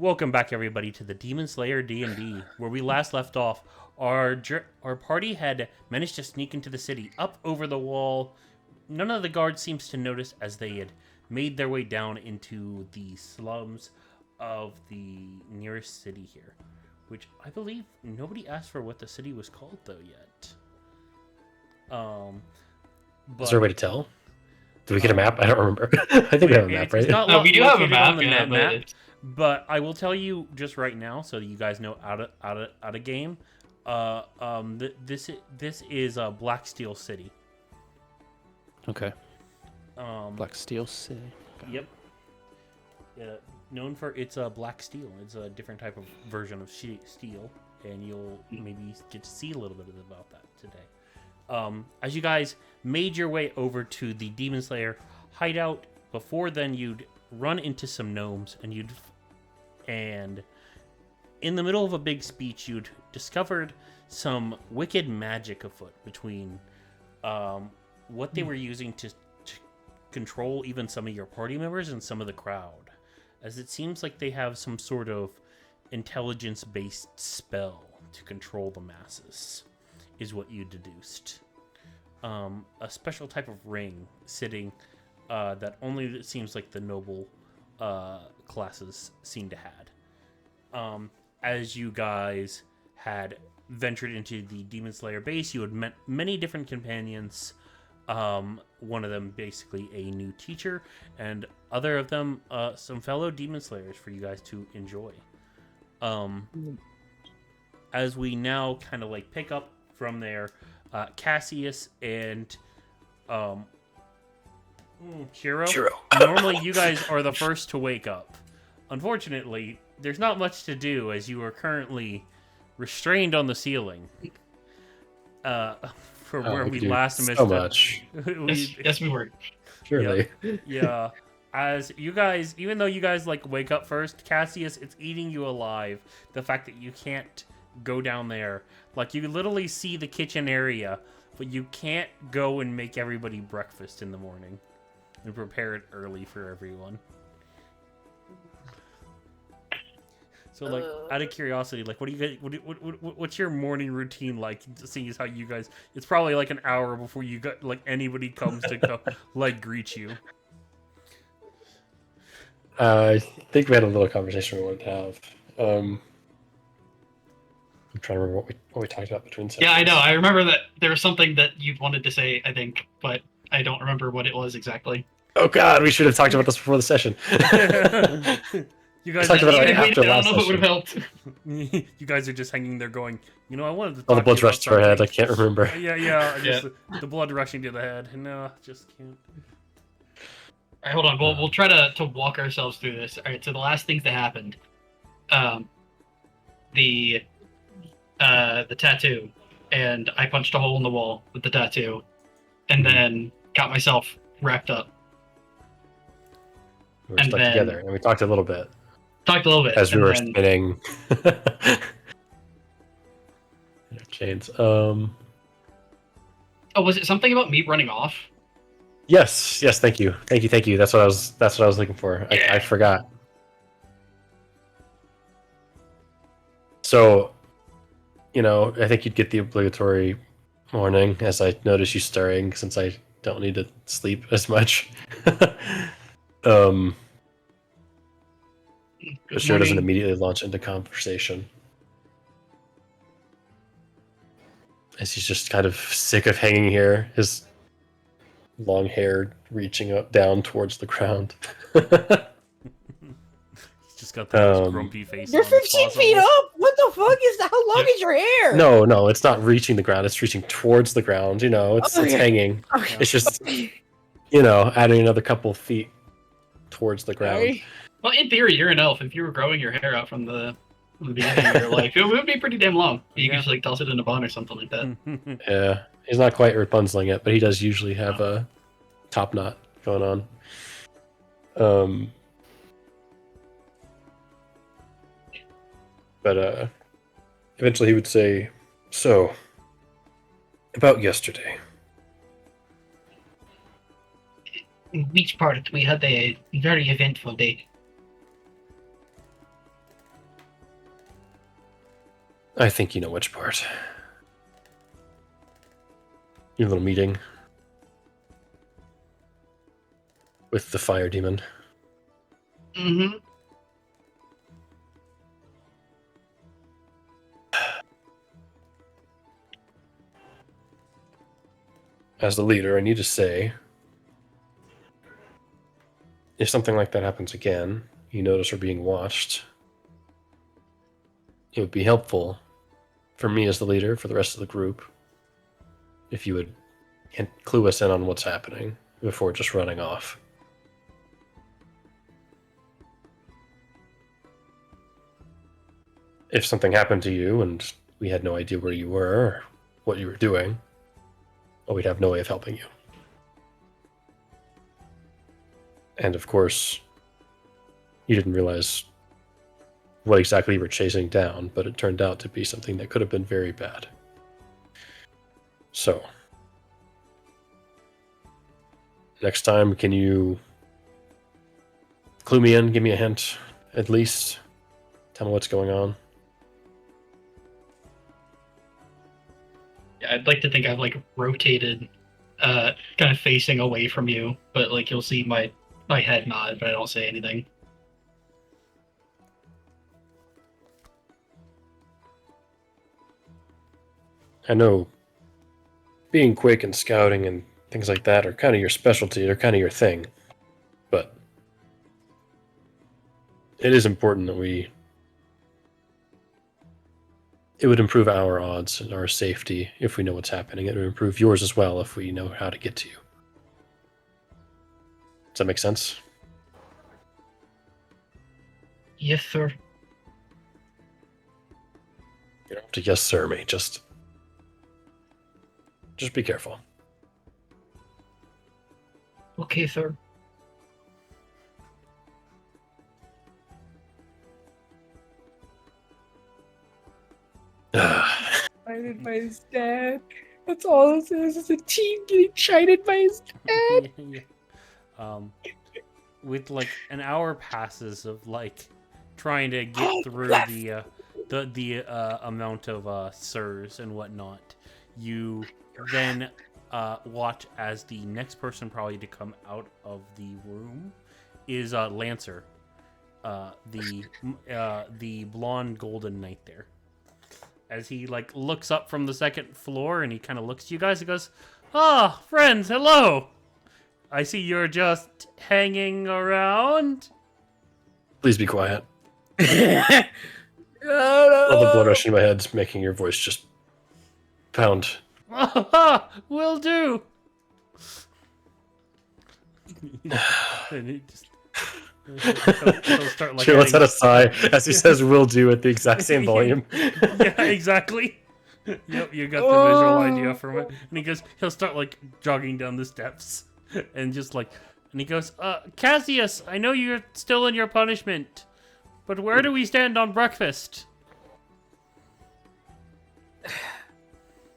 Welcome back, everybody, to the Demon Slayer D&D, where we last left off. Our party had managed to sneak into the city, up over the wall. None of the guards seems to notice as they had made their way down into the slums of the nearest city here, which I believe nobody asked for what the city was called, though, yet. But, Is there a way to tell? Do we get a map? I don't remember. I think we have a map, right? It's not No, we do have a located map, on the yeah, map. but But I will tell you just right now, so that you guys know out of game. This is Black Steel City. Okay. Black Steel City. Okay. Yep. Yeah, known for its black steel. It's a different type of version of steel, and you'll maybe get to see a little bit about that today. As you guys made your way over to the Demon Slayer hideout, before then you'd run into some gnomes, and in the middle of a big speech, you'd discovered some wicked magic afoot between what they were using to control even some of your party members and some of the crowd, as it seems like they have some sort of intelligence-based spell to control the masses, is what you deduced. A special type of ring sitting that only it seems like the noble classes seem to had. As you guys had ventured into the Demon Slayer base, you had met many different companions. One of them basically a new teacher, and other of them some fellow Demon Slayers for you guys to enjoy. As we now kind of like pick up from there, Cassius and Shiro. Normally you guys are the first to wake up. Unfortunately, there's not much to do as you are currently restrained on the ceiling. For where we last missed so much. yes, we were. Surely. Yeah. As you guys, even though you guys like wake up first, Cassius, it's eating you alive. The fact that you can't go down there. Like, you literally see the kitchen area, but you can't go and make everybody breakfast in the morning and prepare it early for everyone. So, like, out of curiosity, like, what do you guys? What's your morning routine like? Seeing as how you guys, it's probably like an hour before you got like anybody comes to like greet you. I think we had a little conversation we wanted to have. I'm trying to remember what we talked about between sessions. Yeah, I know. I remember that there was something that you wanted to say, I think, but I don't remember what it was exactly. Oh God, we should have talked about this before the session. You guys talked about it I after don't last know if it would have session. helped. You guys are just hanging there going, you know, I wanted to talk All the blood's to you rushed to our about head. I something. can't remember. Yeah. Just the blood rushing to the head. No, just can't. All right, hold on. We'll try to walk ourselves through this. All right. So the last things that happened, the tattoo, and I punched a hole in the wall with the tattoo, and then got myself wrapped up. We were And stuck then- together, and we talked a little bit Talked a little bit as we and were then- spinning chains. Oh, was it something about me running off? Yes. Thank you. That's what I was looking for. Yeah. I forgot. So, I think you'd get the obligatory warning as I notice you stirring, since I don't need to sleep as much. Sure doesn't immediately launch into conversation, as he's just kind of sick of hanging here, his long hair reaching up down towards the ground. He's just got the most grumpy face. You're on as 15 possible. feet up! What the fuck is that? How long is your hair? No, it's not reaching the ground. It's reaching towards the ground. It's Okay. hanging. Okay. It's just, adding another couple feet towards the ground. Sorry. Well, in theory, you're an elf. If you were growing your hair out from the beginning of your life, it would be pretty damn long. You could just like toss it in a bun or something like that. Yeah, he's not quite Rapunzeling it, but he does usually have a top knot going on. But eventually he would say, "So, about yesterday." In which part we had a very eventful day. I think you know which part. Your little meeting with the fire demon. Mm-hmm. As the leader, I need to say, if something like that happens again, you notice we're being watched, it would be helpful for me as the leader, for the rest of the group, if you would clue us in on what's happening before just running off. If something happened to you and we had no idea where you were or what you were doing, well, we'd have no way of helping you. And of course, you didn't realize what exactly you were chasing down, but it turned out to be something that could have been very bad. So, next time, can you clue me in, give me a hint, at least? Tell me what's going on. Yeah, I'd like to think I've like rotated, kind of facing away from you, but like you'll see my head nod, but I don't say anything. I know being quick and scouting and things like that are kind of your specialty, they're kind of your thing, but it is important that it would improve our odds and our safety if we know what's happening. It would improve yours as well if we know how to get to you. Does that make sense? Yes, sir. You don't have to yes sir me, just be careful. Okay, sir. Chided by his dad. That's all it says. It's a teen getting chided by his dad. Yeah. With like an hour passes of like trying to get through the amount of sirs and whatnot, you then watch as the next person probably to come out of the room is Lancer, the blonde golden knight there. As he like looks up from the second floor and he kind of looks at you guys and goes, "Ah, friends, hello. I see you're just hanging around." Please be quiet. Oh, All the blood no. rushing in my head's making your voice just pound. Will do. And he just he'll start like Sure, let's adding- let a sigh as he says "will do" at the exact same volume. Yeah, exactly. Yep, you got the visual idea from it. And he'll start like jogging down the steps and just like, and he goes, Cassius, I know you're still in your punishment, but where do we stand on breakfast?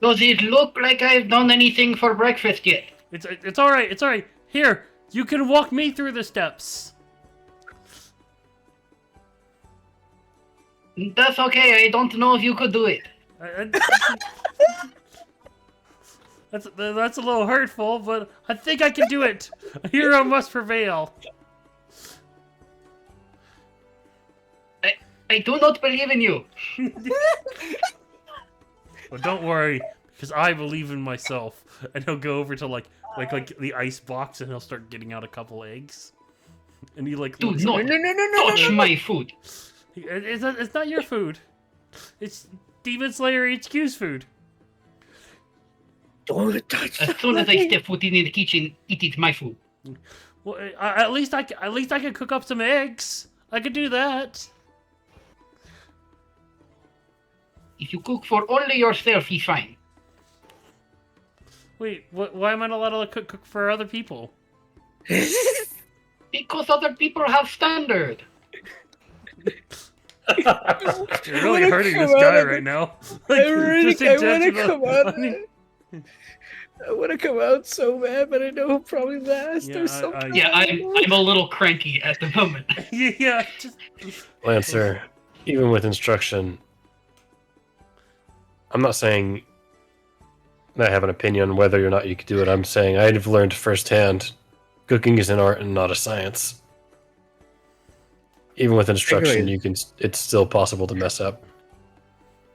Does it look like I've done anything for breakfast yet? It's all right. It's all right. Here, you can walk me through the steps. That's okay. I don't know if you could do it. That's a little hurtful, but I think I can do it. A hero must prevail. I do not believe in you. Well, don't worry, because I believe in myself. And he'll go over to like the ice box, and he'll start getting out a couple eggs. And he like Do looks not No. touch my food. It's not your food. It's Demon Slayer HQ's food. Don't touch As soon as I step foot in the kitchen, it is my food. Well, at least I can cook up some eggs. I could do that. If you cook for only yourself, he's fine. Wait, why am I not allowed to cook for other people? Because other people have standard. You're really hurting this guy right now. Like, I just want to intentional. come out. I want to come out so bad, but I know he'll probably last. Yeah, There's something. Yeah, I'm a little cranky at the moment. Yeah, just Lancer, even with instruction, I'm not saying I have an opinion on whether or not you could do it. I'm saying I've learned firsthand cooking is an art and not a science. Even with instruction, it's still possible to mess up.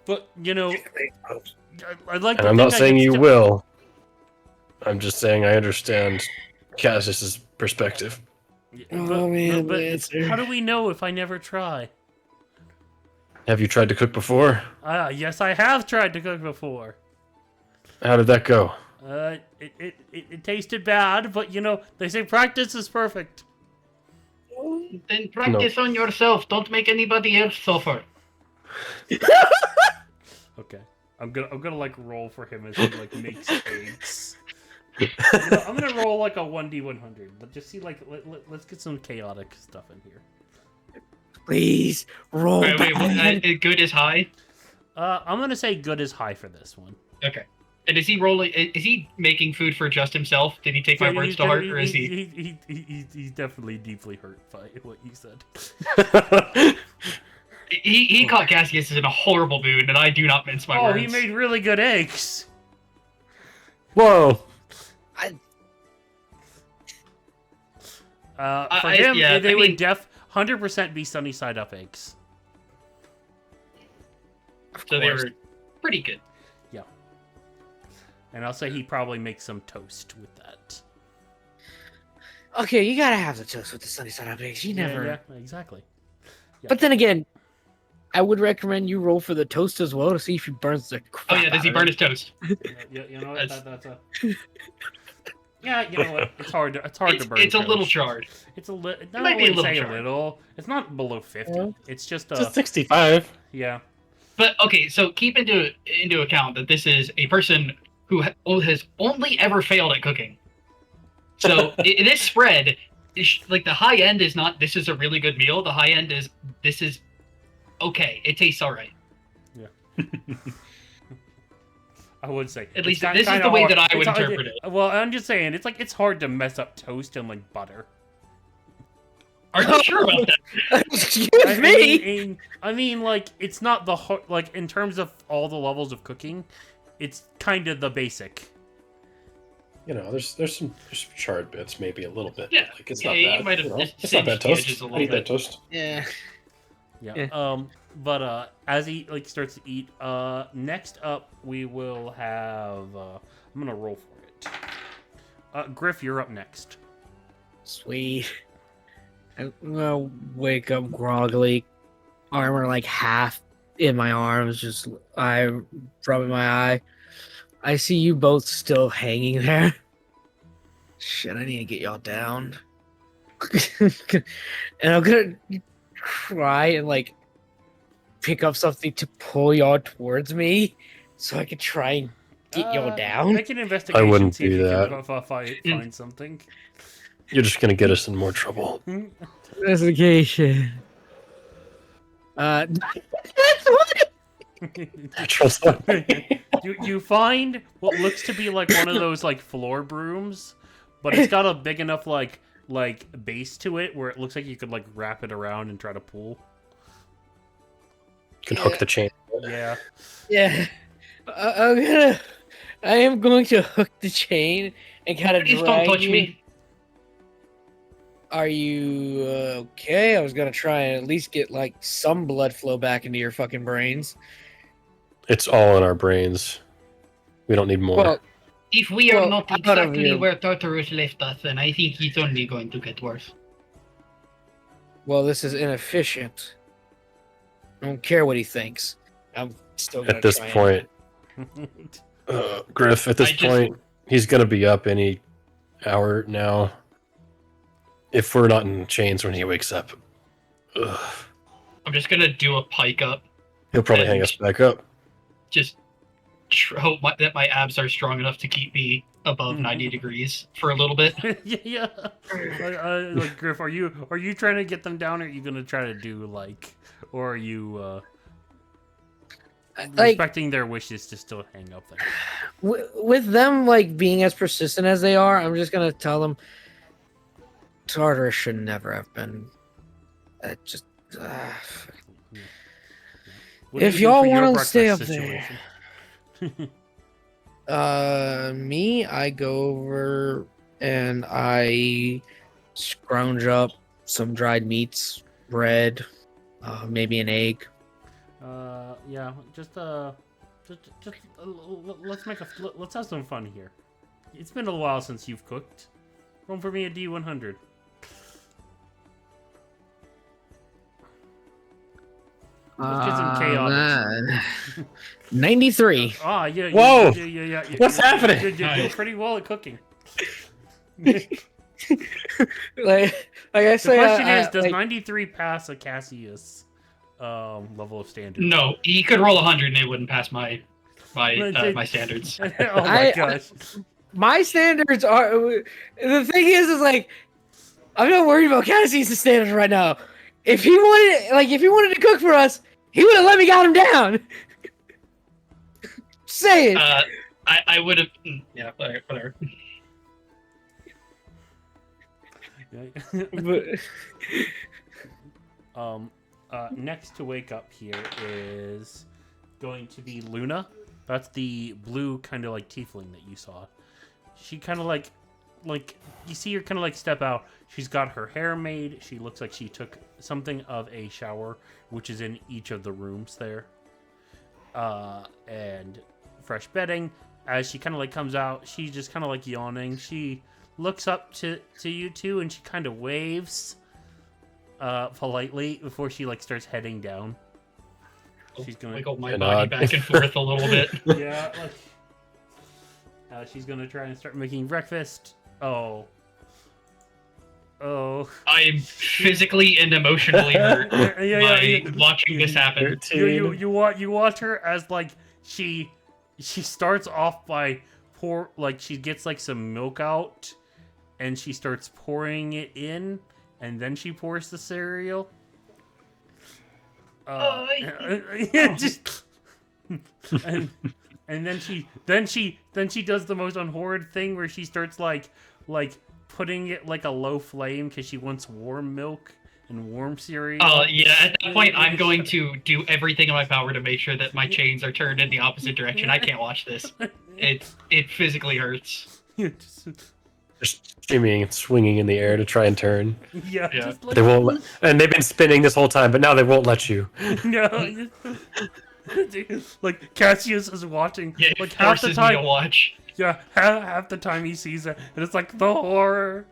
But I'd like. And to I'm think not I saying could you still- will. I'm just saying I understand Cassius's perspective. Oh, man, Lancer. how do we know if I never try? Have you tried to cook before? Yes, I have tried to cook before. How did that go? It tasted bad, but they say practice is perfect. Then practice on yourself. Don't make anybody else suffer. Okay, I'm gonna like roll for him as he like makes eggs. I'm gonna roll like a 1d100, but just see like let's get some chaotic stuff in here. Please roll. Wait, bad. good is high? I'm gonna say good is high for this one. Okay. And is he rolling? Is he making food for just himself? Did he take my words to heart, or is he? He's definitely deeply hurt by what you said. He caught Cassius in a horrible mood, and I do not mince my words. He made really good eggs. Whoa! For him, they would 100% be sunny side up eggs. So they were pretty good. Yeah. And I'll say he probably makes some toast with that. Okay, you gotta have the toast with the sunny side up eggs. You never. Yeah, exactly. Yeah. But then again, I would recommend you roll for the toast as well to see if he burns the crap. Oh yeah, does he burn his toast? Yeah, you know what? That's a. Yeah, you know what? It's hard to burn. It's a little toast. charred. It's a little. It might be a little say charred. a little. It's not below 50. Yeah. It's just It's 65. Yeah. But okay, so keep into account that this is a person who has only ever failed at cooking. So this spread, like the high end is not this is a really good meal. The high end is this is okay. It tastes all right. Yeah. I would say at least this is the way that I would hard, interpret it. Well, I'm just saying it's hard to mess up toast and like butter. Are you sure about that? Excuse me. I mean, like it's not the like in terms of all the levels of cooking, it's kind of the basic. You know, there's some charred bits, maybe a little bit. Yeah, like, it's yeah, not you bad. might have It's not bad singed the toast. edges a I little eat that bit. toast. Yeah. Yeah. But as he like starts to eat, next up we will have. I'm gonna roll for it. Griff, you're up next. Sweet. I'm gonna wake up groggily, armor like half in my arms, just eye rubbing my eye. I see you both still hanging there. Shit, I need to get y'all down. And I'm gonna try and like pick up something to pull y'all towards me so I can try and get y'all down. Make an investigation. I wouldn't see if do you that. can find something. You're just gonna get us in more trouble. Investigation. That's what. you find what looks to be like one of those like floor brooms, but it's got a big enough like base to it where it looks like you could like wrap it around and try to pull. You can hook the chain. Yeah. Yeah. I am going to hook the chain and kind of Please drag don't touch you. me. Are you okay? I was gonna try and at least get like some blood flow back into your fucking brains. It's all in our brains. We don't need more. Well, If we are Well, not I'm not over exactly here. where Tartarus left us, then I think he's only going to get worse. well, this is inefficient. I don't care what he thinks. I'm still gonna At this try point, Griff, at this I just- point, he's gonna be up any hour now. If we're not in chains when he wakes up, I'm just gonna do a pike up. he'll probably hang us back up. Just hope that my abs are strong enough to keep me above 90 degrees for a little bit. Yeah. Like Griff, are you trying to get them down, or are you gonna try to do like, or are you Like respecting their wishes to still hang up there? with them like being as persistent as they are, I'm just gonna tell them Tartarus should never have been. Just. What do If you do y'all for your wanna breakfast stay up situation? Me, I go over and I scrounge up some dried meats, bread, maybe an egg. Yeah, let's have some fun here. It's been a while since you've cooked. Roll for me a D100. Let's get some chaotic. 93. Yeah. Whoa! Yeah. What's happening? You're doing pretty well at cooking. like I The say, question is, does like, 93 pass a Cassius level of standard? No, he could roll 100 and it wouldn't pass my standards. Oh my gosh. my standards are. The thing is like, I'm not worried about Cassie's standards right now. If he wanted to cook for us, he would have let me got him down. Say it. I would have. Yeah, whatever. Next to wake up here is going to be Luna. That's the blue kind of like tiefling that you saw. She kind of like you see her kind of like step out. She's got her hair made. She looks like she took something of a shower, which is in each of the rooms there. And fresh bedding. As she kind of like comes out, she's just kind of like yawning. She looks up to you two and she kind of waves politely before she like starts heading down. She's gonna wiggle my body back and forth a little bit. Yeah, she's gonna try and start making breakfast. Oh, I'm physically and emotionally hurt by watching this happen. You watch her as like she starts off by she gets like some milk out and she starts pouring it in and then she pours the cereal. Just and then she does the most unhorrid thing where she starts like putting it like a low flame because she wants warm milk and warm cereal. Oh yeah, at that point I'm going to do everything in my power to make sure that my chains are turned in the opposite direction. I can't watch this. It physically hurts. Just shimmying and swinging in the air to try and turn. Yeah. Just They won't and they've been spinning this whole time, but now they won't let you. No. Like Cassius is watching. Yeah, like it half the forces me to time. watch. Yeah, half the time he sees it, and it's like the horror.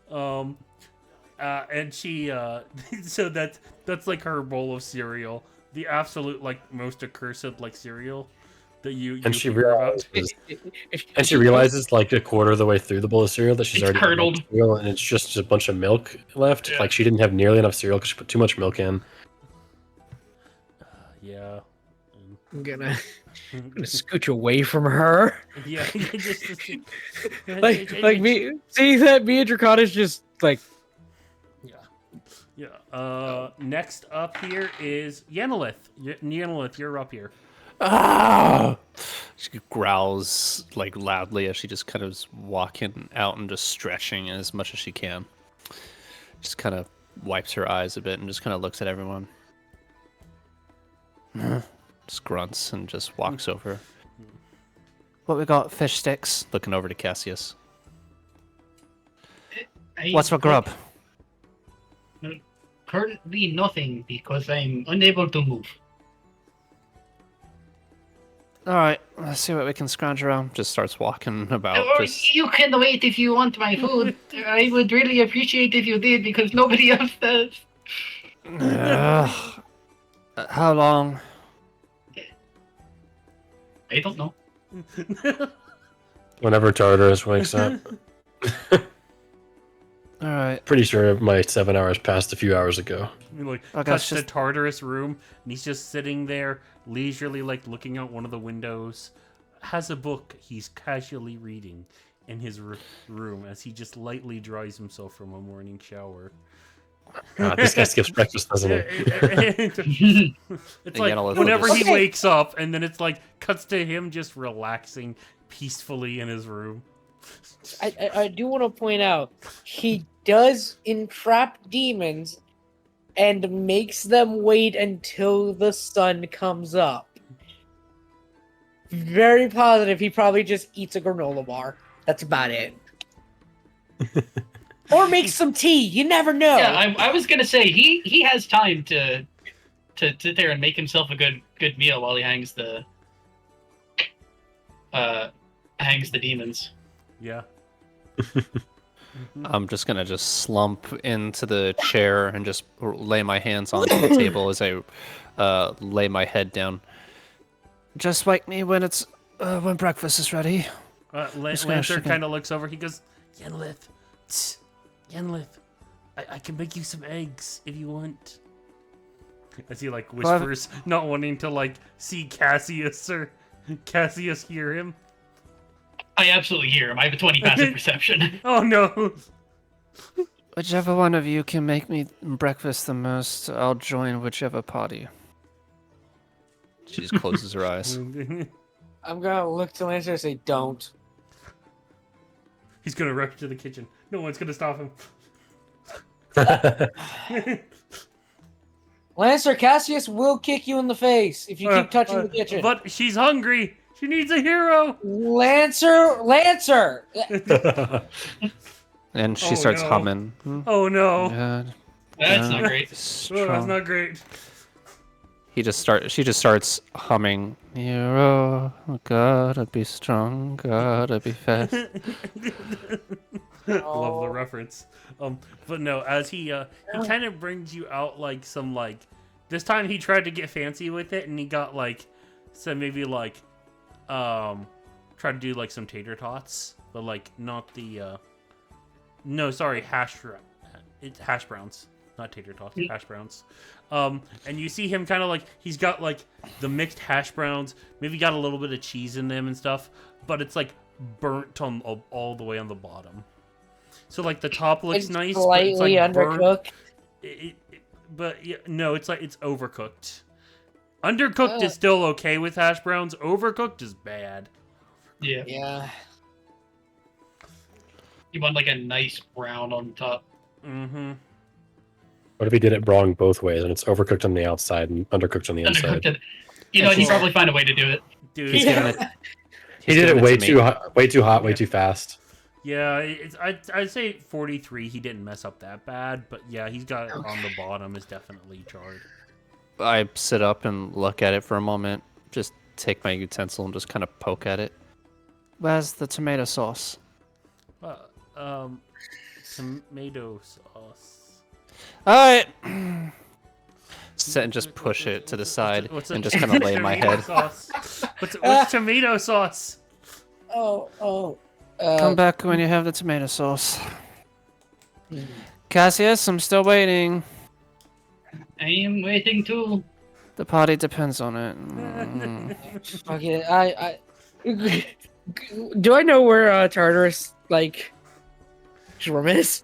And she so that's like her bowl of cereal, the absolute like most accursed like cereal that you And she hear about. realizes like a quarter of the way through the bowl of cereal that she's It's already curdled. had cereal, and it's just a bunch of milk left. Yeah. Like she didn't have nearly enough cereal because she put too much milk in. Yeah. I'm gonna scooch away from her. Yeah. like me, see that me and Draconis just like. Yeah. Next up here is Yenilith. Yenilith, you're up here. Ah! She growls like loudly as she just kind of is walking out and just stretching as much as she can. Just kind of wipes her eyes a bit and just kind of looks at everyone. Just grunts and just walks over. What we got? Fish sticks. Looking over to Cassius. What's for grub? Currently nothing because I'm unable to move. All right, let's see what we can scrounge around. Just starts walking about. Or you can wait if you want my food. I would really appreciate if you did because nobody else does. How long? I don't know. Whenever Tartarus wakes up. All right. Pretty sure my 7 hours passed a few hours ago. Like Okay, cuts to just- Tartarus room, and he's just sitting there leisurely, like looking out one of the windows. Has a book he's casually reading in his room as he just lightly dries himself from a morning shower. God, this guy skips breakfast, doesn't he? It's like Yenilith whenever will he just- wakes up, and then it's like cuts to him just relaxing peacefully in his room. I do want to point out he does entrap demons and makes them wait until the sun comes up. very positive he probably just eats a granola bar. That's about it. Or makes some tea. You never know. Yeah, I was gonna say he has time to sit there and make himself a good meal while he hangs the demons. Yeah. I'm just gonna slump into the chair and just lay my hands on the table as I lay my head down. Just wake me when breakfast is ready. Lancer kind of looks over. He goes, Yenlith, Yenlith, I can make you some eggs if you want. As he like whispers, not wanting to like see Cassius or Cassius hear him. I absolutely hear him. I have a 20 passive perception. Oh no! Whichever one of you can make me breakfast the most, I'll join whichever party. She just closes her eyes. I'm gonna look to Lancer and say, "Don't." He's gonna rush to the kitchen. No one's gonna stop him. Lancer, Cassius will kick you in the face if you keep touching the kitchen. But she's hungry. She needs a hero. Lancer! And she starts humming. Oh no! That's not great. Oh, that's not great. She just starts humming. Hero, gotta be strong, gotta be fast. Love the reference. But no, as he kind of brings you out like some like. This time he tried to get fancy with it, and he got like some maybe like try to do like some tater tots, but like not the no, sorry, hash browns, not tater tots, hash browns. And you see him kind of like he's got like the mixed hash browns, maybe got a little bit of cheese in them and stuff, but it's like burnt on all the way on the bottom. So like the top looks nice, slightly but it's like undercooked. But yeah, no, it's like it's overcooked. Undercooked is still okay with hash browns. Overcooked is bad. Yeah. Yeah. You want like a nice brown on top. Mm-hmm. What if he did it wrong both ways and it's overcooked on the outside and undercooked on the inside? Undercooked. You know, he'd probably find a way to do it. Dude, He did it way too hot, way too fast. yeah, I'd say 43. He didn't mess up that bad, but yeah, he's got it on the bottom is definitely charred. I sit up and look at it for a moment. Just take my utensil and just kind of poke at it. Where's the tomato sauce? Tomato sauce. Alright. Sit and just push it to the side and just kind of lay my head. What's tomato sauce? Come back when you have the tomato sauce. Cassius, I'm still waiting. I am waiting too. The party depends on it. Okay, do I know where Tartarus room is?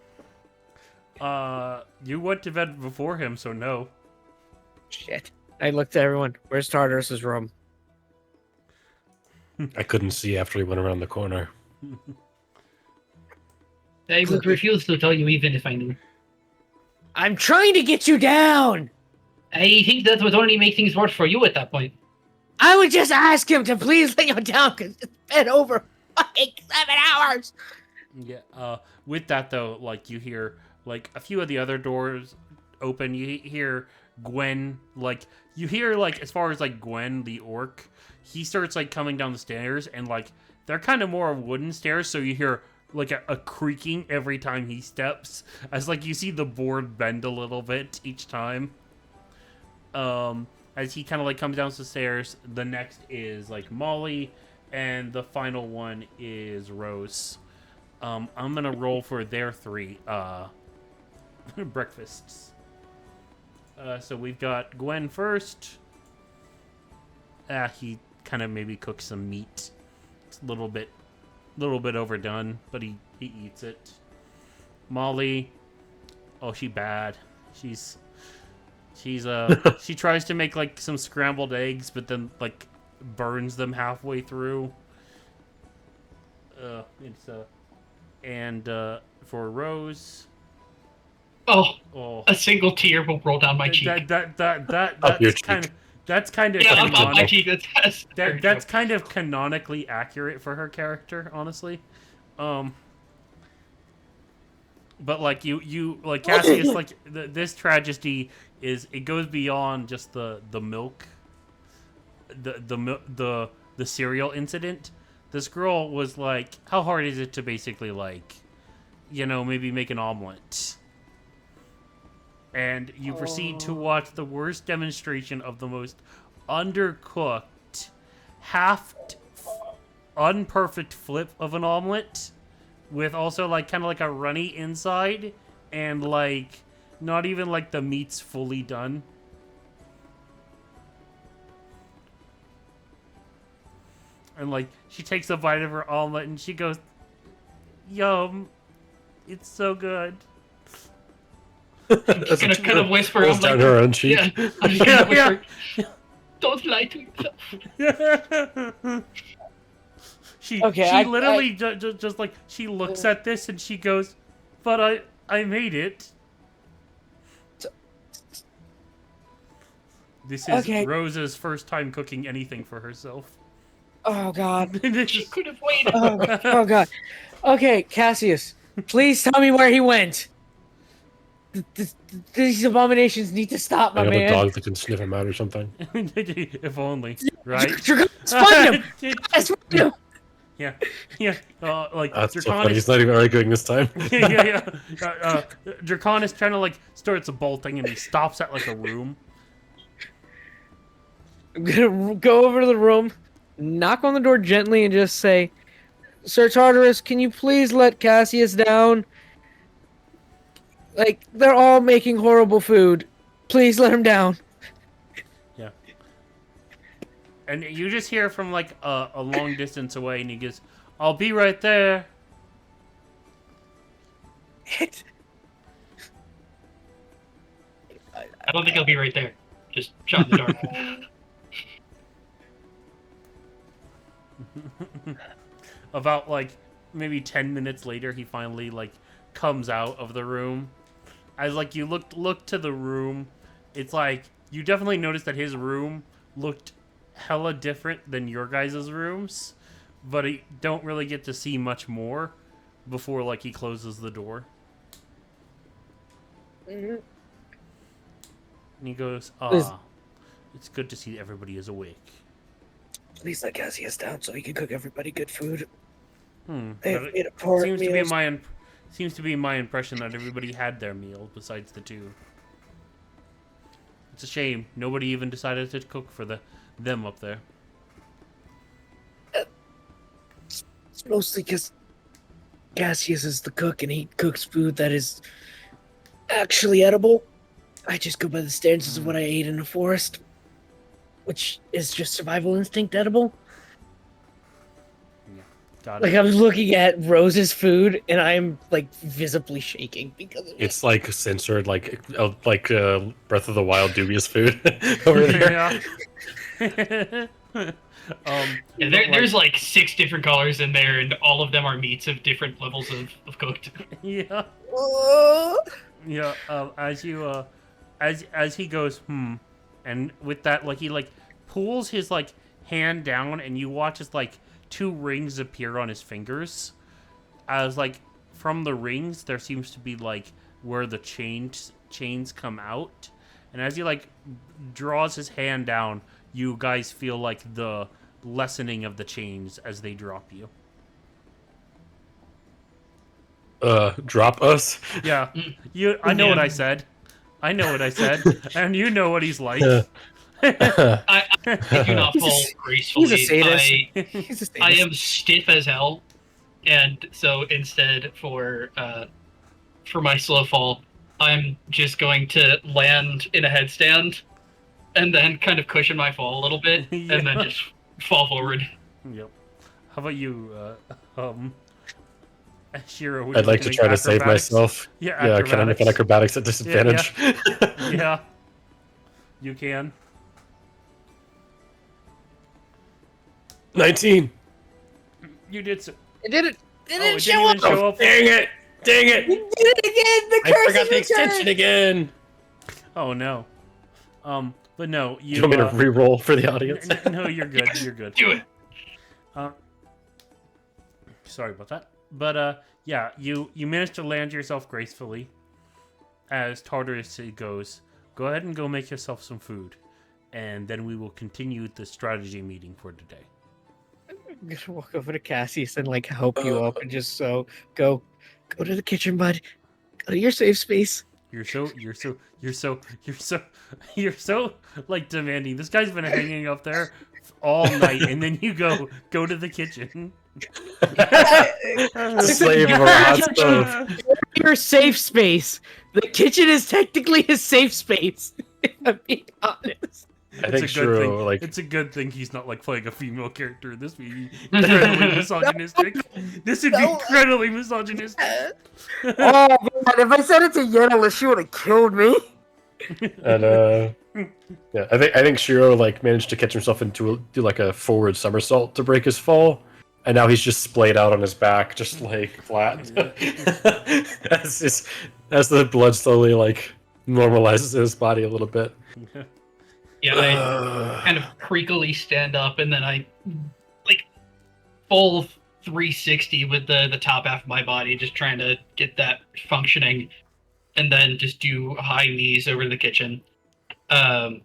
You went to bed before him, so no. Shit. I looked at everyone. Where's Tartarus's room? I couldn't see after he went around the corner. I would refuse to tell you even if I knew. I'm trying to get you down! I think that would only make things worse for you at that point. I would just ask him to please lay you down because it's been over fucking 7 hours! Yeah, with that though, like you hear like a few of the other doors open. You hear Gwen, like you hear like as far as like Gwen the orc, he starts like coming down the stairs and like they're kind of more wooden stairs, so you hear like a creaking every time he steps, as like you see the board bend a little bit each time. As he kind of like comes down the stairs. The next is like Molly, and the final one is Rose. I'm gonna roll for their 3 breakfasts. So we've got Gwen first. He kind of maybe cooks some meat. It's a little bit overdone, but he eats it. Molly, she bad. She tries to make like some scrambled eggs, but then like burns them halfway through. And for Rose, That's kind of Yeah, I'm on my canonic. cheek. That's kind of canonically accurate for her character, honestly. But like you like Cassius, like this tragedy is it goes beyond just the milk, the cereal incident. This girl was like, how hard is it to basically like, maybe make an omelet? And you proceed to watch the worst demonstration of the most undercooked, half unperfect flip of an omelet, with also like kind of like a runny inside, and like not even like the meat's fully done. And like she takes a bite of her omelet and she goes, "Yum, it's so good." I'm just gonna kind of whisper. Pulls down her own cheek. Yeah, I'm just gonna whisper. Don't lie to yourself. She Okay, literally just like she looks at this and she goes, "But I made it." This is Okay. Rosa's first time cooking anything for herself. Oh God. She could have waited. Oh God. Okay, Cassius, please tell me where he went. These abominations need to stop, I my have a man. dog that can sniff him out or something. If only, right? Find him. Guys, find him. Yeah. Like That's so Draconis. funny. He's not even arguing this time. yeah. Draconis kind of like starts bolting and he stops at like a room. I'm gonna go over to the room, knock on the door gently, and just say, "Sir Tartarus, can you please let Cassius down? Like, they're all making horrible food. Please let him down." Yeah. And you just hear from like a long distance away, and he goes, "I'll be right there." I don't think I'll be right there. Just shot in the dark. About like maybe 10 minutes later, he finally like comes out of the room. As like you look to the room, it's like you definitely noticed that his room looked hella different than your guys' rooms, but you don't really get to see much more before like he closes the door. And he goes, it's good to see everybody is awake." Please let Cassius down so he can cook everybody good food. But They've it made a poor seems to be meals. my impression that everybody had their meal besides the two. It's a shame nobody even decided to cook for them up there. It's mostly because Cassius is the cook and he cooks food that is actually edible. I just go by the standards of what I ate in the forest, which is just survival instinct edible. Got Like, it. I was looking at Rose's food and I'm like visibly shaking because of it. It's like censored, like Breath of the Wild dubious food over there. Yeah. Yeah, there's like 6 different colors in there, and all of them are meats of different levels of cooked. Yeah. Yeah. As you as he goes, and with that, like he like pulls his like hand down, and you watch as like 2 rings appear on his fingers. As like from the rings, there seems to be like where the chains come out, and as he like draws his hand down, you guys feel like the lessening of the chains as they drop you. Drop us. Yeah, I know what I said. I know what I said, and you know what he's like. I do not fall gracefully. He's a sadist. He's a sadist. I am stiff as hell, and so instead for my slow fall, I'm just going to land in a headstand, and then kind of cushion my fall a little bit, Yeah. and then just fall forward. Yep. How about you, Shiro? would I'd you like to make try to save acrobatics? myself. Yeah, Can I make an acrobatics at disadvantage? Yeah, you can. 19. You did so. It didn't. It Oh, didn't it show didn't up. even show up. Dang it! Dang it! You did it again. The I curse forgot is the returned. extension again. Oh no. But no, Do you want me to re-roll for the audience? No, you're good. You're good. Do it. Sorry about that. But yeah, you managed to land yourself gracefully. As Tartarus goes, go ahead and go make yourself some food, and then we will continue the strategy meeting for today. I'm gonna walk over to Cassius and like help you up and just go to the kitchen, bud. Go to your safe space. You're so like demanding. This guy's been hanging up there all night, and then you go to the kitchen. Slave or a hot stove. Your safe space. The kitchen is technically a safe space. If I'm being honest. I think Shiro, like, it's a good thing he's not like playing a female character. This would be incredibly misogynistic. This would be incredibly misogynistic. Oh man, if I said it to Yenala, she would have killed me. and yeah, I think Shiro like managed to catch himself do like a forward somersault to break his fall, and now he's just splayed out on his back, just like flat. as the blood slowly like normalizes his body a little bit. Yeah, I kind of creakily stand up, and then I like full 360 with the top half of my body, just trying to get that functioning, and then just do high knees over the kitchen, and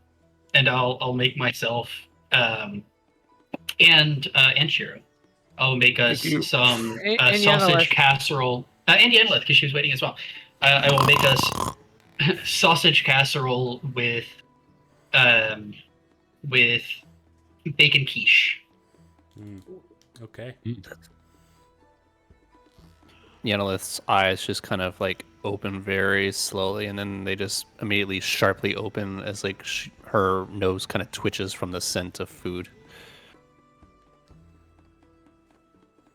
I'll make myself and Shiro. I'll make us some And sausage casserole, and Yenleth, because she was waiting as well. I will make us sausage casserole with bacon quiche. Okay. Yenalith's eyes just kind of like open very slowly, and then they just immediately sharply open as like her nose kind of twitches from the scent of food.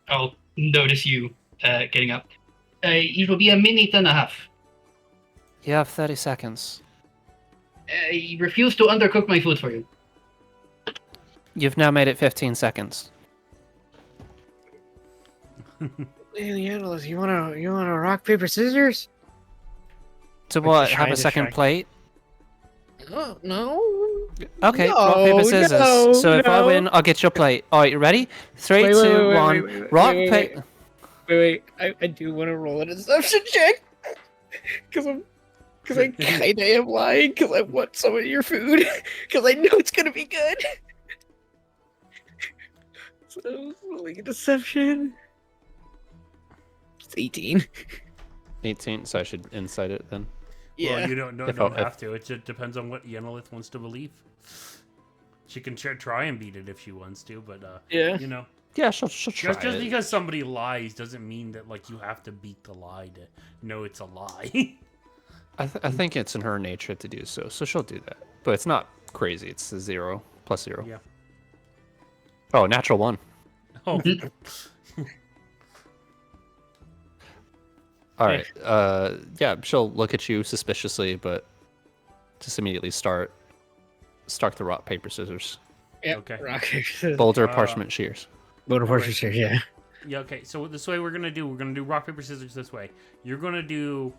I'll notice you getting up. It will be a minute and a half. You have 30 seconds. I refuse to undercook my food for you. You've now made it 15 seconds. Hey, Yenala, you wanna rock paper scissors? To Like what? to Have try a to second distract- plate? Oh, no. Okay, No, rock, paper, scissors. no, So if I no. win, I'll get your plate. Alright, you ready? 3, Wait, 2, wait, 1. wait, Rock, wait, paper. Wait, I do want to roll a deception check. Because I kind of am lying, because I want some of your food. Because I know it's going to be good. So, rolling a deception. It's 18. 18, so I should insight it then. Yeah. Well, you don't If have to. It just depends on what Yenalith wants to believe. She can try and beat it if she wants to, but Yeah. you know, Yeah, she'll try just it. because somebody lies doesn't mean that like you have to beat the lie to know it's a lie. I think it's in her nature to do so, so she'll do that. But it's not crazy. It's a 0 plus 0. Yeah. Oh, natural 1. Oh, All right. Yeah, she'll look at you suspiciously, but just immediately start the rock paper scissors. Yeah. Okay. Rock, paper, scissors. Boulder, parchment, shears. Boulder, Alright. parchment, scissors, yeah. yeah. Okay. So this way we're gonna do rock paper scissors this way. You're gonna do,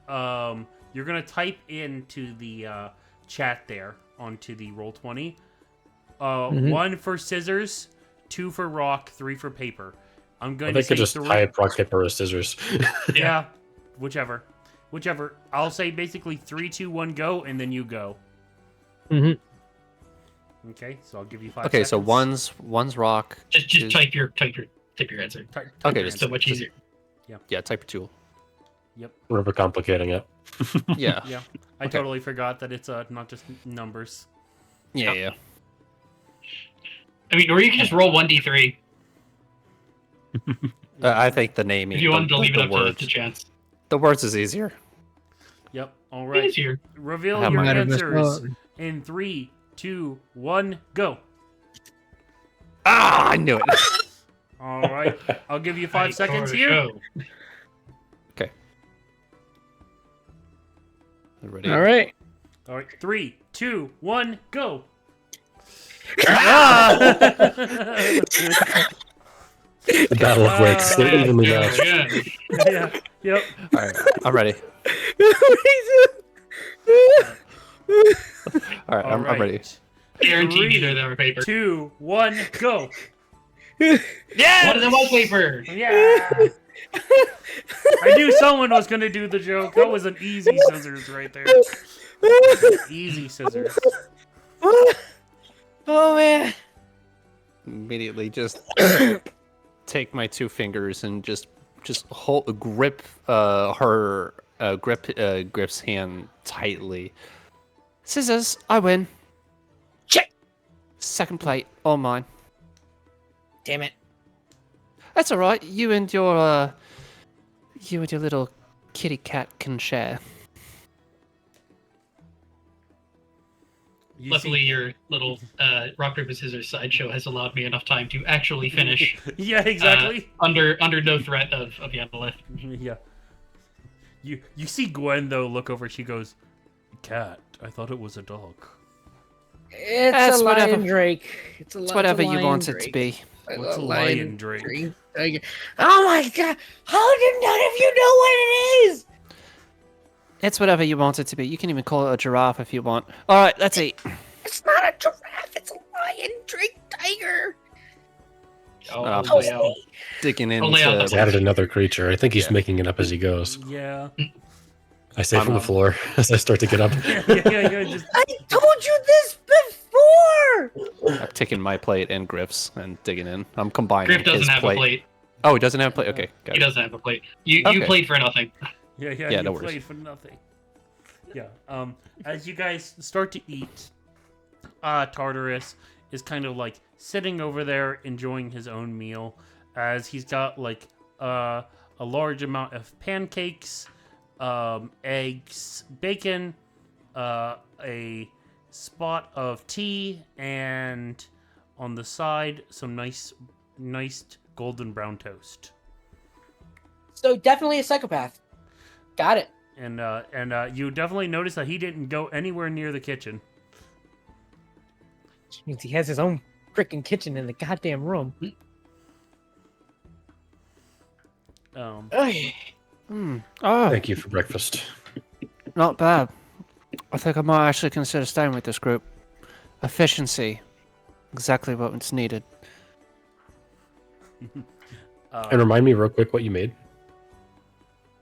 you're gonna type into the chat there onto the Roll20. 1 for scissors, 2 for rock, 3 for paper. I'm I going to think say just 3. type rock paper or scissors. Yeah, whichever. I'll say basically 3, 2, 1, go, and then you go. Mm-hmm. Okay, so I'll give you 5 Okay, seconds. so one's rock. Just type your answer. Type Okay, your just- So much just- easier. Yeah, type your tool. Yep. We're overcomplicating it. Yeah. Yeah. I Okay. totally forgot that it's not just numbers. Yeah. I mean, or you can just roll 1d3 I think the naming. if you wanted to leave it the up words. to chance. The words is easier. Yep. All right. Easier. Reveal I have your mine. answers in 3, 2, 1, go. Ah, I knew it. All right. I'll give you 5 seconds For here. show. Ready? All right. All right. 3, 2, 1, go. The battle of wits. They're evenly matched. Yeah. Yeah. Yep. All right, I'm ready. All right, I'm ready. Guaranteed 3, neither of them are paper. 2, 1, go. One of them was paper. Yeah. I knew someone was gonna do the joke. That was an easy scissors right there. Easy scissors. Oh man. Immediately, just take my 2 fingers and just grip Griff's hand tightly. Scissors, I win. Check. Second plate, all mine. Damn it. That's all right. You and your little kitty cat can share. You Luckily, see- your little rock paper scissors sideshow has allowed me enough time to actually finish Yeah, exactly. under no threat of Yandalith. Yeah. You see Gwen though look over. She goes, "Cat. I thought it was a dog." It's That's a whatever. lion drake. It's Whatever you want it to be. What's a lion drake? Oh my god! How did none of you know what it is? It's whatever you want it to be. You can even call it a giraffe if you want. All right, let's eat. It's not a giraffe. It's a lion drake tiger. Oh, lay out. Digging I'll lay out into He's added another creature. I think he's Yeah. making it up as he goes. Yeah. I say from the floor as I start to get up. Yeah. Just I told you this before. I'm taking my plate and Griff's and digging in. I'm combining Griff doesn't his have plate. a plate. Oh, he doesn't have a plate. Okay, got He it. doesn't have a plate. You Okay. played for nothing. Yeah, Yeah, you no worries. played for nothing. Yeah. As you guys start to eat, Tartarus is kind of like sitting over there enjoying his own meal, as he's got like a large amount of pancakes, eggs, bacon, a spot of tea, and on the side some nice golden brown toast. So definitely a psychopath. Got it. And you definitely notice that he didn't go anywhere near the kitchen. Which means he has his own freaking kitchen in the goddamn room. Ay. Oh, Thank you for breakfast. not bad. I think I might actually consider staying with this group. Efficiency. Exactly what's needed. And remind me real quick what you made.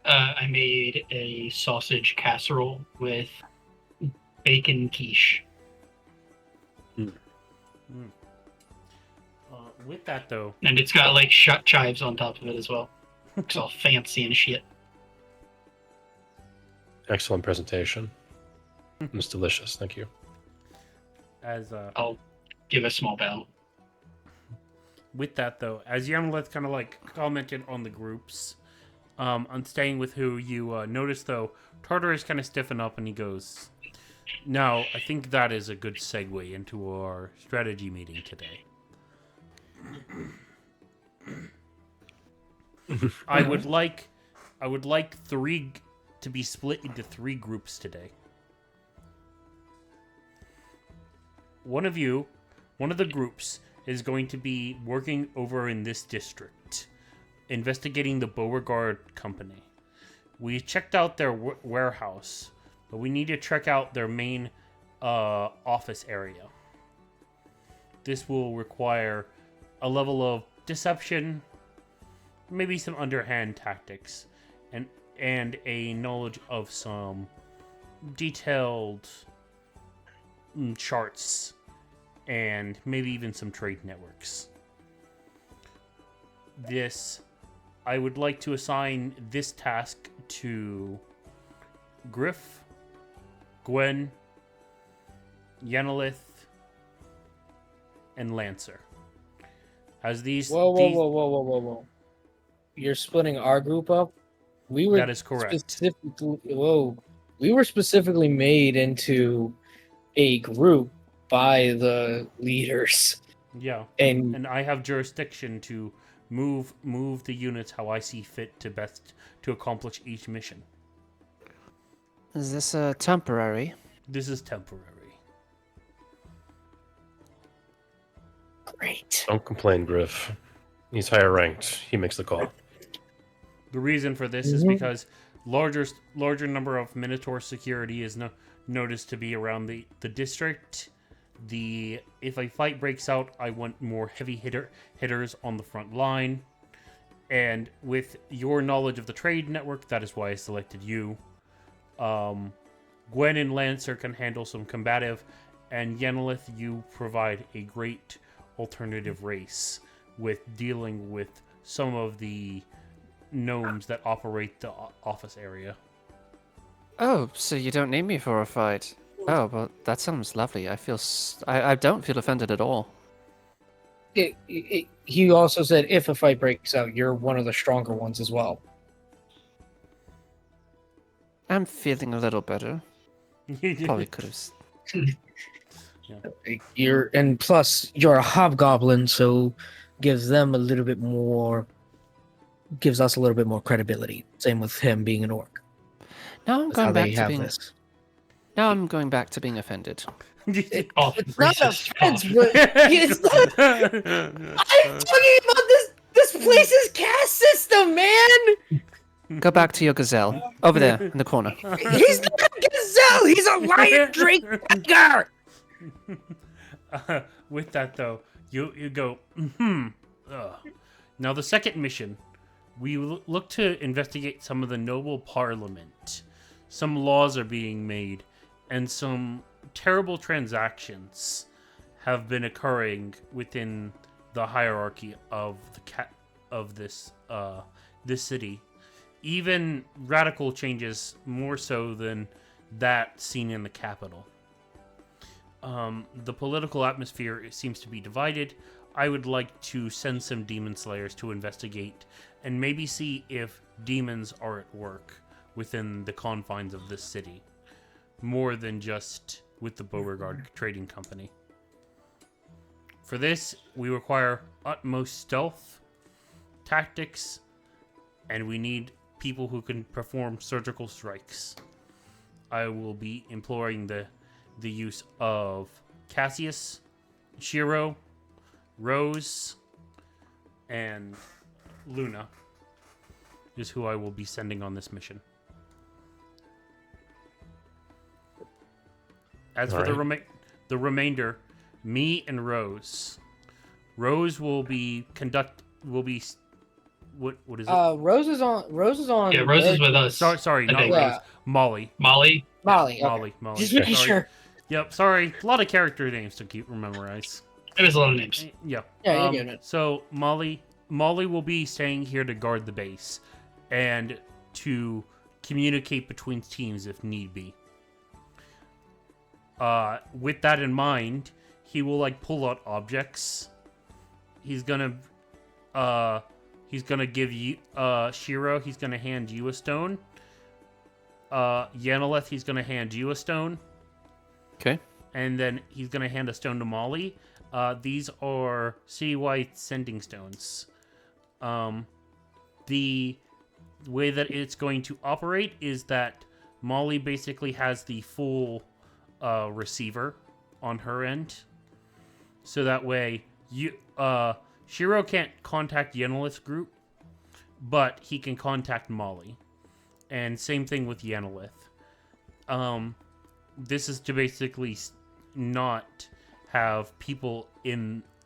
I made a sausage casserole with bacon quiche. With that though, And it's got like shot chives on top of it as well. It's all fancy and shit. Excellent presentation. It's delicious. Thank you. as I'll give a small bow. with that though, as Yamleth kind of like commented on the groups, on staying with who, you notice though Tartarus kind of stiffen up and he goes, "Now I think that is a good segue into our strategy meeting today. I would like 3 to be split into 3 groups today. One of the groups is going to be working over in this district, investigating the Beauregard Company. We checked out their warehouse, but we need to check out their main office area. This will require a level of deception, maybe some underhand tactics, and a knowledge of some detailed charts, and maybe even some trade networks. I would like to assign this task to Griff, Gwen, Yenilith, and Lancer. As these, Whoa. You're splitting our group up? We were That is correct. We were specifically made into a group by the leaders. Yeah, And and I have jurisdiction to move the units how I see fit to accomplish each mission. Is this temporary? This is temporary. great. Don't complain, Griff. He's higher ranked. He makes the call. The reason for this is because larger number of Minotaur security is notice to be around the district. If a fight breaks out, I want more heavy hitters on the front line. And with your knowledge of the trade network, that is why I selected you. Gwen and Lancer can handle some combative, and Yenilith, you provide a great alternative race with dealing with some of the gnomes that operate the office area. Oh, so you don't need me for a fight? Oh, well, that sounds lovely. I don't feel offended at all. He also said if a fight breaks out, you're one of the stronger ones as well. I'm feeling a little better. Probably could have. And plus you're a hobgoblin, so gives us a little bit more credibility. Same with him being an orc. Now I'm That's how going they back to have being. this. Now I'm going back to being offended. Oh, It's not racist. offense, Oh. but it's not. I'm talking about this place's caste system, man. Go back to your gazelle over there in the corner. He's not a gazelle. He's a lion drake tiger. With that though, you go. Now the second mission, we look to investigate some of the noble parliament. Some laws are being made, and some terrible transactions have been occurring within the hierarchy of this city. Even radical changes, more so than that seen in the capital. The political atmosphere seems to be divided. I would like to send some demon slayers to investigate and maybe see if demons are at work within the confines of this city, more than just with the Beauregard Trading Company. For this, we require utmost stealth, tactics, and we need people who can perform surgical strikes. I will be employing the use of Cassius, Shiro, Rose, and Luna is who I will be sending on this mission. As for the remainder, me and Rose. Rose will be what is it? Rose is on. Yeah, Rose is with us. Sorry, I not think. Rose. Yeah. Molly. Molly. Molly. Okay. Molly. Just making Sorry. sure. Yep, sorry. A lot of character names to memorize. It was a lot of names. Yeah. Yeah, you're getting it. So Molly will be staying here to guard the base and to communicate between teams if need be. With that in mind, he will pull out objects. He's gonna give you Shiro. He's gonna hand you a stone. Yenilith, he's gonna hand you a stone. Okay. And then he's gonna hand a stone to Molly. These are citywide sending stones. The way that it's going to operate is that Molly basically has the full receiver on her end, so that way Shiro can't contact Yenilith's group, but he can contact Molly, and same thing with Yenilith. This is to basically not have people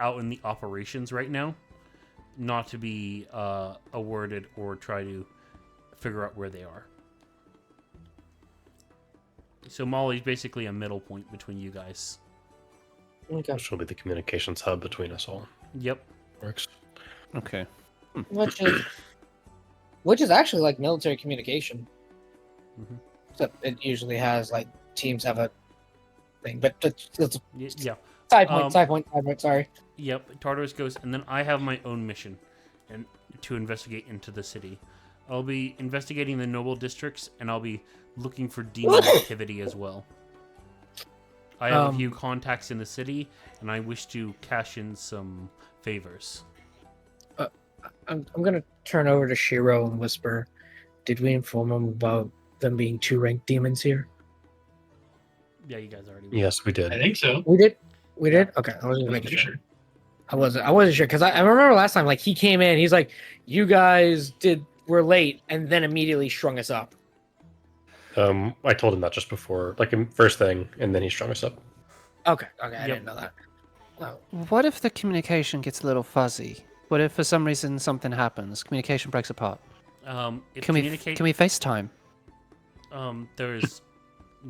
out in the operations right now, not to be awarded or try to figure out where they are. So Molly's basically a middle point between you guys. Okay. Which will be the communications hub between us all. Yep. Works. Okay. Which is actually like military communication. Mhm. Except it usually has teams have a thing, but that's Yeah. side point. Sorry. Yep. Tartarus goes, and then I have my own mission, and to investigate into the city. I'll be investigating the noble districts, and I'll be looking for demon activity as well. I have a few contacts in the city, and I wish to cash in some favors. I'm gonna turn over to Shiro and whisper, did we inform them about them being 2-ranked demons here? Yeah, you guys already. Yes, we did. I think so. We did. Okay, I wasn't making sure. I wasn't sure because I remember last time he came in, he's like, you guys were late, and then immediately strung us up. I told him that just before, like first thing, and then he strung us up. Okay, okay, I Yep. didn't know that. Well, What if the communication gets a little fuzzy? What if for some reason something happens? Communication breaks apart. If Can we communicate, can we FaceTime? there's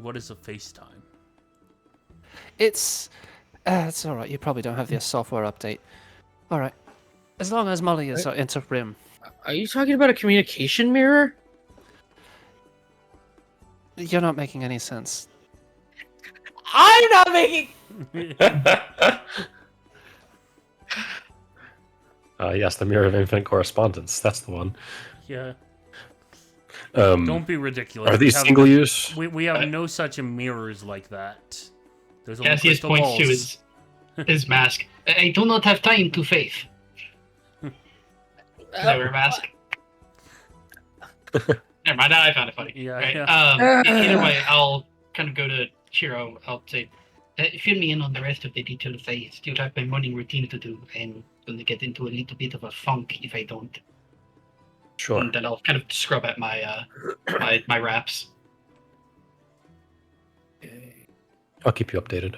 what is a FaceTime? It's all right. You probably don't have the software update. All right. As long as Molly is into Rim. are you talking about a communication mirror? You're not making any sense. I'm not making. Yes, the mirror of infinite correspondence. That's the one. Yeah. Um, Don't be ridiculous. are We these have- single use? We have no such mirrors like that. There's only Cassius crystal points balls. to his mask. I do not have time to faith. Does that wear a mask? Never mind, I found it funny. Yeah, Right. yeah. Either way, I'll kind of go to Shiro. I'll say, fill me in on the rest of the details. I still have my morning routine to do. I'm going to get into a little bit of a funk if I don't. Sure. And then I'll kind of scrub at my my wraps. I'll keep you updated.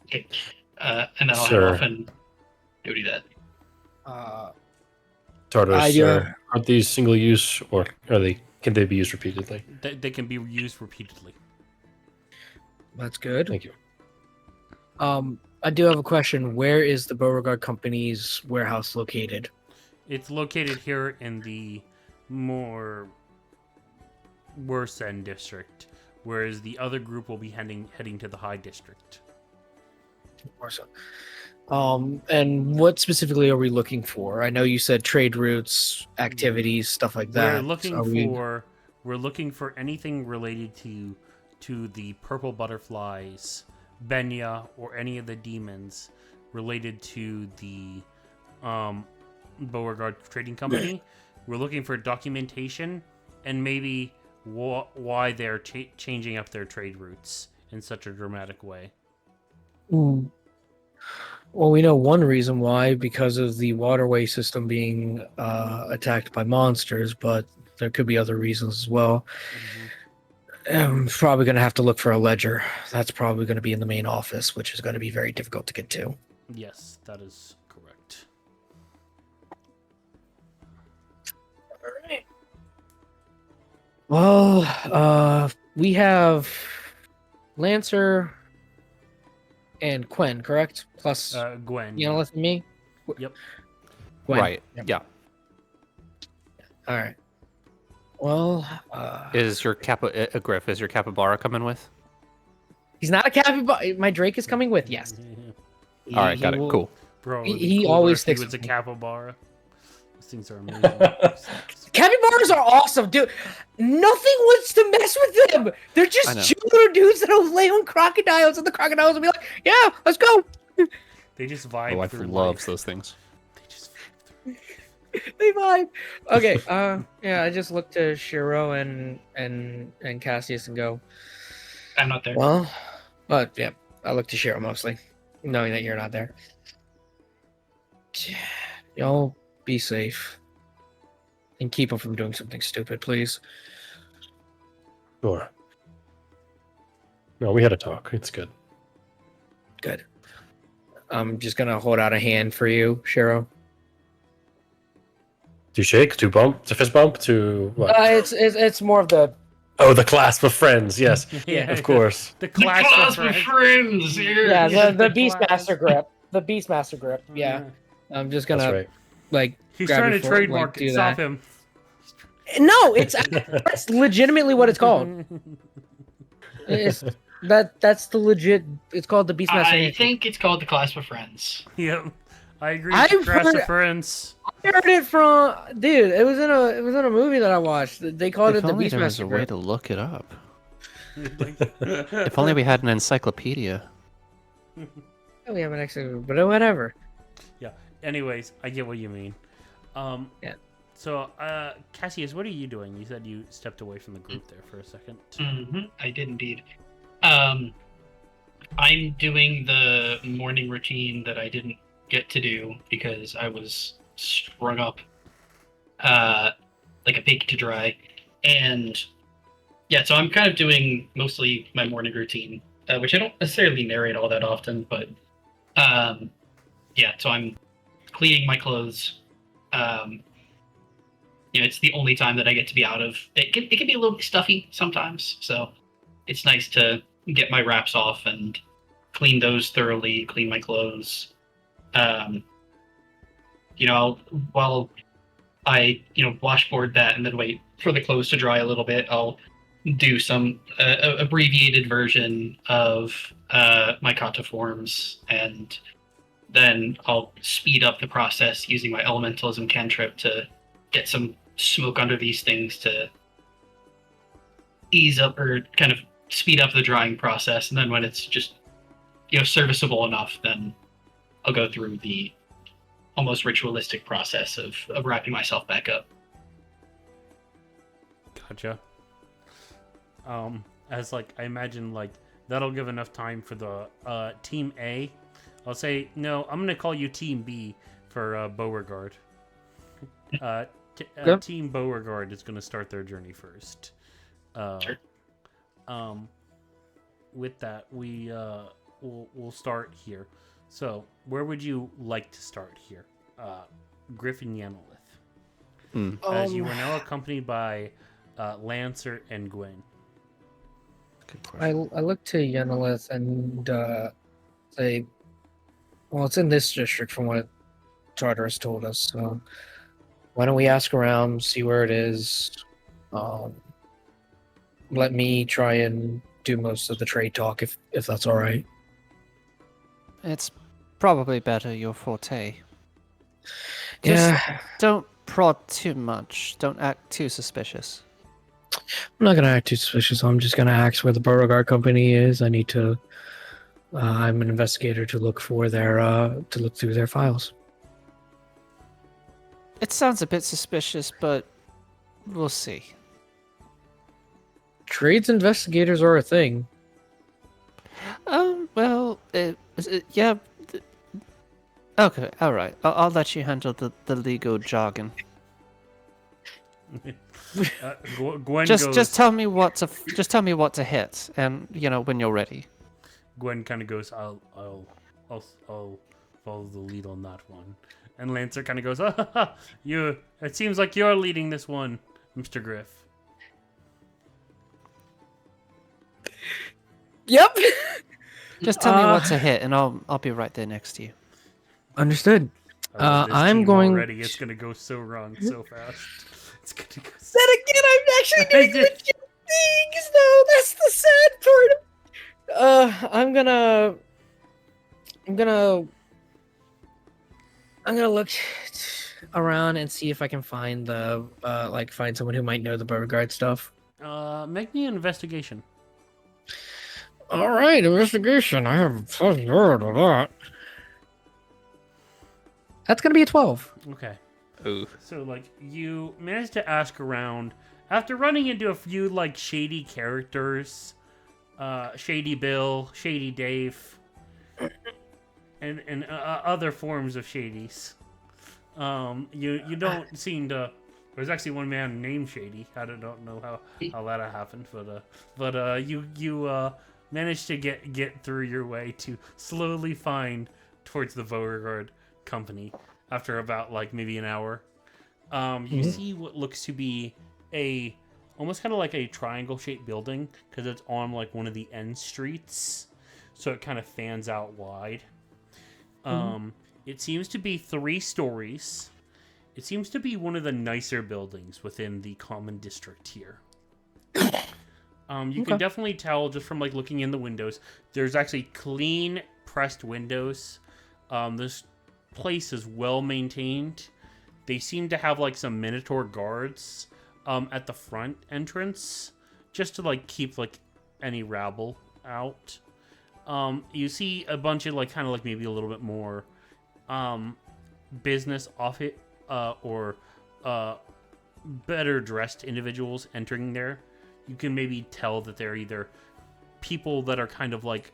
Okay. And then I'll Sir. head off and do that. Tartarus, I, are these single use, or can they be used repeatedly? They can be used repeatedly. That's good. Thank you. I do have a question. Where is the Beauregard Company's warehouse located? It's located here in the more worse end district, whereas the other group will be heading to the high district. Or so. And what specifically are we looking for? I know you said trade routes, activities, stuff like that. We're looking for anything related to the purple butterflies, Benya, or any of the demons related to the Beauregard Trading Company. We're looking for documentation and maybe why they're changing up their trade routes in such a dramatic way. Mm. Well, we know one reason why, because of the waterway system being attacked by monsters, but there could be other reasons as well. I'm probably going to have to look for a ledger. That's probably going to be in the main office, which is going to be very difficult to get to. Yes, that is correct. All right. Well, we have Lancer and Quen, correct? Plus, Gwen. you know, less than me. Yep. Gwen. Right. Yep. Yeah. All right. Well, Is your Griff? Is your capybara coming with? he's not a capybara. My Drake is coming with. Yes. All right, got it. will- Cool. Bro, He- it'd be he cooler always if sticks he was a with me. capybara. These things are amazing. Capybaras are awesome, dude. Nothing wants to mess with them. They're I just know. cute little dudes that'll lay on crocodiles, and the crocodiles will be like, "Yeah, let's go." They just My vibe wife through loves life. those things. They just vibe through. They vibe. Okay. Yeah. I just look to Shiro and Cassius and go, I'm not there. well, but yeah, I look to Shiro mostly, knowing that you're not there. Y'all be safe and keep him from doing something stupid, please. Sure. No, we had a talk. It's good. Good. I'm just gonna hold out a hand for you, Shiro. To shake, to bump, to fist bump, to what? It's more of the Oh, the clasp of friends. Yes, Yeah, of course. The The class class of of friends. friends here. yeah the the Beastmaster class. grip, the Beastmaster grip. Yeah, I'm just That's gonna right. like. He's grab trying your to foot, trademark like, do it. Stop that. him. No, that's legitimately what it's called. It's that's the legit. It's called the Beastmaster. I handshake. think it's called the class of friends. Yep. I agree. I've Class heard- of friends. I heard it from dude. It was in a movie that I watched. They called If it the only there was Beastmaster a way grip. to look it up. Like- If only we had an encyclopedia. We have an extra, but whatever. Anyways, I get what you mean. Yeah. So, Cassius, what are you doing? You said you stepped away from the group there for a second. I did indeed. I'm doing the morning routine that I didn't get to do because I was strung up like a pig to dry. And Yeah, so I'm kind of doing mostly my morning routine, which I don't necessarily narrate all that often, but yeah, so I'm cleaning my clothes. Um, it's the only time that I get to be out of. It can be a little bit stuffy sometimes, so it's nice to get my wraps off and clean those thoroughly, clean my clothes. Um, while I washboard that and then wait for the clothes to dry a little bit, I'll do some abbreviated version of my kata forms, and then I'll speed up the process using my elementalism cantrip to get some smoke under these things to ease up or kind of speed up the drying process. And then when it's just serviceable enough, then I'll go through the almost ritualistic process of wrapping myself back up. Gotcha. As like I imagine like that'll give enough time for the team A. I'll say no. I'm gonna call you Team B for Beauregard. Yep. Team Beauregard is gonna start their journey first. Sure. With that, we'll start here. So, where would you like to start here? Griffin Yanolith. As you are now accompanied by Lancer and Gwen. Good I question. look to Yenilith and say, well, it's in this district from what Charter has told us. So why don't we ask around, see where it is? Let me try and do most of the trade talk, if that's all right. It's probably better your forte. Yeah, Don't prod too much. Don't act too suspicious. I'm not gonna act too suspicious. I'm just gonna ask where the Beauregard company is. I need to. I'm an investigator to look for their to look through their files. It sounds a bit suspicious, but we'll see. Trades investigators are a thing. Well, yeah. Okay, all right. I'll let you handle the legal jargon. Gwen Just goes. just tell me what to hit, and when you're ready. Gwen kind of goes. I'll follow the lead on that one. And Lancer kind of goes. You. It seems like you're leading this one, Mr. Griff. Yep. Just tell me what to hit, and I'll be right there next to you. Understood. I love this I'm team going. already. It's gonna go so wrong so fast. It's gonna go. Then again, I'm actually doing legit things, though. That's the sad part. I'm gonna look around and see if I can find find someone who might know the Beauregard stuff. Make me an investigation. All right, investigation. I have +0 to that. That's gonna be a 12. Okay. Ooh. So like you managed to ask around after running into a few like shady characters, Shady Bill, Shady Dave, and other forms of shadies. You don't seem to. There's actually one man named Shady. I don't know how that happened, but you managed to get through your way to slowly find towards the Beauregard company after about like maybe an hour. You see what looks to be a almost kind of like a triangle shaped building because it's on like one of the end streets, so it kind of fans out wide. It seems to be 3 stories. It seems to be one of the nicer buildings within the common district here. You can definitely tell just from like looking in the windows. There's actually clean pressed windows. This place is well maintained. They seem to have like some Minotaur guards at the front entrance just to like keep like any rabble out. You see a bunch of like kind of like maybe a little bit more business off it or better dressed individuals entering there. You can maybe tell that they're either people that are kind of like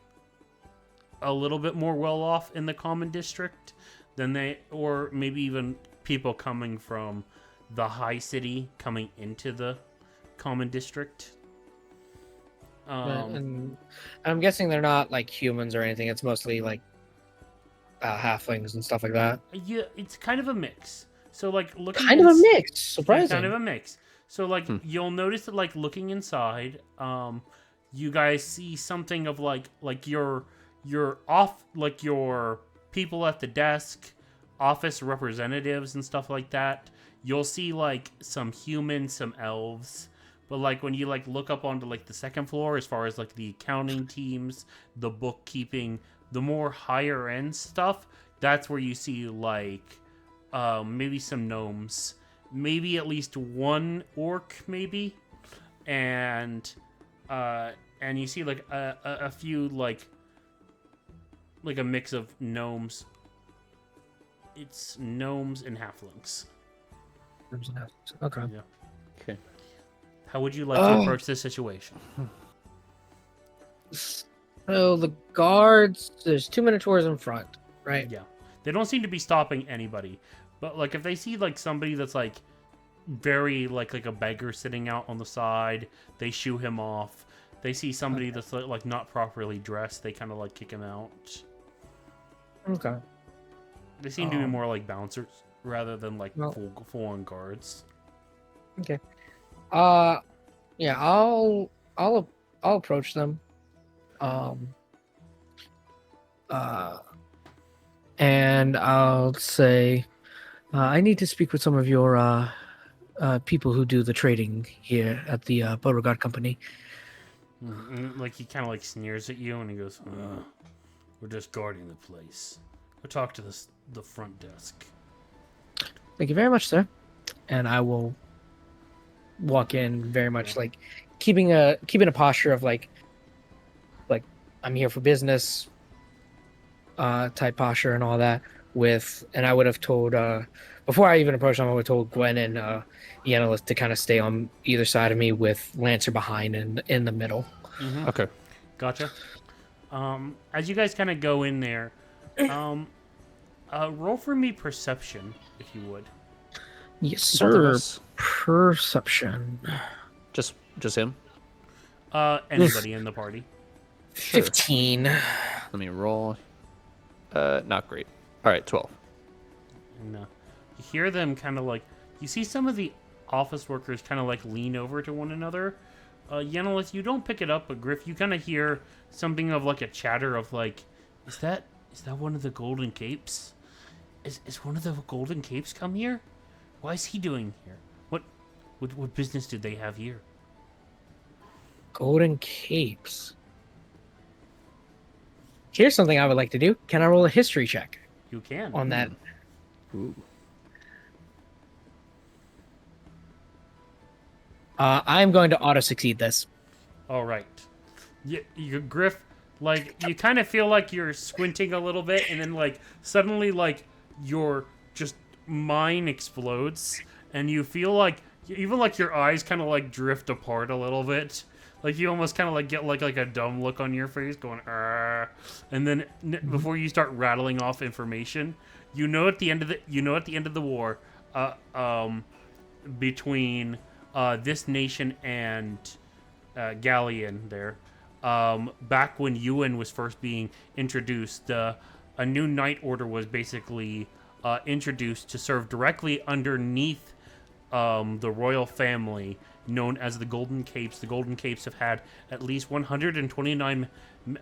a little bit more well off in the common district than they, or maybe even people coming from the high city coming into the common district. And I'm guessing they're not like humans or anything. It's mostly like halflings and stuff like that. Yeah, it's kind of a mix. So like looking Kind of a ins- mix. yeah, Surprising. kind of a mix. So like you'll notice that like looking inside, you guys see something of like your people at the desk, office representatives and stuff like that. You'll see like some humans, some elves. But like when you like look up onto like the second floor, as far as like the accounting teams, the bookkeeping, the more higher end stuff, that's where you see like maybe some gnomes, maybe at least one orc, maybe, and you see like a few like a mix of gnomes. It's gnomes and halflings. Okay. Yeah. Okay. How would you like to approach this situation? So the guards, there's 2 minotaurs in front, right? Yeah, they don't seem to be stopping anybody, but like if they see like somebody that's like very like a beggar sitting out on the side, they shoo him off. They see somebody that's like not properly dressed, they kind of like kick him out. Okay. They seem to be more like bouncers rather than like well- full on guards. Okay. Yeah, I'll approach them. And I'll say, I need to speak with some of your people who do the trading here at the Beauregard Company. And, like he kind of like sneers at you and he goes, "We're just guarding the place. We'll talk to the front desk." Thank you very much, sir. And I will walk in very much like keeping a posture of like I'm here for business type posture and all that. And I would have told before I even approached them, I would have told Gwen and Yennelis to kind of stay on either side of me with Lancer behind and in the middle. Mm-hmm. Okay. Gotcha. As you guys kind of go in there, roll for me perception, if you would. Yes, Both of sir. us? Perception. Just him. Anybody in the party. Sure. 15. Let me roll. Not great. All right, 12. And you hear them kind of like, you see some of the office workers kind of like lean over to one another. Yennelis, you don't pick it up, but Griff, you kind of hear something of like a chatter of like, is that one of the Golden Capes? Is one of the Golden Capes come here? Why is he doing here? What business did they have here? Golden Capes. Here's something I would like to do. Can I roll a history check You can. on that? Ooh. I'm going to auto succeed this. All right. You Griff, like you kind of feel like you're squinting a little bit, and then like suddenly like your just mind explodes, and you feel like even like your eyes kind of like drift apart a little bit. Like you almost kind of like get like a dumb look on your face, going, "Arr." And then before you start rattling off information, at the end of the war, between this nation and Galleon there, back when Ewan was first being introduced, a new knight order was basically introduced to serve directly underneath the royal family, known as the Golden Capes. The Golden Capes have had at least 129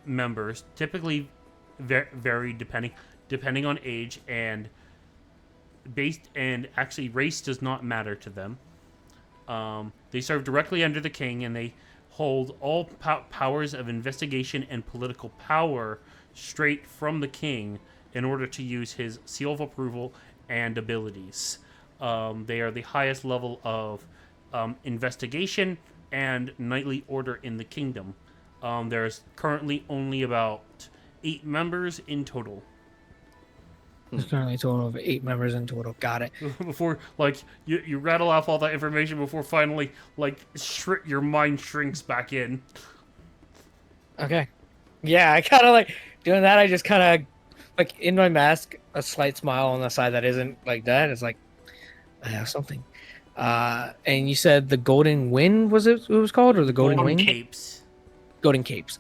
members, typically varied depending on age, and actually race does not matter to them. They serve directly under the king, and they hold all powers of investigation and political power straight from the king in order to use his seal of approval and abilities. They are the highest level of investigation and knightly order in the kingdom. There's currently only about 8 members in total. There's currently a total of 8 members in total. Got it. Before, like, you rattle off all that information before finally, like, your mind shrinks back in. Okay. Yeah, I kind of like doing that. I just kind of like in my mask, a slight smile on the side that isn't like that. It's like I have something. And you said the Golden Wind was it was called, or the Golden Wing? Capes. golden capes.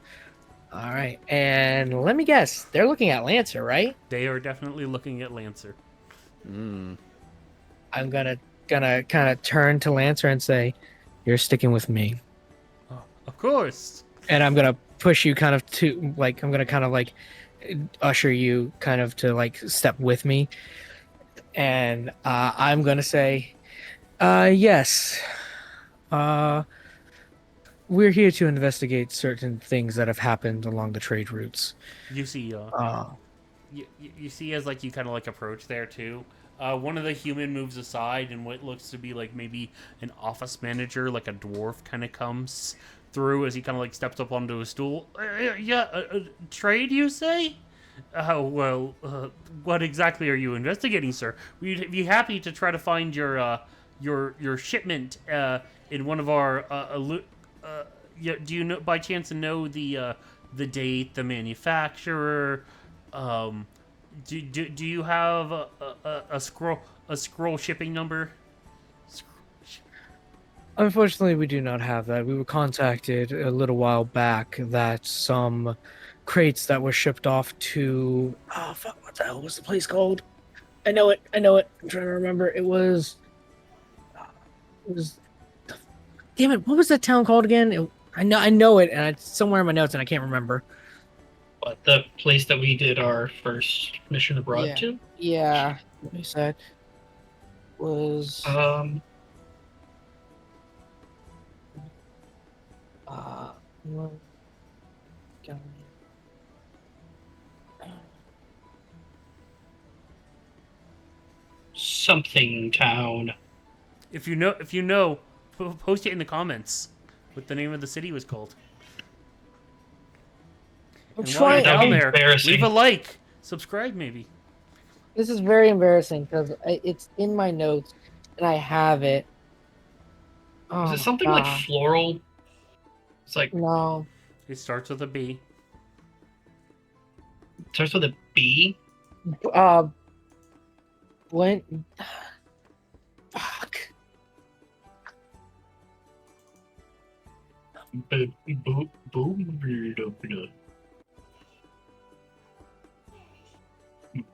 All right, and let me guess, they're looking at Lancer, right? They are definitely looking at Lancer. Mm. I'm gonna kind of turn to Lancer and say, "You're sticking with me," Oh, of course. and I'm gonna push you kind of to like I'm gonna kind of like usher you kind of to like step with me, and I'm gonna say, "Yes, we're here to investigate certain things that have happened along the trade routes." You see, Uh, you see as like you kind of like approach there too. One of the human moves aside, and what looks to be like maybe an office manager, like a dwarf, kind of comes through as he kind of like steps up onto a stool. Trade, you say? Oh well, what exactly are you investigating, sir? We'd be happy to try to find your shipment in one of our yeah, do you know by chance know the date, the manufacturer? Do you have a scroll shipping number? Unfortunately, we do not have that. We were contacted a little while back that some crates that were shipped off to oh fuck, what the hell was the place called? I know it. I'm trying to remember. It was damn it, what was that town called again? I know it, and it's somewhere in my notes, and I can't remember. But the place that we did our first mission abroad Yeah. to. Yeah, what we said was well, something town. If you know, post it in the comments what the name of the city was called. I'm And while you're trying. down That'd be there, embarrassing. leave a like, subscribe maybe. This is very embarrassing because it's in my notes and I have it. Oh, Is it something like floral? It's like no? It starts with a B. starts with a B. When? Fuck.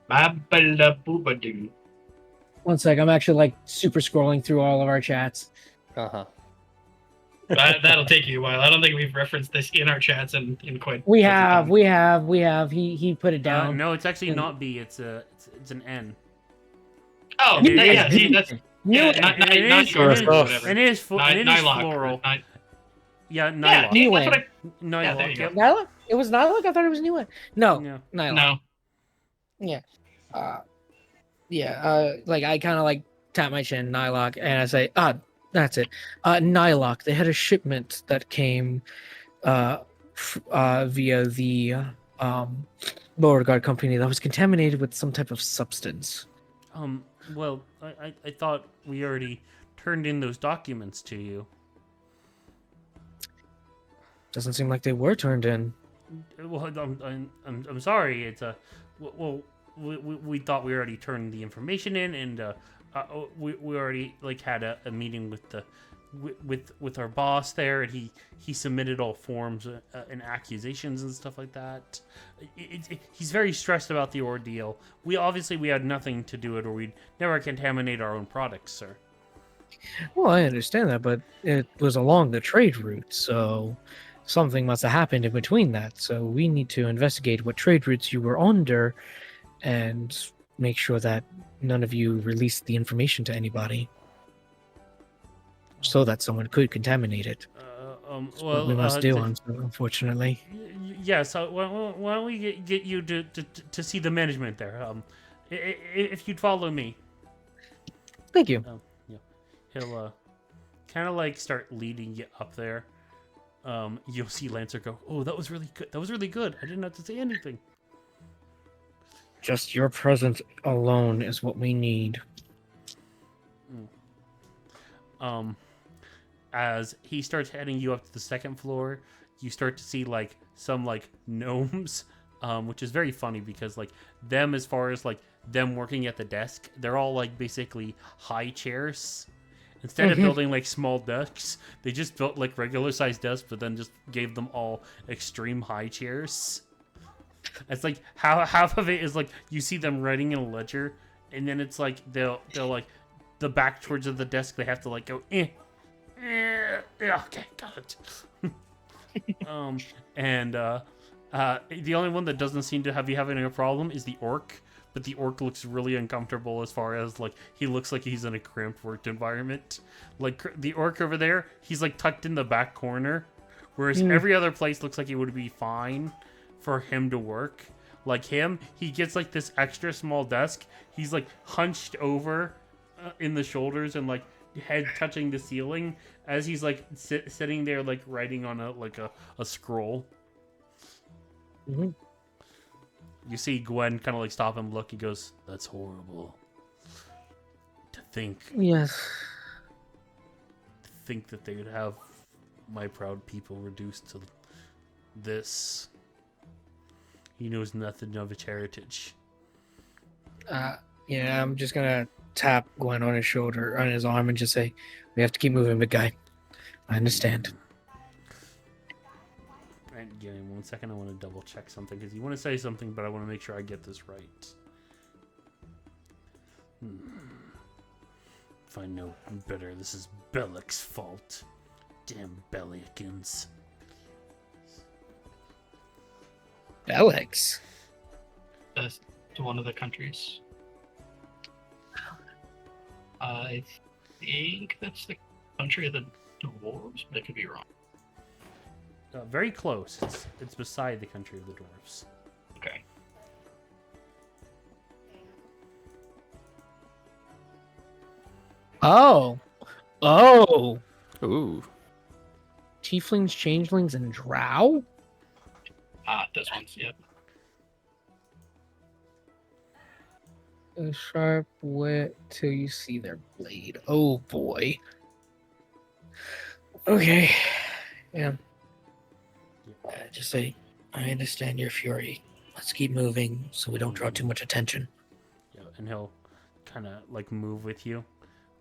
Babalaboobadoo. One sec. I'm actually like super scrolling through all of our chats. Uh huh. That'll take you a while. I don't think we've referenced this in our chats in quite. We quite some have, time. we have. He put it down. No, it's actually And- not B. It's an N. Oh, And it yeah. is- See, that's New not And it not is- yours and or it is- whatever. and it is Nylock. floral. Ny- Yeah, Yeah, Nylock. New that's what N. I. Nylock, Yeah, there you yep. Nylock? It was Nylock? I thought it was New One. No, Yeah. Nylock. No. Like I kind of like tap my chin, Nylock, and I say, that's it. Nylock. They had a shipment that came via the Beauregard company that was contaminated with some type of substance. Well, I thought we already turned in those documents to you. Doesn't seem like they were turned in. Well, I'm sorry. It's well, we thought we already turned the information in, and we already like had a meeting with the with our boss there, and he submitted all forms and accusations and stuff like that. He's very stressed about the ordeal. We had nothing to do with it, or we'd never contaminate our own products, sir. Well, I understand that, but it was along the trade route, so something must have happened in between that. So we need to investigate what trade routes you were under and make sure that none of you released the information to anybody so that someone could contaminate it. That's Well, what we must do, unfortunately. Yeah, so why don't we get you to see the management there? If you'd follow me. Thank you. Yeah, he'll kind of like start leading you up there. You'll see Lancer go, "Oh, that was really good. That was really good. I didn't have to say anything." Just your presence alone is what we need. As he starts heading you up to the second floor, you start to see like some like gnomes, which is very funny because like them, as far as like them working at the desk, they're all like basically high chairs, Instead of building like small desks, they just built like regular sized desks, but then just gave them all extreme high chairs. It's like half of it is like you see them writing in a ledger, and then it's like they'll like the back towards of the desk they have to like go yeah, okay, got it. And the only one that doesn't seem to be having a problem is the orc, but the orc looks really uncomfortable as far as like he looks like he's in a cramped work environment. Like the orc over there, he's like tucked in the back corner, whereas every other place looks like it would be fine for him to work. Like him, he gets like this extra small desk. He's like hunched over in the shoulders and like head touching the ceiling as he's like sitting there like writing on a scroll. Mm-hmm. You see Gwen kind of like stop him, look. He goes, "That's horrible. To think Yes. that they would have my proud people reduced to this. He knows nothing of its heritage." Yeah, I'm just gonna tap Gwen on his shoulder, on his arm, and just say, "We have to keep moving, big guy. I understand." And give me 1 second. I want to double check something because you want to say something, but I want to make sure I get this right. If I know better, this is Bellic's fault. Damn Belliacans. Alex. That's one of the countries. I think that's the country of the dwarves, but I could be wrong. Very close. It's beside the country of the dwarves. Okay. Oh. Ooh. Tieflings, changelings, and drow? Those ones, yep. A sharp wit till you see their blade. Oh boy. Okay. Yeah. Just say, I understand your fury. Let's keep moving so we don't draw too much attention. Yeah, and he'll kind of like move with you.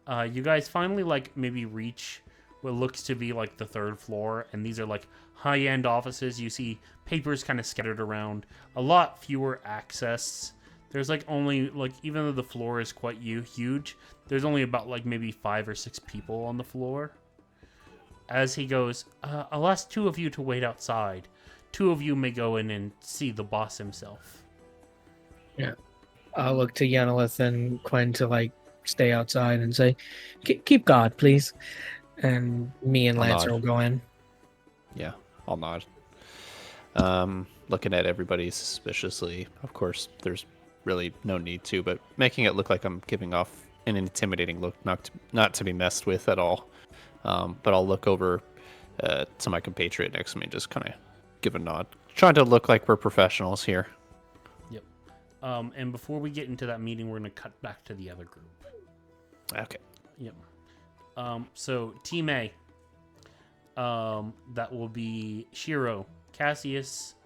You guys finally like maybe reach what looks to be like the 3rd floor, and these are like high-end offices. You see papers kind of scattered around, a lot fewer access. There's like only like, even though the floor is quite huge, there's only about like maybe 5 or 6 people on the floor. As he goes, I'll ask 2 of you to wait outside. 2 of you may go in and see the boss himself. Yeah. I'll look to Yenilith and Quinn to like stay outside and say, keep guard, please. And me and I'll Lancer nod. will go in. Yeah, I'll nod. Looking at everybody suspiciously. Of course, there's really no need to, but making it look like I'm giving off an intimidating look, not to be messed with at all. But I'll look over to my compatriot next to me and just kind of give a nod. Trying to look like we're professionals here. Yep. And before we get into that meeting, we're going to cut back to the other group. Okay. Yep. So Team A, that will be Shiro, Cassius,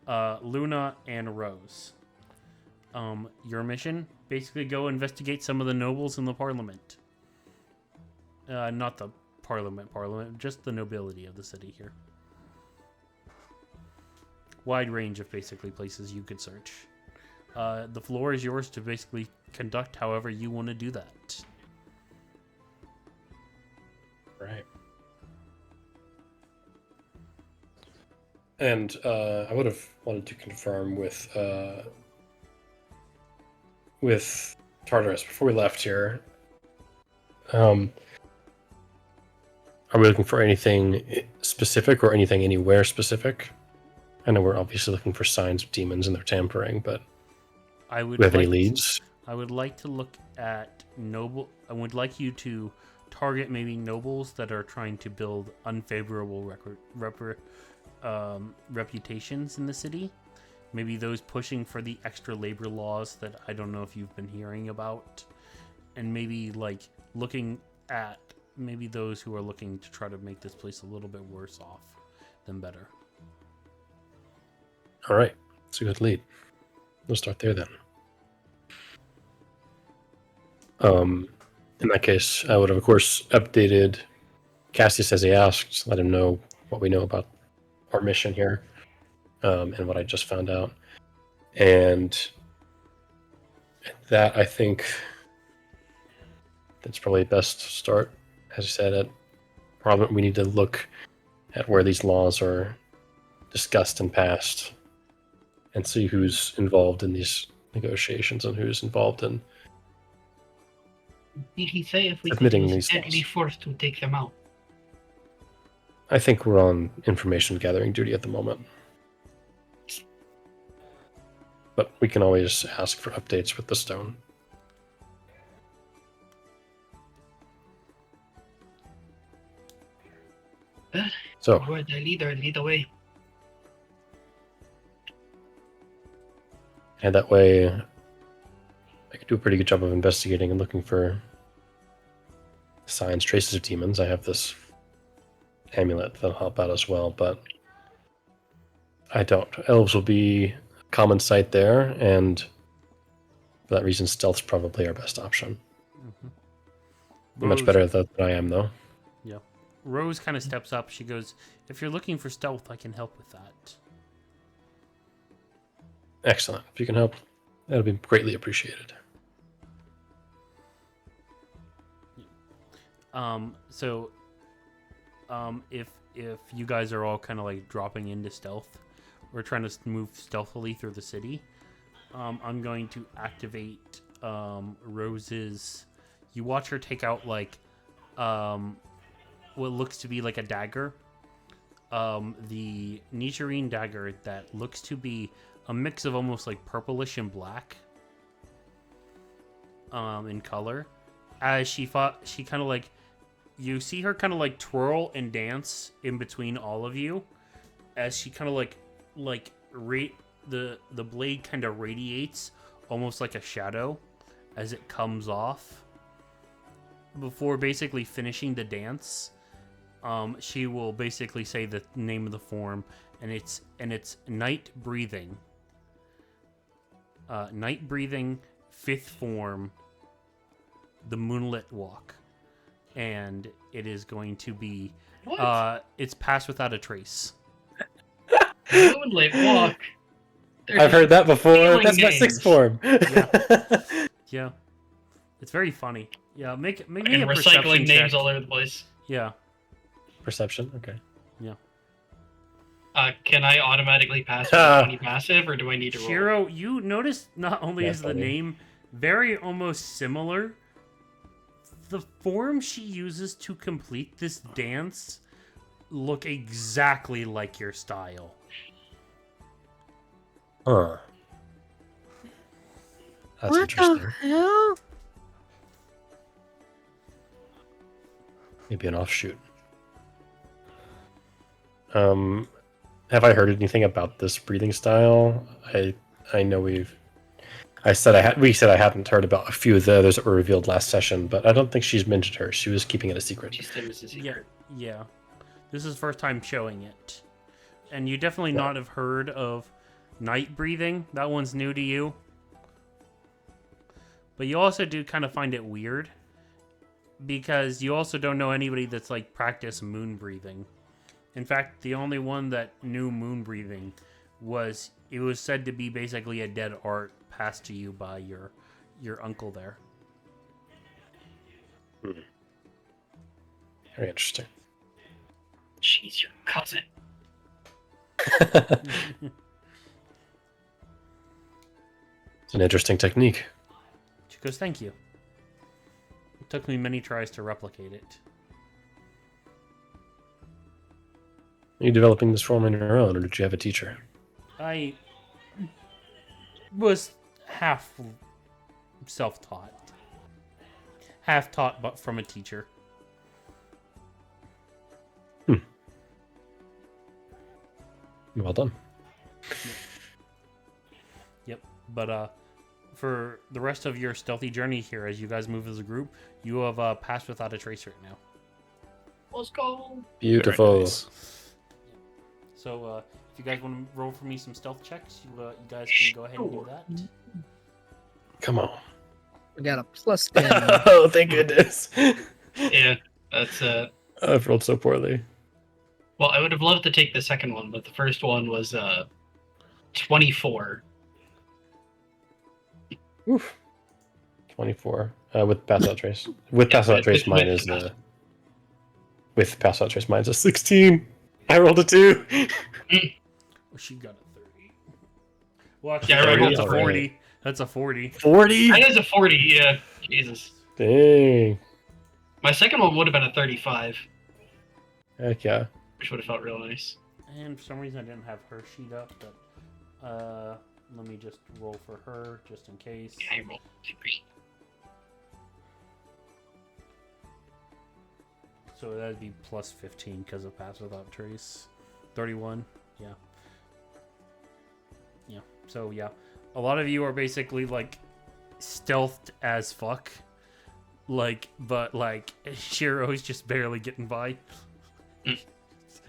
Luna, and Rose. Your mission, basically go investigate some of the nobles in the parliament. Not the parliament, just the nobility of the city here. Wide range of basically places you could search. The floor is yours to basically conduct however you want to do that. Right. And I would have wanted to confirm with Tartarus before we left here. Are we looking for anything specific or anything anywhere specific? I know we're obviously looking for signs of demons and their tampering, but I would do we have any like leads? I would like to look at noble. I would like you to target maybe nobles that are trying to build unfavorable reputations in the city. Maybe those pushing for the extra labor laws that I don't know if you've been hearing about. And maybe like looking at maybe those who are looking to try to make this place a little bit worse off than better. All right, it's a good lead. We'll start there then. In that case, I would have, of course, updated Cassius as he asked, let him know what we know about our mission here, and what I just found out. And that, I think, that's probably best to start, as I said, at Parliament. We need to look at where these laws are discussed and passed and see who's involved in these negotiations and who's involved in Did he say if we could submitting use these deadly laws. force to take them out? I think we're on information gathering duty at the moment. But we can always ask for updates with the stone. So, Who are the leader? Lead the way. and that way I could do a pretty good job of investigating and looking for signs, traces of demons. I have this amulet that'll help out as well, but I don't. Elves will be a common sight there, and for that reason, stealth's probably our best option. Much better than I am, though. Yeah. Rose kind of steps up. She goes, "If you're looking for stealth, I can help with that." Excellent. If you can help, that'll be greatly appreciated. If you guys are all kind of like dropping into stealth, we're trying to move stealthily through the city. I'm going to activate Rose's. You watch her take out like what looks to be like a dagger. The Nichirin dagger that looks to be a mix of almost like purplish and black in color. As she kind of like, you see her kind of like twirl and dance in between all of you as she kind of like the blade kind of radiates almost like a shadow as it comes off before basically finishing the dance. She will basically say the name of the form, and it's night breathing. Night breathing, 5th form, the moonlit walk. And it is going to be it's passed without a trace. Moonlit walk. I've heard that before. Stealing That's my names. 6th form. Yeah. It's very funny. Yeah, make me And a perception recycling check. names all over the place. Yeah. Perception? Okay. Can I automatically pass with 20 passive, or do I need to roll? Shiro, you notice not only Yeah, is the funny. name very almost similar, the form she uses to complete this dance look exactly like your style. Huh. That's What interesting. the hell? Maybe an offshoot. Have I heard anything about this breathing style? I know we said I hadn't heard about a few of the others that were revealed last session, but I don't think she's mentioned her. She was keeping it a secret. She said it was a secret. Yeah. This is the first time showing it. And you definitely not have heard of night breathing. That one's new to you. But you also do kind of find it weird, because you also don't know anybody that's like practiced moon breathing. In fact, the only one that knew moon breathing was said to be basically a dead art passed to you by your uncle there. Very interesting. She's your cousin. It's an interesting technique. She goes, "Thank you. It took me many tries to replicate it." Are you developing this form on your own, or did you have a teacher? I was half self-taught. Half taught, but from a teacher. Well done. Yep. But for the rest of your stealthy journey here, as you guys move as a group, you have passed without a trace right now. Let's go. Beautiful. Very nice. So if you guys want to roll for me some stealth checks, you guys can go ahead and do that. Come on. We got a plus 10. Oh, thank goodness. Yeah, that's I've rolled so poorly. well, I would have loved to take the second one, but the first one was 24. Oof. 24. With pass out trace. With Yeah, pass out with- trace, with- mine with is pass- with pass out trace, mine's a 16. I rolled a 2. Oh, she got a 30. Well, actually, Yeah, I rolled that's a a 40. That's a 40. 40? That is a 40, yeah. Jesus. Dang. My second one would have been a 35, Heck yeah. which would have felt real nice. And for some reason, I didn't have her sheet up, but let me just roll for her just in case. Yeah, I rolled 3. So that'd be plus 15 because of pass without trace. 31. Yeah. Yeah. So yeah, a lot of you are basically like stealthed as fuck. Like, but like Shiro's just barely getting by.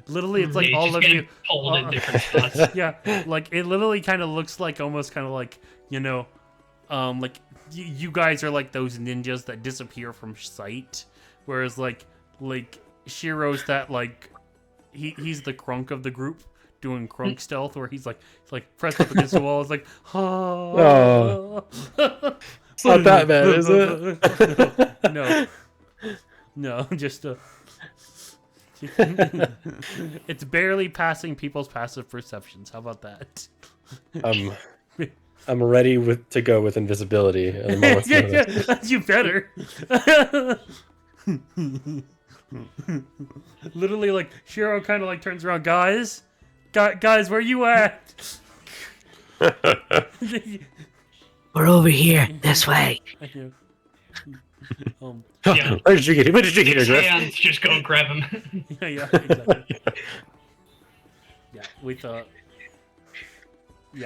Literally, it's like Yeah, he's all just of getting you. pulled in different spots. Yeah, like it literally kind of looks like almost kind of like, you know, like you guys are like those ninjas that disappear from sight, whereas like Shiro's that like he's the crunk of the group doing crunk stealth, where he's like pressed up against the wall. It's like, oh. It's not that bad, is it? No, just it's barely passing people's passive perceptions. How about that? I'm ready to go with invisibility. At a moment's notice. You better. Literally, like Shiro kind of like turns around, guys, where you at? We're over here, this way. Yeah. Where did you get it? Where did you get His it, Griff? hands just go grab him. Yeah, exactly.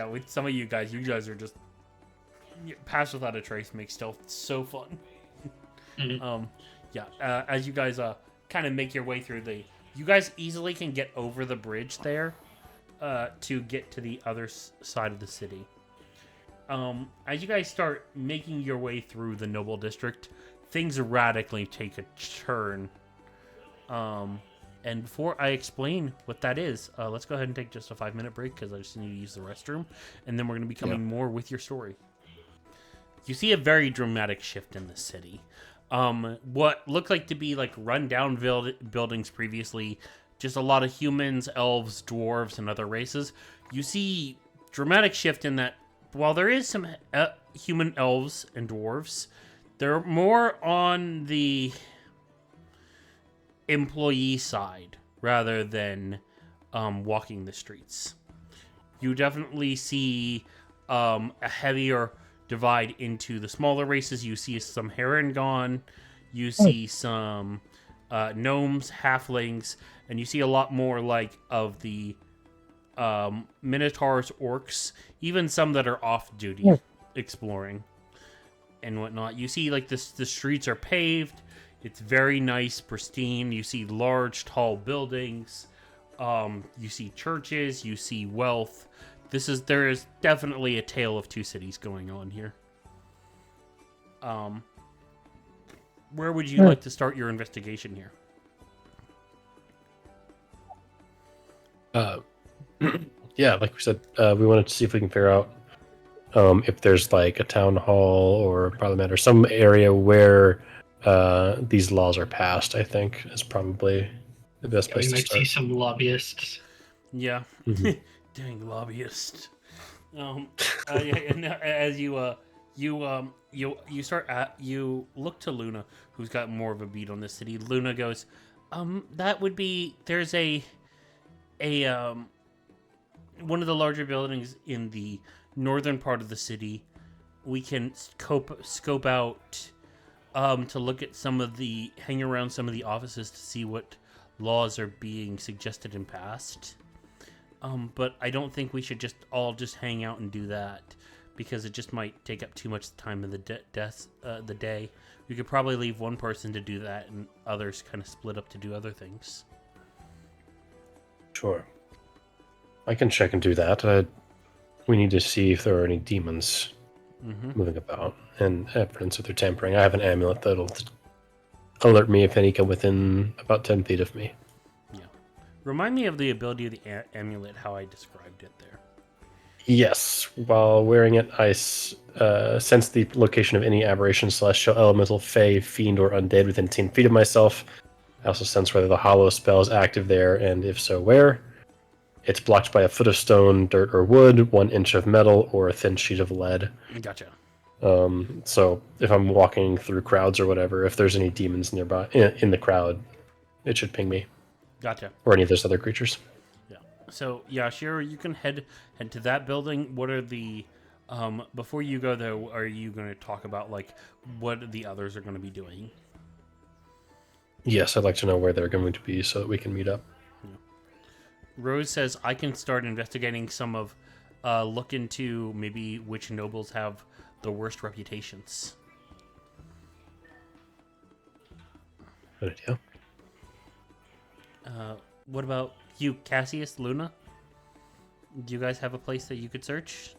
With some of you guys are just pass without a trace makes stealth so fun. Mhm. As you guys kind of make your way through you guys easily can get over the bridge there to get to the other side of the city. As you guys start making your way through the Noble District, things radically take a turn. And before I explain what that is, let's go ahead and take just a 5-minute break because I just need to use the restroom, and then we're going to be coming more with your story. You see a very dramatic shift in the city. What looked like to be like rundown buildings previously, just a lot of humans, elves, dwarves, and other races. You see dramatic shift in that while there is some human elves and dwarves, they're more on the employee side rather than walking the streets. You definitely see a heavier divide into the smaller races. You see some Harengon, you see some gnomes, halflings, and you see a lot more like of the minotaurs, orcs, even some that are off duty exploring and whatnot. You see like the streets are paved. It's very nice, pristine. You see large, tall buildings. You see churches. You see wealth. There is definitely a tale of two cities going on here. Where would you like to start your investigation here? Yeah, like we said, we wanted to see if we can figure out if there's like a town hall or parliament or some area where these laws are passed. I think is probably the best We place to might start. see some lobbyists. Yeah. Mhm. Dang lobbyist. And as you start you look to Luna, who's got more of a beat on this city. Luna goes, that would be there's a one of the larger buildings in the northern part of the city. We can scope out to look at hang around some of the offices to see what laws are being suggested and passed. But I don't think we should just hang out and do that because it just might take up too much time of the day. We could probably leave one person to do that and others kind of split up to do other things. Sure, I can check and do that. We need to see if there are any demons moving about, and evidence of their tampering. I have an amulet that'll alert me if any come within about 10 feet of me. Yeah. Remind me of the ability of the amulet, how I described it there. Yes, while wearing it, I sense the location of any aberration, celestial, elemental, fey, fiend, or undead within 10 feet of myself. I also sense whether the hollow spell is active there, and if so, where. It's blocked by a foot of stone, dirt, or wood, 1 inch of metal, or a thin sheet of lead. Gotcha. So if I'm walking through crowds or whatever, if there's any demons nearby in the crowd, it should ping me. Gotcha. Or any of those other creatures. Yeah. So Yashiro, you can head to that building. What are the before you go there, are you going to talk about like what the others are going to be doing? Yes, I'd like to know where they're going to be so that we can meet up. Rose says I can start investigating some of look into maybe which nobles have the worst reputations. Good idea. What about you, Cassius, Luna? Do you guys have a place that you could search?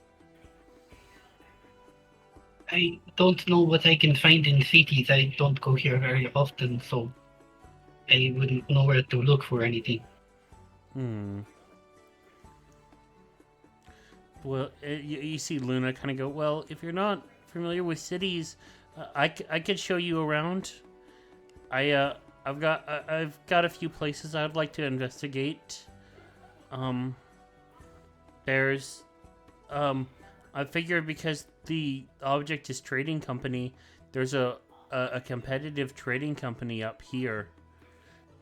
I don't know what I can find in cities. I don't go here very often, so I wouldn't know where to look for anything. Well, you see Luna kind of go, well, if you're not familiar with cities, I could show you around. I've got a few places I'd like to investigate. There's I figured because the object is trading company, there's a competitive trading company up here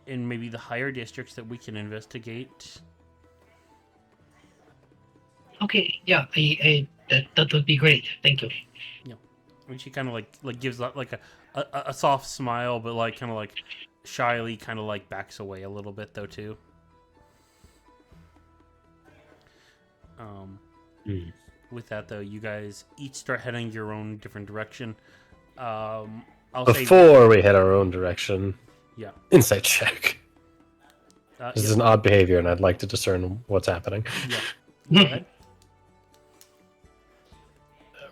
in maybe the higher districts that we can investigate. Okay, yeah, that would be great. Thank you. Yeah, and she kind of like gives like a soft smile, but like kind of like shyly kind of like backs away a little bit though too. With that though, you guys each start heading your own different direction. Before we head our own direction, yeah, insight check. This is yeah. an odd behavior, and I'd like to discern what's happening. Yeah. Go ahead.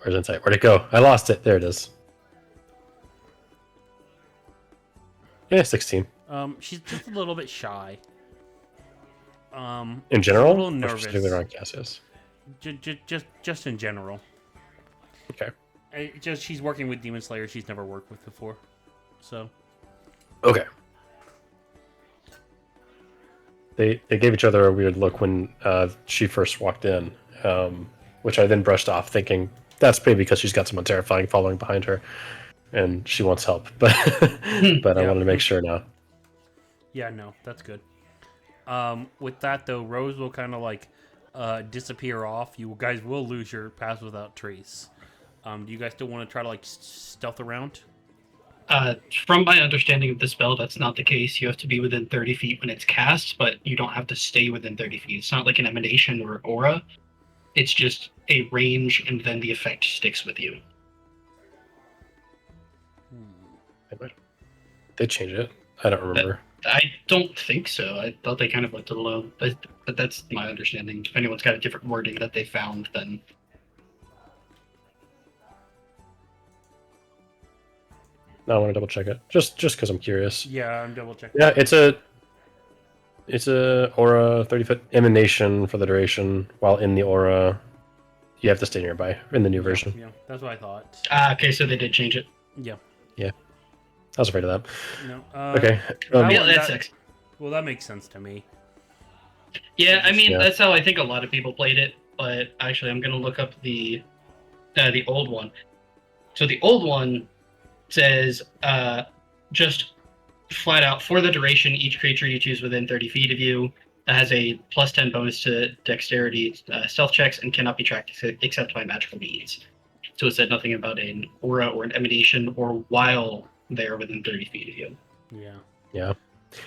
Where's insight? Where'd it go? I lost it. There it is. Yeah, 16. She's just a little bit shy. In general, a little or nervous. specifically around Cassius? Just in general. Okay. She's working with Demon Slayer she's never worked with before, so. Okay. They gave each other a weird look when she first walked in, which I then brushed off, thinking that's maybe because she's got someone terrifying following behind her, and she wants help. But but I wanted to make sure now. Yeah, no, that's good. With that though, Rose will kind of like disappear off. You guys will lose your pass without trace. Do you guys still want to try to like stealth around? From my understanding of the spell, that's not the case. You have to be within 30 feet when it's cast, but you don't have to stay within 30 feet. It's not like an emanation or aura. It's just a range, and then the effect sticks with you. They changed it. I don't remember. I don't think so. I thought they kind of left it alone, but that's my understanding. If anyone's got a different wording that they found, then No, I want to double check it. Just because I'm curious. Yeah, I'm double checking. Yeah, it's a aura 30-foot emanation for the duration. While in the aura, you have to stay nearby in the new version. Yeah, that's what I thought. okay, so they did change it. Yeah. I was afraid of that. No. Okay. Yeah, that sucks. Well, that makes sense to me. Yeah, I mean Yeah. that's how I think a lot of people played it. But actually, I'm gonna look up the old one. So the old one says just flat out for the duration, each creature you choose within 30 feet of you has a +10 bonus to dexterity stealth checks and cannot be tracked except by magical means. So it said nothing about an aura or an emanation or while they are within 30 feet of you. Yeah. Yeah.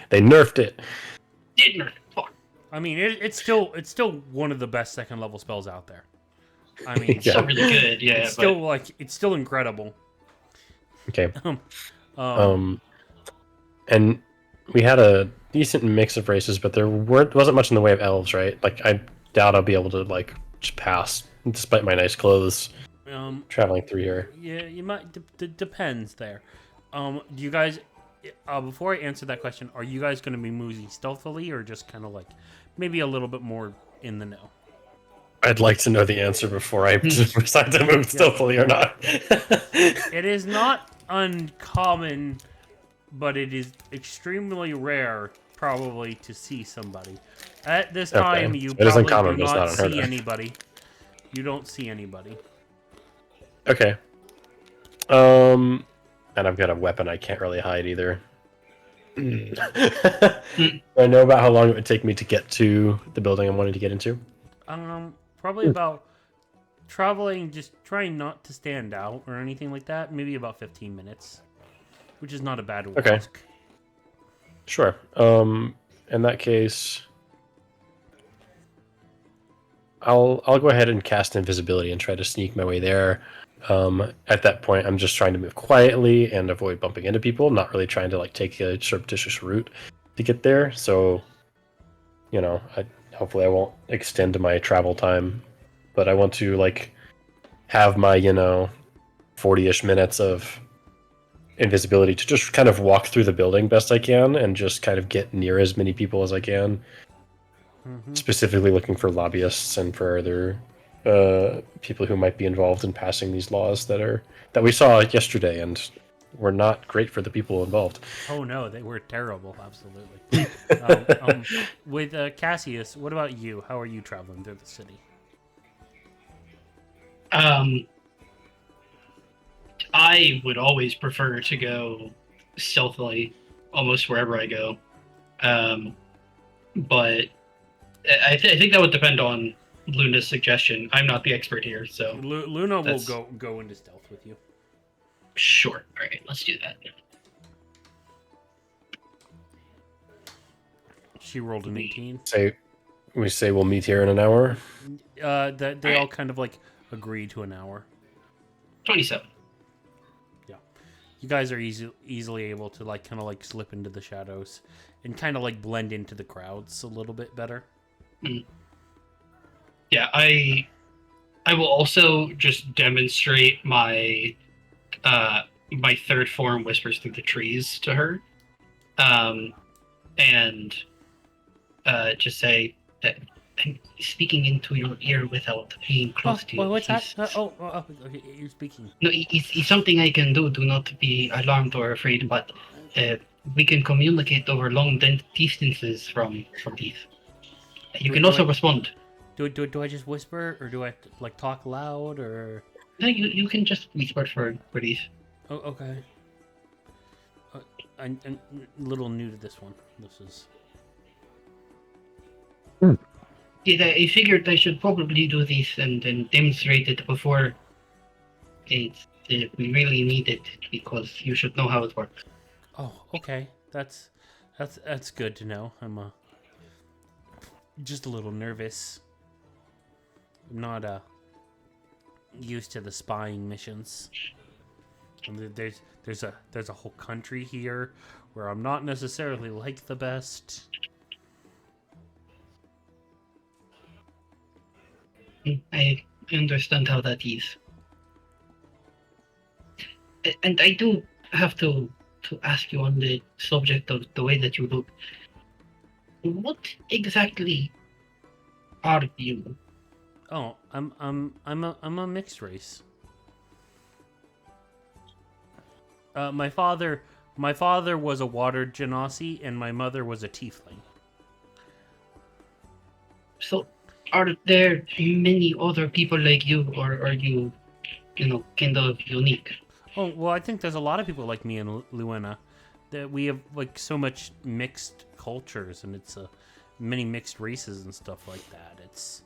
They nerfed it. Did nerf. Fuck. I mean, it's still one of the best second level spells out there. I mean, It's still really good, yeah. it's still like it's still incredible. Okay. Um, And we had a decent mix of races, but there wasn't much in the way of elves, right? Like, I doubt I'll be able to, like, just pass, despite my nice clothes. traveling through here. Yeah, you might. Depends there. Do you guys? Before I answer that question, are you guys going to be moving stealthily or just kind of like maybe a little bit more in the know? I'd like to know the answer before I decide to move stealthily or not. It is not uncommon, but it is extremely rare, probably, to see somebody. At this time, you It is probably uncommon, do but it's not not unheard see of. anybody. You don't see anybody. Okay. And I've got a weapon I can't really hide either. I know about how long it would take me to get to the building I'm wanting to get into. Probably about traveling, just trying not to stand out or anything like that. Maybe about 15 minutes, which is not a bad walk. Okay. Sure. In that case, I'll go ahead and cast invisibility and try to sneak my way there. At that point, I'm just trying to move quietly and avoid bumping into people. Not really trying to like take a surreptitious route to get there. So, hopefully I won't extend my travel time, but I want to like have my 40-ish minutes of invisibility to just kind of walk through the building best I can and just kind of get near as many people as I can. Specifically looking for lobbyists and for other people who might be involved in passing these laws that we saw yesterday and were not great for the people involved. Oh no, they were terrible. Absolutely. With Cassius, what about you? How are you traveling through the city? I would always prefer to go stealthily, almost wherever I go. But I think that would depend on Luna's suggestion. I'm not the expert here, so Luna will go into stealth with you. Sure. All right, let's do that. She rolled an 18. We say we'll meet here in an hour. They all kind of like agree to an hour. 27. Yeah, you guys are easily able to like kind of like slip into the shadows and kind of like blend into the crowds a little bit better. Yeah, I will also just demonstrate my my third form whispers through the trees to her, and just say that I'm speaking into your ear without being close to you. What's that? Okay, you're speaking. No, it's something I can do. Do not be alarmed or afraid, but we can communicate over long distances from these. You can also respond. Do I just whisper, or do I like talk loud, or? No, you can just whisper for these. Oh, okay. I'm a little new to this one. This is. Yeah, I figured I should probably do this and demonstrate it before we really need it, because you should know how it works. Oh, okay. That's good to know. I'm just a little nervous. I'm not used to the spying missions. And there's a whole country here where I'm not necessarily like the best. I understand how that is. And I do have to ask you on the subject of the way that you look. What exactly are you? Oh, I'm a mixed race. My father was a water genasi and my mother was a tiefling. So, are there many other people like you, or are you, kind of unique? Oh, well, I think there's a lot of people like me in Luena. That we have like so much mixed cultures and it's many mixed races and stuff like that. It's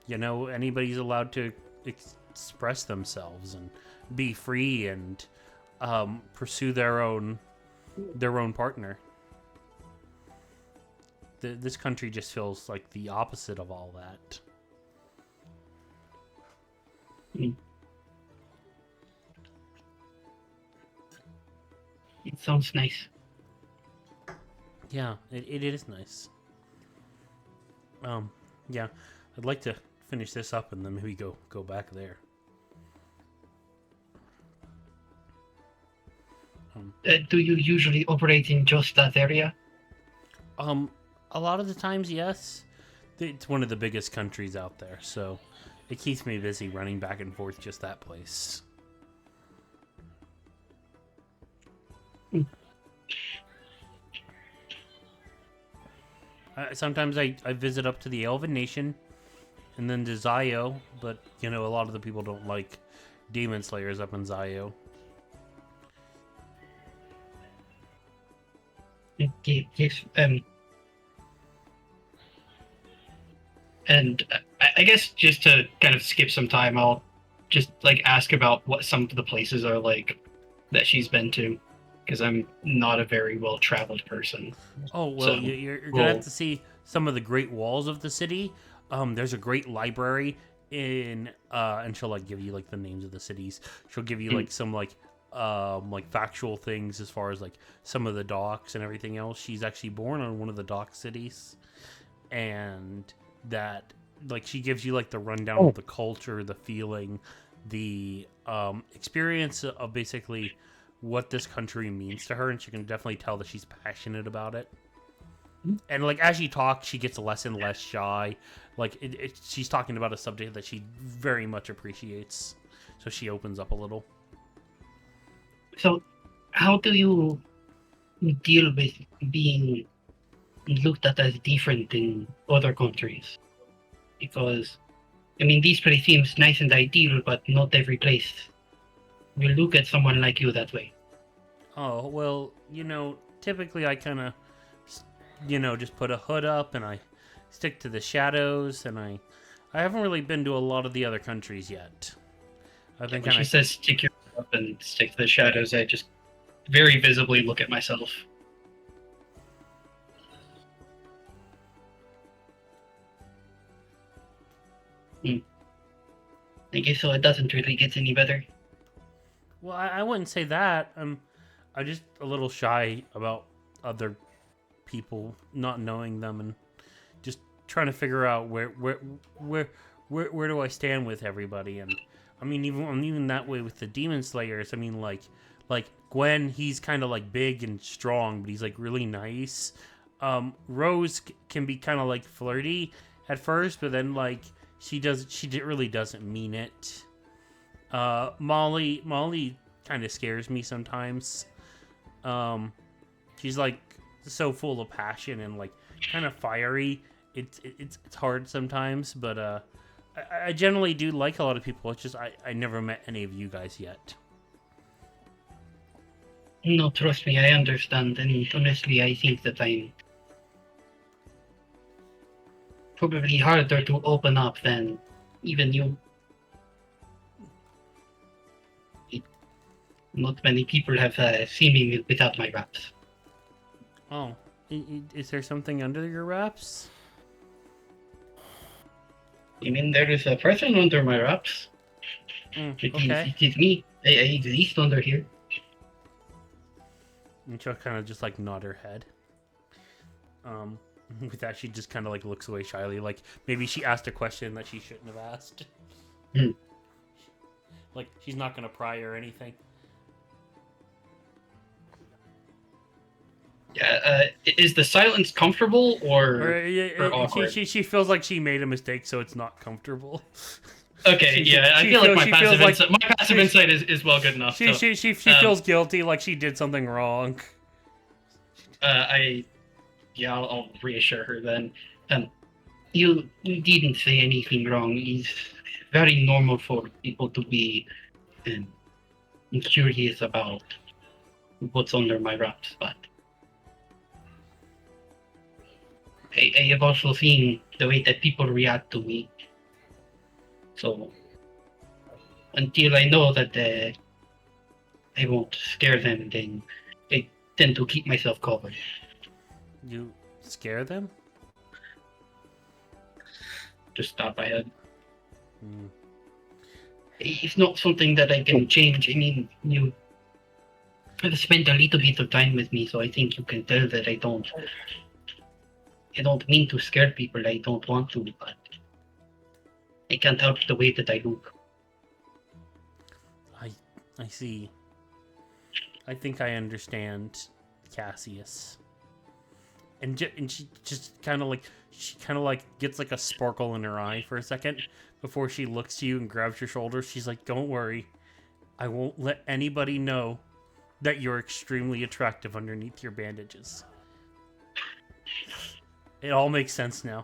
anybody's allowed to express themselves and be free and pursue their own partner. This country just feels like the opposite of all that. It sounds nice. Yeah, it is nice. Yeah, I'd like to finish this up and then maybe go back there. Do you usually operate in just that area? A lot of the times, yes. It's one of the biggest countries out there, so it keeps me busy running back and forth just that place. Sometimes I visit up to the Elven Nation and then to Zio, but a lot of the people don't like demon slayers up in Zio. Yes. And I guess just to kind of skip some time, I'll just ask about what some of the places are like that she's been to, because I'm not a very well traveled person. Oh, well, So, you're going to have to see some of the great walls of the city. There's a great library and she'll give you the names of the cities. She'll give you some factual things as far as some of the docks and everything else. She's actually born on one of the dock cities, and that she gives you the rundown of the culture, the feeling, the experience of basically what this country means to her, and she can definitely tell that she's passionate about it. And as she talks, she gets less and less shy. She's talking about a subject that she very much appreciates, so she opens up a little. So, how do you deal with being looked at as different in other countries? Because, this place seems nice and ideal, but not every place will look at someone like you that way. Oh, well, typically I kind of, just put a hood up and I stick to the shadows, and I haven't really been to a lot of the other countries yet. I've been When she says stick your hood up and stick to the shadows, I just very visibly look at myself. I guess so. It doesn't really get any better. Well, I wouldn't say that. I'm just a little shy about other people, not knowing them, and just trying to figure out where do I stand with everybody. And I'm even that way with the demon slayers. Like Gwen, he's kind of big and strong, but he's really nice. Rose can be kind of flirty at first, but then she really doesn't mean it. Molly kind of scares me sometimes. She's so full of passion and kind of fiery. It's hard sometimes, but I generally do like a lot of people. It's just I never met any of you guys yet. No, trust me, I understand. And honestly, I think that I'm probably harder to open up than even you. Not many people have seen me without my wraps. Oh, is there something under your wraps? There is a person under my wraps. Okay. It is me. I exist under here. And she'll kind of just nod her head. With that, she just kind of looks away shyly, maybe she asked a question that she shouldn't have asked. She's not gonna pry or anything. Yeah. Is the silence comfortable or awkward? She feels like she made a mistake, so it's not comfortable. Okay, I feel like my passive insight is well good enough. She feels guilty, like she did something wrong. I'll reassure her then. You didn't say anything wrong. It's very normal for people to be curious about what's under my wraps, but I have also seen the way that people react to me. So until I know that I won't scare them, then I tend to keep myself covered. You scare them? Just stop my head. It's not something that I can change. You have spent a little bit of time with me, so I think you can tell that I don't mean to scare people. I don't want to, but I can't help the way that I look. I see. I think I understand Cassius. And she just kind of like gets like a sparkle in her eye for a second before she looks to you and grabs your shoulder. She's like, "Don't worry, I won't let anybody know that you're extremely attractive underneath your bandages." It all makes sense now.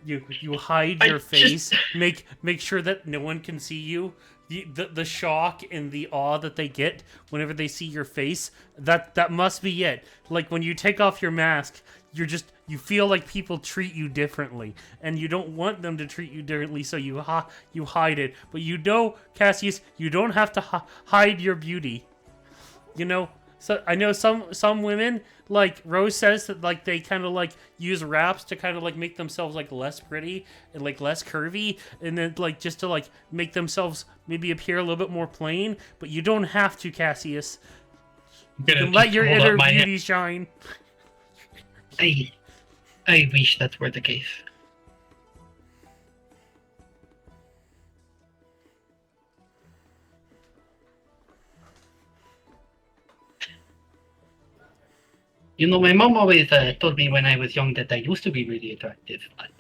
You hide your face, make sure that no one can see you. The shock and the awe that they get whenever they see your face, that must be it. Like when you take off your mask, you feel like people treat you differently, and you don't want them to treat you differently, so you hide it. But you know, Cassius, you don't have to hide your beauty. You know, so I know some women, like Rose says, that like they kind of like use wraps to kind of like make themselves like less pretty and like less curvy, and then like just to like make themselves maybe appear a little bit more plain. But you don't have to, Cassius. You can let your inner beauty shine. I wish that were the case. You know, my mom always told me when I was young that I used to be really attractive. But...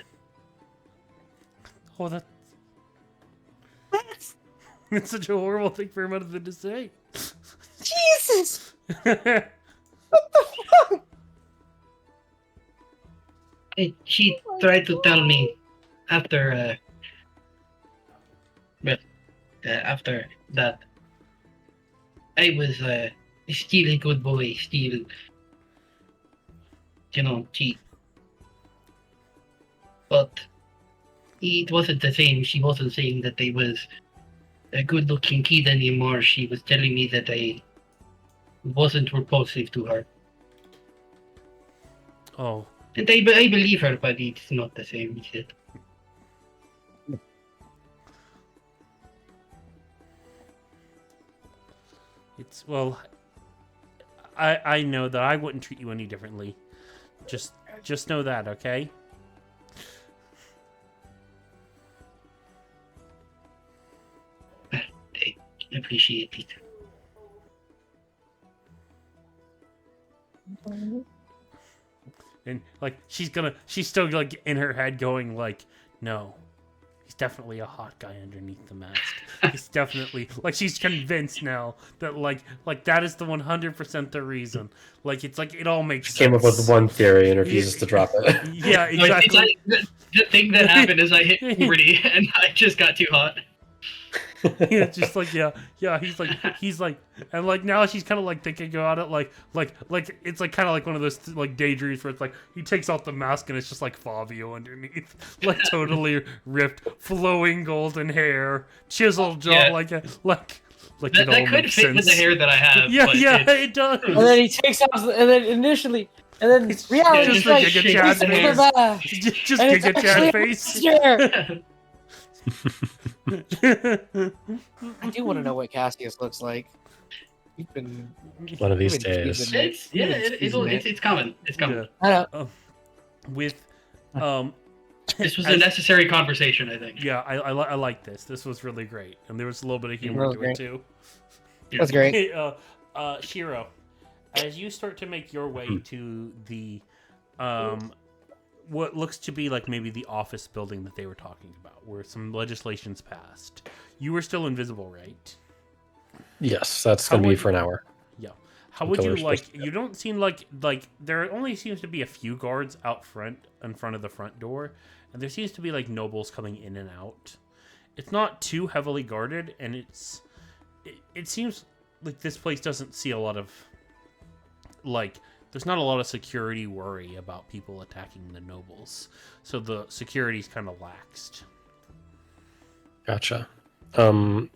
Oh, it's such a horrible thing for a mother to say. Jesus! She tried to tell me after, after that, I was still a good boy, still, you know, cheat. But it wasn't the same. She wasn't saying that I was a good-looking kid anymore. She was telling me that I wasn't repulsive to her. Oh. And I believe her, but it's not the same, is it? It's, well, I know that I wouldn't treat you any differently. Just know that, okay? I appreciate it. And like she's still like in her head going like, no, he's definitely a hot guy underneath the mask. He's definitely like, she's convinced now that like that is the 100% the reason. Like it's like it all makes sense. Came up with one theory and refuses to drop it. Yeah, exactly. It's like, the thing that happened is I hit puberty and I just got too hot. Yeah, just like yeah, he's like, and like now she's kind of like thinking about it like it's like kind of like one of those like daydreams where it's like he takes off the mask and it's just like Fabio underneath, like totally ripped, flowing golden hair, chiseled jaw, Yeah. like it all That could makes fit sense. with the hair that I have. Yeah, but yeah, it's- it does. And then he takes off, and then initially, and then It's reality just is like like, a he's Chad in face. the back. Just And it's Giga actually Chad a face. monster. I do want to know what Cassius looks like. You've been One of these You've been days. teasing me. It's coming. It's coming. Yeah. I know. With This was a necessary conversation, I think. yeah, I like this. This was really great, and there was a little bit of humor Really to great. it too. That's great. Shiro, as you start to make your way to the what looks to be like maybe the office building that they were talking about, where some legislation's passed, you were still invisible, right? Yes, that's How going to be would for an hour. Yeah. How would you Until we're supposed like? You don't seem like there only seems to be a few guards out front, in front of the front door, and there seems to be like nobles coming in and out. It's not too heavily guarded, and it seems like this place doesn't see a lot of like. There's not a lot of security worry about people attacking the nobles, so the security's kind of laxed. Gotcha. Are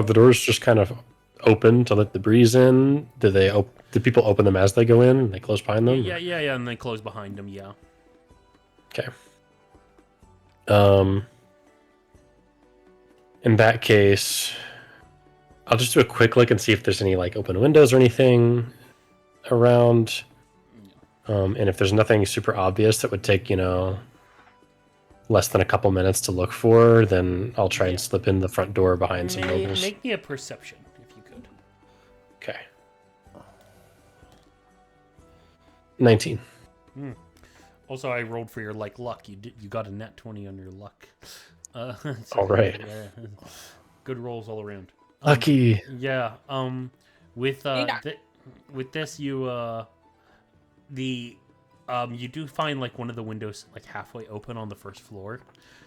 the doors just kind of open to let the breeze in? Do people open them as they go in and they close behind them? Yeah, and they close behind them. Yeah. Okay. In that case, I'll just do a quick look and see if there's any like open windows or anything around. And if there's nothing super obvious that would take, less than a couple minutes to look for, then I'll try and slip in the front door behind some nobles. Make me a perception if you could. Okay. 19. Also, I rolled for your luck. You got a nat 20 on your luck. So, All right. Yeah. Good rolls all around. Lucky. Yeah. With with this, you you do find like one of the windows like halfway open on the first floor,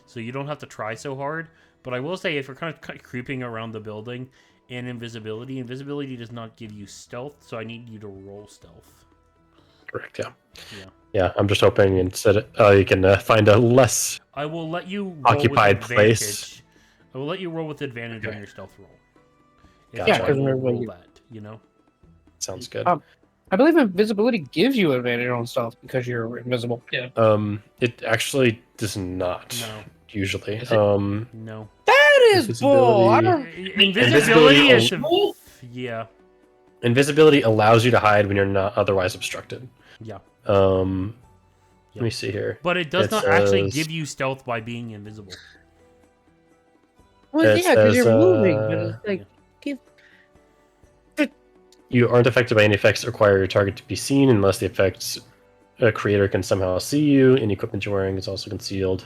so you don't have to try so hard. But I will say, if you're kind of creeping around the building and invisibility does not give you stealth, so I need you to roll stealth. Correct. Yeah. Yeah. Yeah. I'm just hoping instead you can find a less I will let you roll occupied with place. advantage. I will let you roll with advantage on your stealth roll. If Gotcha. you Yeah, 'cause will remember roll you- that, you know. Sounds good. I believe invisibility gives you advantage on stuff because you're invisible. Yeah. It actually does not No. usually. Is it? No. That is bull. I don't. Invisibility is Invisibility- yeah. Invisibility allows you to hide when you're not otherwise obstructed. Yeah. Let me see here. But it does It not actually says- give you stealth by being invisible. Well, It yeah, because says, you're moving. But it's like, You aren't affected by any effects that require your target to be seen unless the effects creator can somehow see you. Any equipment you're wearing is also concealed.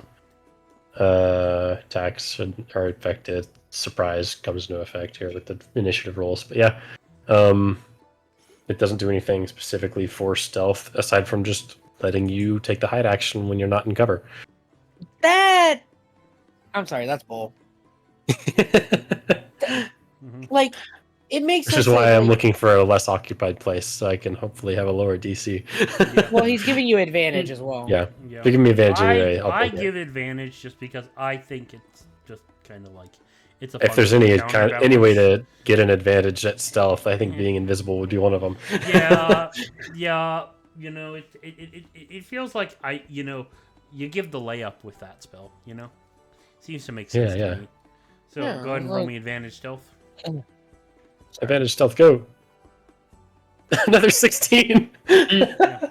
Attacks are affected. Surprise comes into effect here with the initiative rolls. But yeah, it doesn't do anything specifically for stealth aside from just letting you take the hide action when you're not in cover. that. I'm sorry, that's bull. Mhm. Like, it makes Which sense. is why that, I'm like, looking for a less occupied place so I can hopefully have a lower DC. Yeah. Well, he's giving you advantage as well. Yeah. Yeah. If you give me advantage anyway, I'll I take it. give advantage just because I think it's just kind of like it's a. If there's fun any counterbalance. any way to get an advantage at stealth, I think Mhm. being invisible would be one of them. Yeah, yeah. You know, it feels like you give the layup with that spell. You know, seems to make sense Yeah, to yeah. me. So Yeah, go ahead and roll like- me advantage stealth. Advantage stealth, go. Another 16. Yeah.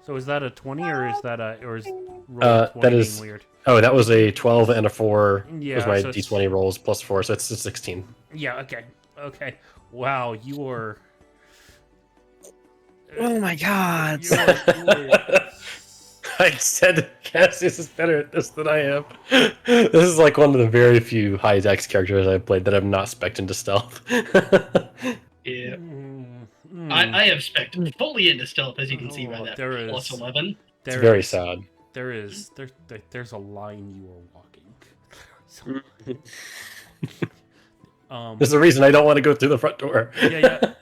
So is that a 20 or is that roll 20 that being is- weird? Oh, that was a 12 and a 4. Yeah, was my so it's- D20 rolls plus 4, so it's a 16. Yeah. Okay. Wow, you are. Oh my god. You are I said Cassius is better at this than I am. This is like one of the very few high dex characters I've played that I've not spec'd into stealth. Yeah. Mm. I have spec fully into stealth, as you can see by Oh, that there is- plus 11. It's very sad. There's a line you are walking. There's a reason I don't want to go through the front door. Yeah.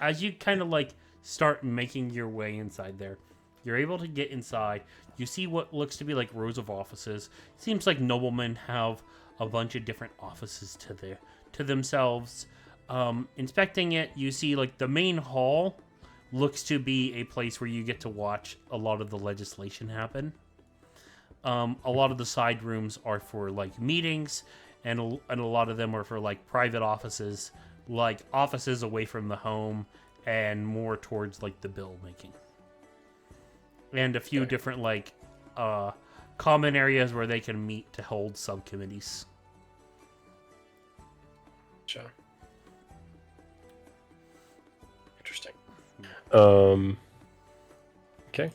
As you kind of like start making your way inside there, you're able to get inside. You see what looks to be like rows of offices. Seems like noblemen have a bunch of different offices to themselves. Inspecting it, you see like the main hall looks to be a place where you get to watch a lot of the legislation happen. A lot of the side rooms are for like meetings, and a lot of them are for like private offices, like offices away from the home and more towards like the bill making. And a few different like common areas where they can meet to hold subcommittees. Sure. Interesting. Okay.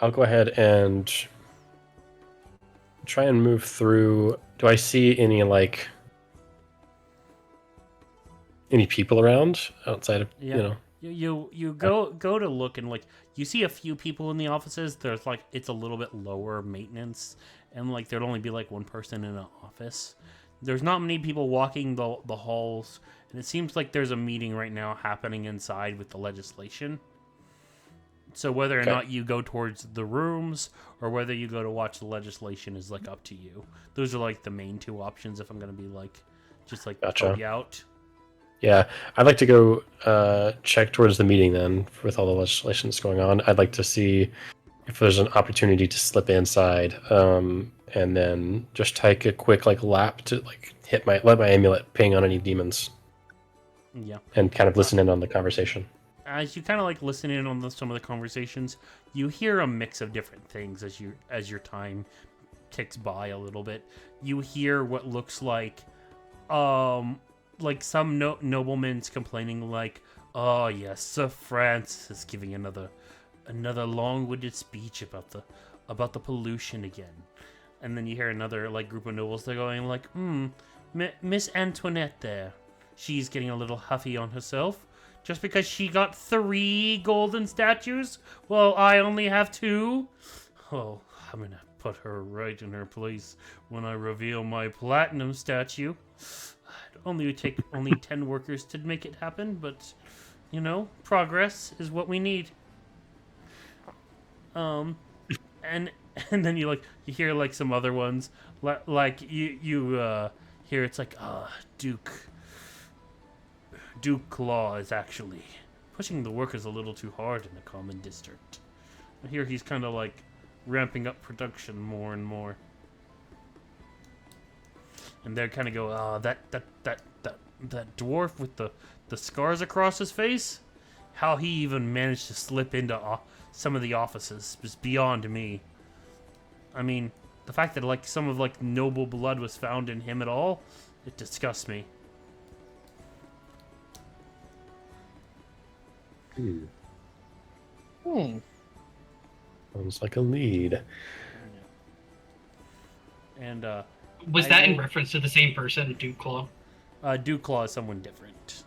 I'll go ahead and try and move through. Do I see any any people around outside of Yeah. You go to look and like you see a few people in the offices. There's like it's a little bit lower maintenance, and like there'd only be like one person in an office. There's not many people walking the halls, and it seems like there's a meeting right now happening inside with the legislation. So whether or Okay. not you go towards the rooms or whether you go to watch the legislation is like up to you. Those are like the main two options if I'm gonna be like just like Gotcha. help you out. Yeah, I'd like to go check towards the meeting then with all the legislation that's going on. I'd like to see if there's an opportunity to slip inside, and then just take a quick lap to let my amulet ping on any demons Yeah. and kind of listen in on the conversation. As you kind of like listen in on some of the conversations, you hear a mix of different things as your time ticks by a little bit. You hear what looks like some noblemen's complaining like, Oh yes, Sir Francis giving another long-winded speech about the pollution again. And then you hear another like group of nobles. They're going like, Miss Antoinette there. She's getting a little huffy on herself. Just because she got 3 golden statues, well, I only have 2. Oh, I'm gonna put her right in her place when I reveal my platinum statue. It only would take only 10 workers to make it happen, but you know, progress is what we need. And and then you hear like some other ones like you hear it's like Duke Claw is actually pushing the workers a little too hard in the common district. I hear he's kind of like ramping up production more and more. And they're kind of go, that dwarf with the scars across his face, how he even managed to slip into some of the offices is beyond me. I mean, the fact that like some of like noble blood was found in him at all, it disgusts me. Sounds like a lead. And Was that in reference to the same person, Duke Claw? Duke Claw is someone different.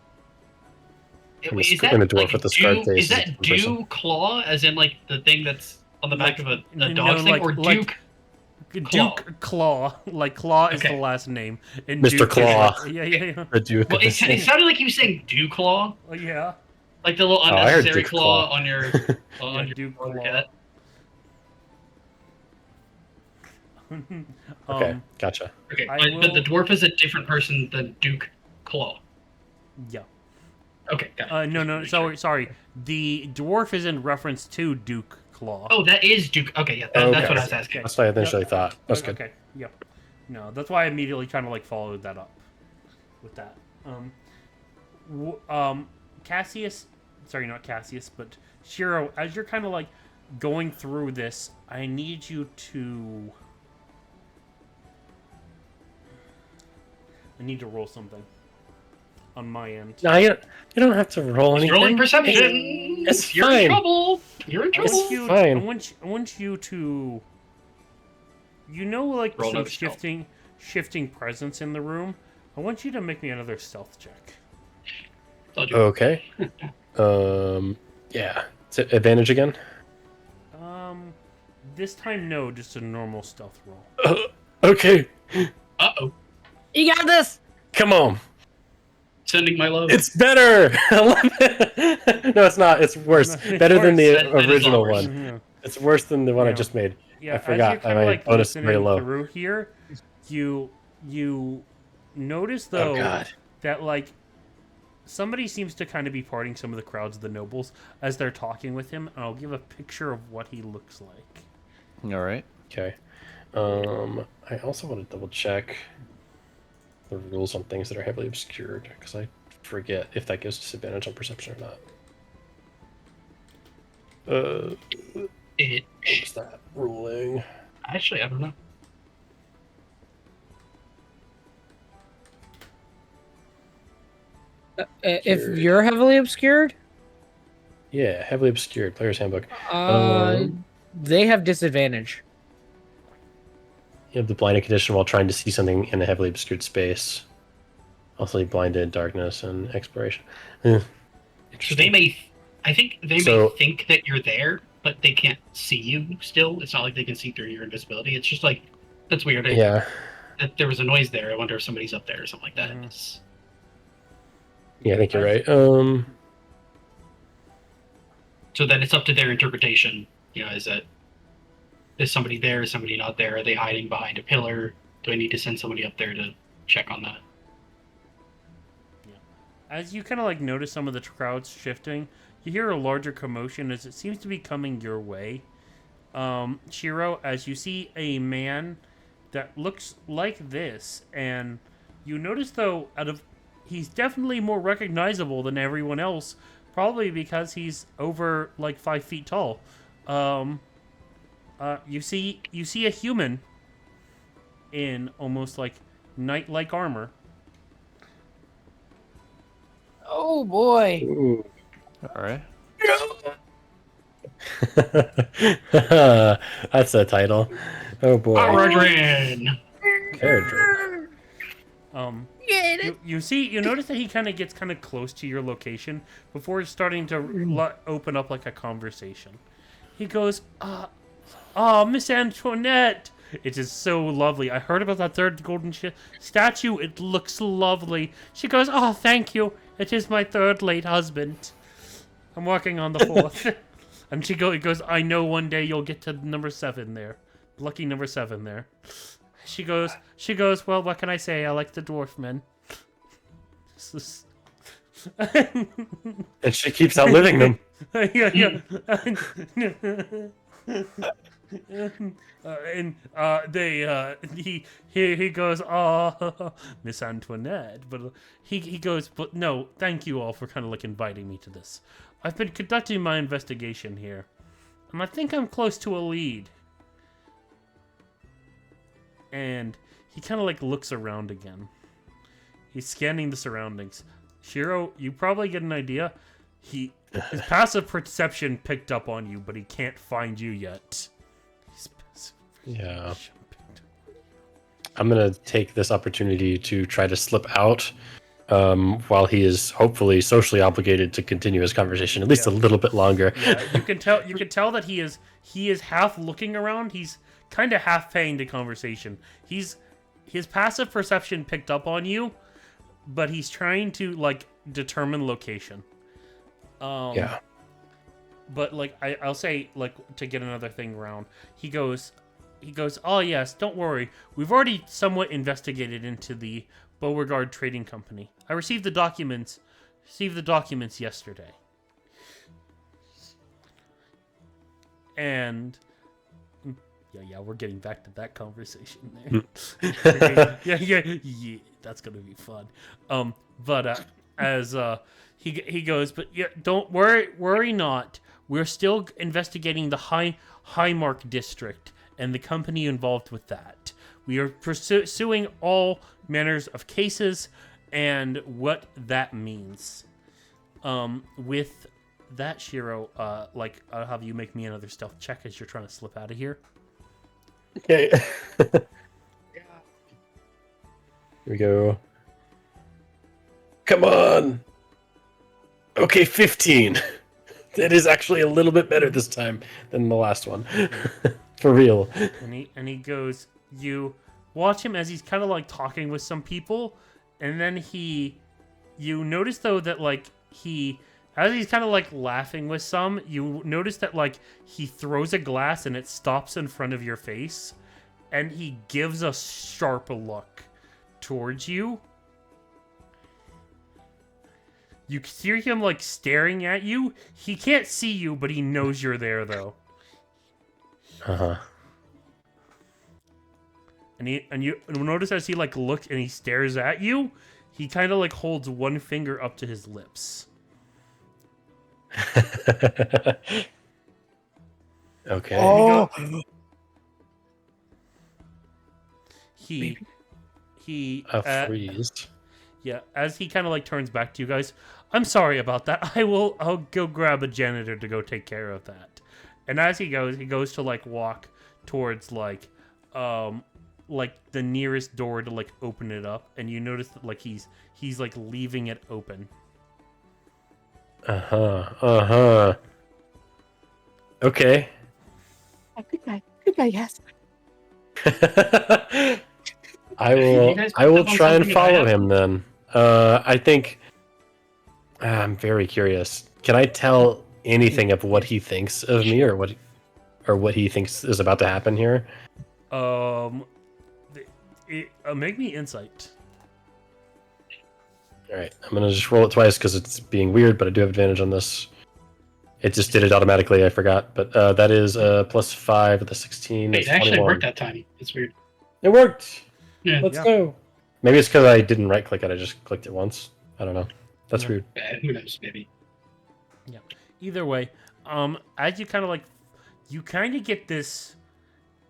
Is that And the dwarf like with the scarred face Is that is a different person. Dew Claw, as in like the thing that's on the back of a no, dog's thing, or Duke? Duke Claw. Like Claw is the Okay. last name. And Mr. Duke is Claw. like- yeah. The Duke Well, of it the sounded like you were saying Dew Claw, Oh, yeah. like the little I heard unnecessary Duke claw Claw. on your Yeah, Duke on your Claw. cat. Okay, gotcha. Okay, I but the will- dwarf is a different person than Duke Claw. Yeah. Okay, got it. No. Just make sure. Sorry. The dwarf is in reference to Duke Claw. Oh, that is Duke. Okay, yeah, Okay. that's what I was asking. That's what I initially thought. That's good. Okay. Yep. No, that's why I immediately kind of like followed that up with that. Cassius, sorry, not Cassius, but Shiro, as you're kind of like going through this, I need you to. I need to roll something on my end. No, you don't have to roll anything. Rolling perception. It's You're fine. in trouble. You're in I want trouble. you, fine. I want you to, you know, like Roll some another stealth. shifting presence in the room. I want you to make me another stealth check. Told you. Okay. Yeah. Is it advantage again? This time no, just a normal stealth roll. Okay. Uh-oh. You got this. Come on. Sending my love. It's better. No, it's not. It's worse. It's Better than the worse. That is original not worse. one. Yeah. It's worse than the one I Yeah. just made. Yeah, I forgot. as you're kind My of like bonus is very listening low. through here, you notice Oh though God. that like somebody seems to kind of be parting some of the crowds of the nobles as they're talking with him, and I'll give a picture of what he looks like. All right. Okay. I also want to double check the rules on things that are heavily obscured because I forget if that gives disadvantage on perception or not. It. What's that ruling? Actually, I don't know. If you're heavily obscured, Yeah, heavily obscured player's handbook. they have disadvantage. You have the blinded condition while trying to see something in a heavily obscured space. Also, blinded, darkness, and exploration. So Interesting. they may, I think they So- may think that you're there, but they can't see you still. It's not like they can see through your invisibility. It's just like, that's weird. Yeah, That there was a noise there. I wonder if somebody's up there or something like that. Mhm. It's- yeah, I think you're right. So then it's up to their interpretation. You know, is somebody there? Is somebody not there? Are they hiding behind a pillar? Do I need to send somebody up there to check on that? As you kind of like notice some of the crowds shifting, you hear a larger commotion as it seems to be coming your way. Shiro, as you see a man that looks like this, and you notice though, he's definitely more recognizable than everyone else, probably because he's over like 5 feet tall. You see a human in almost like knight-like armor. Oh boy. Ooh. All right. That's a title. Oh boy. Adrian! Adrian. You notice that he kind of gets kind of close to your location before starting to open up like a conversation. He goes, Miss Antoinette. It is so lovely. I heard about that third golden statue. It looks lovely. She goes, oh, thank you. It is my third late husband. I'm working on the fourth. And he goes, I know one day you'll get to number 7 there. Lucky number 7 there. She goes, well, what can I say? I like the dwarf men. And she keeps outliving them. Yeah. He goes, oh, Miss Antoinette, but he goes, but no, thank you all for kind of like inviting me to this. I've been conducting my investigation here, and I think I'm close to a lead. And he kind of like looks around again. He's scanning the surroundings. Shiro, you probably get an idea. His passive perception picked up on you, but he can't find you yet. Yeah. I'm gonna take this opportunity to try to slip out while he is hopefully socially obligated to continue his conversation at least a little bit longer. Yeah, you can tell that he is half looking around. He's kind of half paying the conversation. His passive perception picked up on you, but he's trying to like determine location. Yeah. But like I'll say, like, to get another thing around, he goes, oh yes, don't worry. We've already somewhat investigated into the Beauregard Trading Company. I received the documents yesterday. And yeah, we're getting back to that conversation there. yeah, that's gonna be fun. But as he goes, but yeah, don't worry not. We're still investigating the Highmark district and the company involved with that. We are pursuing all manners of cases and what that means. With that, Shiro, I'll have you make me another stealth check as you're trying to slip out of here. Okay. Here we go. Come on. Okay, 15. That is actually a little bit better this time than the last one. For real. And he goes, you watch him as he's kind of like talking with some people, and then you notice though that like as he's kind of like laughing with some, you notice that like he throws a glass and it stops in front of your face, and he gives a sharp look towards you. You hear him like staring at you. He can't see you, but he knows you're there though. Uh-huh. And you notice as he like looks and he stares at you, he kind of like holds one finger up to his lips. Okay. Oh, He A freeze. Yeah, as he kind of like turns back to you guys, I'm sorry about that. I'll go grab a janitor to go take care of that. And as he goes to like walk towards like the nearest door to like open it up, and you notice that like he's like leaving it open. Okay. Good guy, yes. I You guys will picked up on try and something that I follow have? him then. I think I'm very curious. Can I tell anything of what he thinks of me, or what he thinks is about to happen here? Make me insight. All right, I'm gonna just roll it twice because it's being weird, but I do have advantage on this. It just did it automatically. I forgot, but that is +5 with the 16. Wait, That's it actually 21. worked that time. It's weird. It worked. Yeah. Let's Yeah. go. Maybe it's because I didn't right click it. I just clicked it once. I don't know. That's Yeah. weird. Who knows? Maybe. Either way, as you kind of get this,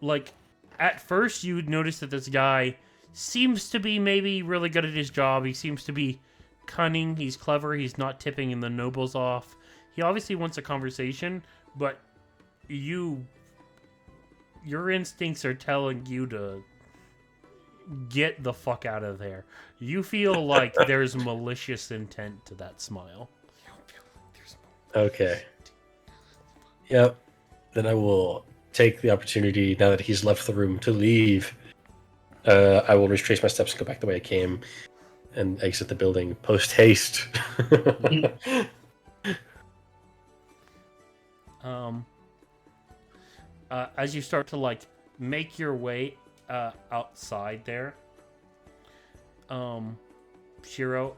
like, at first you notice that this guy seems to be maybe really good at his job. He seems to be cunning. He's clever. He's not tipping the nobles off. he obviously wants a conversation, but your instincts are telling you to get the fuck out of there. You feel like there's malicious intent to that smile. Okay. Yep. Then I will take the opportunity, now that he's left the room, to leave. I will retrace my steps and go back the way I came and exit the building post haste. As you start to like make your way outside there, Shiro,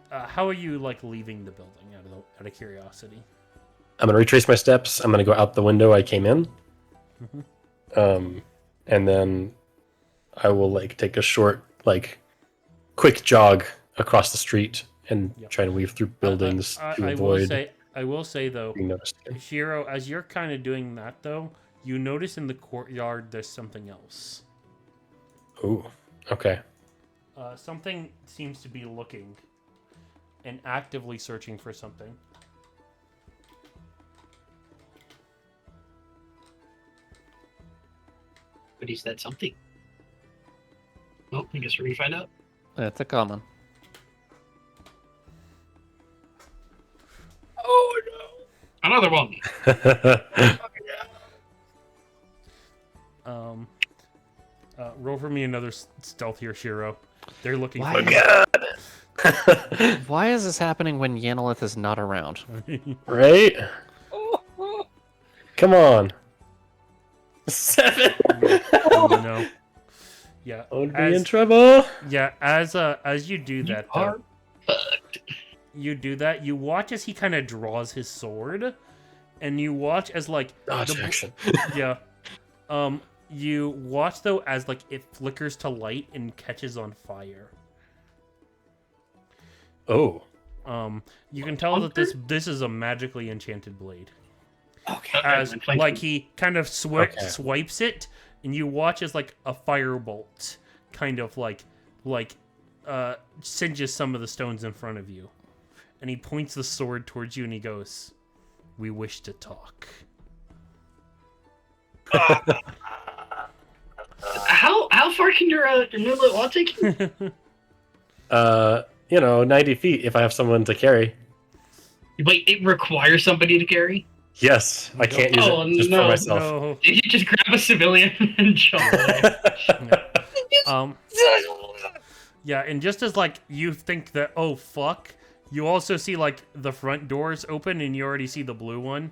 how are you like leaving the building out of curiosity? I'm gonna retrace my steps. I'm gonna go out the window I came in, and then I will like take a short, like, quick jog across the street and try to weave through buildings to avoid. I will say though, being noticed. Shiro, as you're kind of doing that though, you notice in the courtyard there's something else. Ooh. Okay. Something seems to be looking and actively searching for something. But he said something. Oh, I guess we're gonna find out. It's a common. Oh no! Another one. Roll for me another stealth here, Shiro. They're looking Why? for you. Why is this happening when Yanalith is not around? Right? Come on. 7. No. Yeah. Don't be in trouble. Yeah, as you do that, though, Are fucked. you watch as he kind of draws his sword, and you watch as like Dodge action. yeah, you watch though as like it flickers to light and catches on fire. Oh. You can tell that this is a magically enchanted blade. Okay. As Flank like him. he kind of Okay. swipes it, and you watch as like a firebolt kind of like singes some of the stones in front of you, and he points the sword towards you and he goes, "We wish to talk." How far can your moonlit wall take you? 90 feet if I have someone to carry. Wait, it requires somebody to carry? Yes, I can't use Oh, it just no, for myself. No. Did you just grab a civilian and jump away? Yeah, and just as like you think that, oh fuck, you also see like the front doors open and you already see the blue one,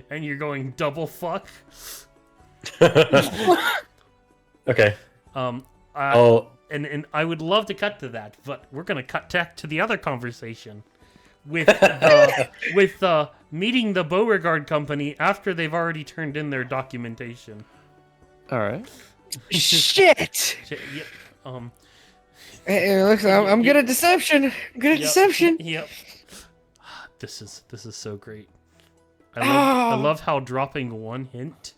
and you're going double fuck. Okay. And I would love to cut to that, but we're gonna cut back to the other conversation with meeting the Beauregard company after they've already turned in their documentation. All right. Shit! Yep. Hey, look, I'm good at deception. I'm good at deception. Yep. This is so great. I love how dropping one hint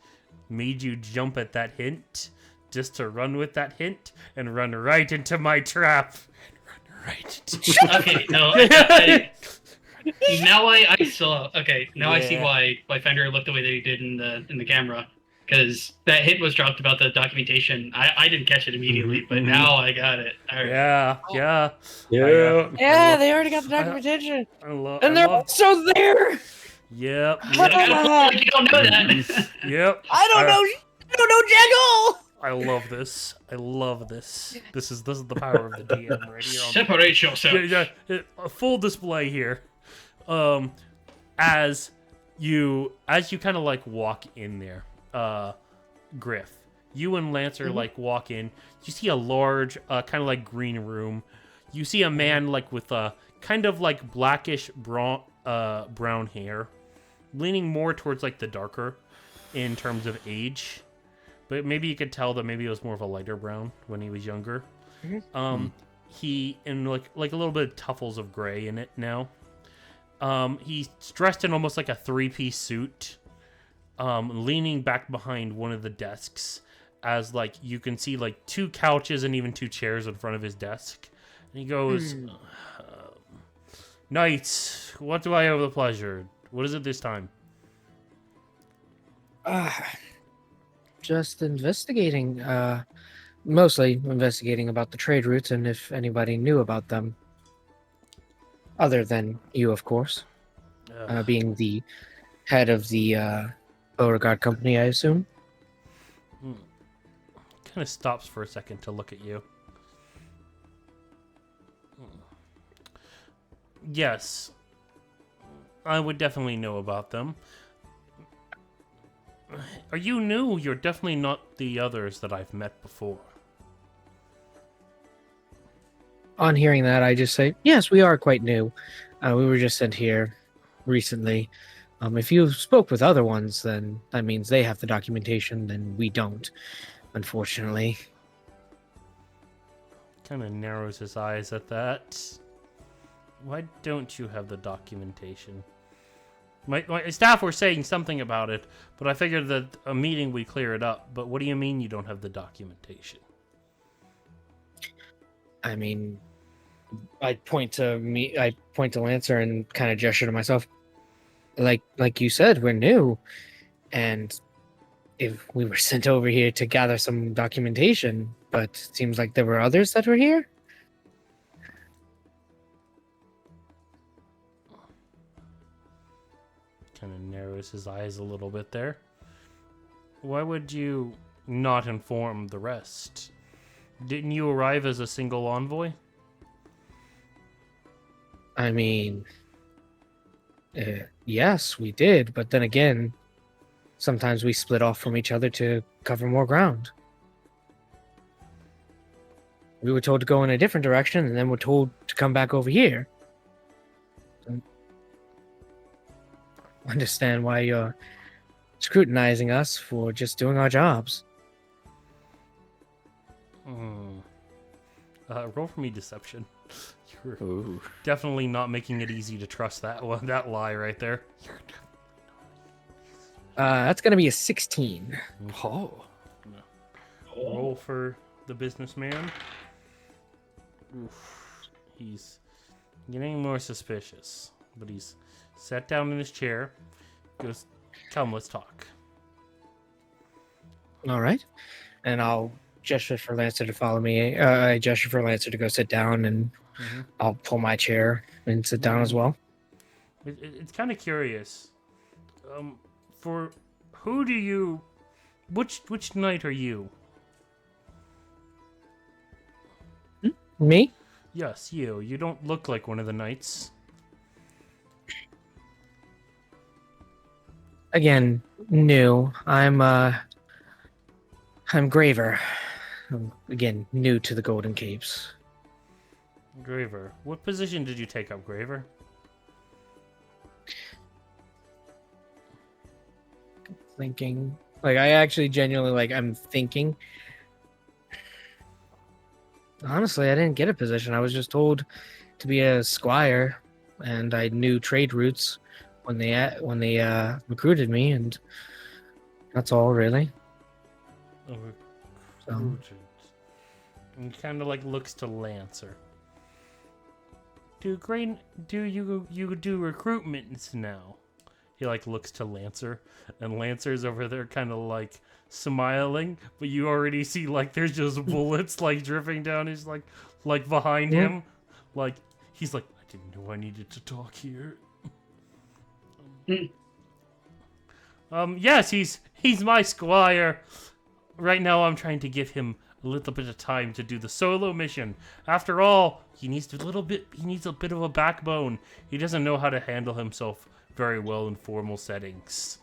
made you jump at that hint just to run with that hint and run right into my trap. Okay, no. Now I saw. Okay, now I see why Fender looked the way that he did in the camera, because that hint was dropped about the documentation. I didn't catch it immediately, but now I got it. All right. Yeah. Yeah, they already got the documentation. And they're love, also there. Yep. You don't know that. Yep. I don't know Jaggle. I love this. This is the power of the DM right here. Separate yourself. A full display here. As you kind of like walk in there, Griff, you and Lancer like walk in. You see a large, kind of like green room. You see a man like with a kind of like blackish brown hair, leaning more towards like the darker in terms of age. But maybe you could tell that maybe it was more of a lighter brown when he was younger. He and like a little bit of tuffles of gray in it now. He's dressed in almost like a 3-piece suit, leaning back behind one of the desks, as like you can see like 2 couches and even 2 chairs in front of his desk. And he goes, Knights, what do I have the pleasure? What is it this time? Just investigating. Mostly investigating about the trade routes and if anybody knew about them. Other than you, of course, being the head of the Beauregard Company, I assume. Kind of stops for a second to look at you. Yes, I would definitely know about them. Are you new? You're definitely not the others that I've met before. On hearing that, I just say, yes, we are quite new. We were just sent here recently. If you spoke with other ones, then that means they have the documentation, then we don't, unfortunately. Kind of narrows his eyes at that. Why don't you have the documentation? My staff were saying something about it, but I figured that a meeting would clear it up. But what do you mean you don't have the documentation? I mean, I point to Lancer and kind of gesture to myself. Like you said, we're new, and if we were sent over here to gather some documentation, but it seems like there were others that were here. Kind of narrows his eyes a little bit there. Why would you not inform the rest? Didn't you arrive as a single envoy? I mean, yes, we did, but then again, sometimes we split off from each other to cover more ground. We were told to go in a different direction, and then we're told to come back over here. Understand why you're scrutinizing us for just doing our jobs. Roll for me deception. You're Ooh. definitely not making it easy to trust that one, that lie right there. That's gonna be a 16. Oh. Roll for the businessman. Oof. He's getting more suspicious, but he's sat down in his chair. Goes, come, let's talk. All right, and I'll gesture for Lancer to follow me. I gesture for Lancer to go sit down, and I'll pull my chair and sit down as well. It's kind of curious. For who do you? Which knight are you? Me? Yes, you. You don't look like one of the knights. Again, new. I'm Graver. Again, new to the Golden Capes. Graver. What position did you take up, Graver? Thinking. Like, I actually genuinely, I'm thinking. Honestly, I didn't get a position. I was just told to be a squire, and I knew trade routes when they recruited me, and that's all, really. And he kind of looks to Lancer. Do you do recruitments now? He looks to Lancer, and Lancer's over there kind of smiling, but you already see there's just bullets dripping down his behind him. He's like, I didn't know I needed to talk here. Yes, he's my squire. Right now I'm trying to give him a little bit of time to do the solo mission. After all, he needs a bit of a backbone. He doesn't know how to handle himself very well in formal settings.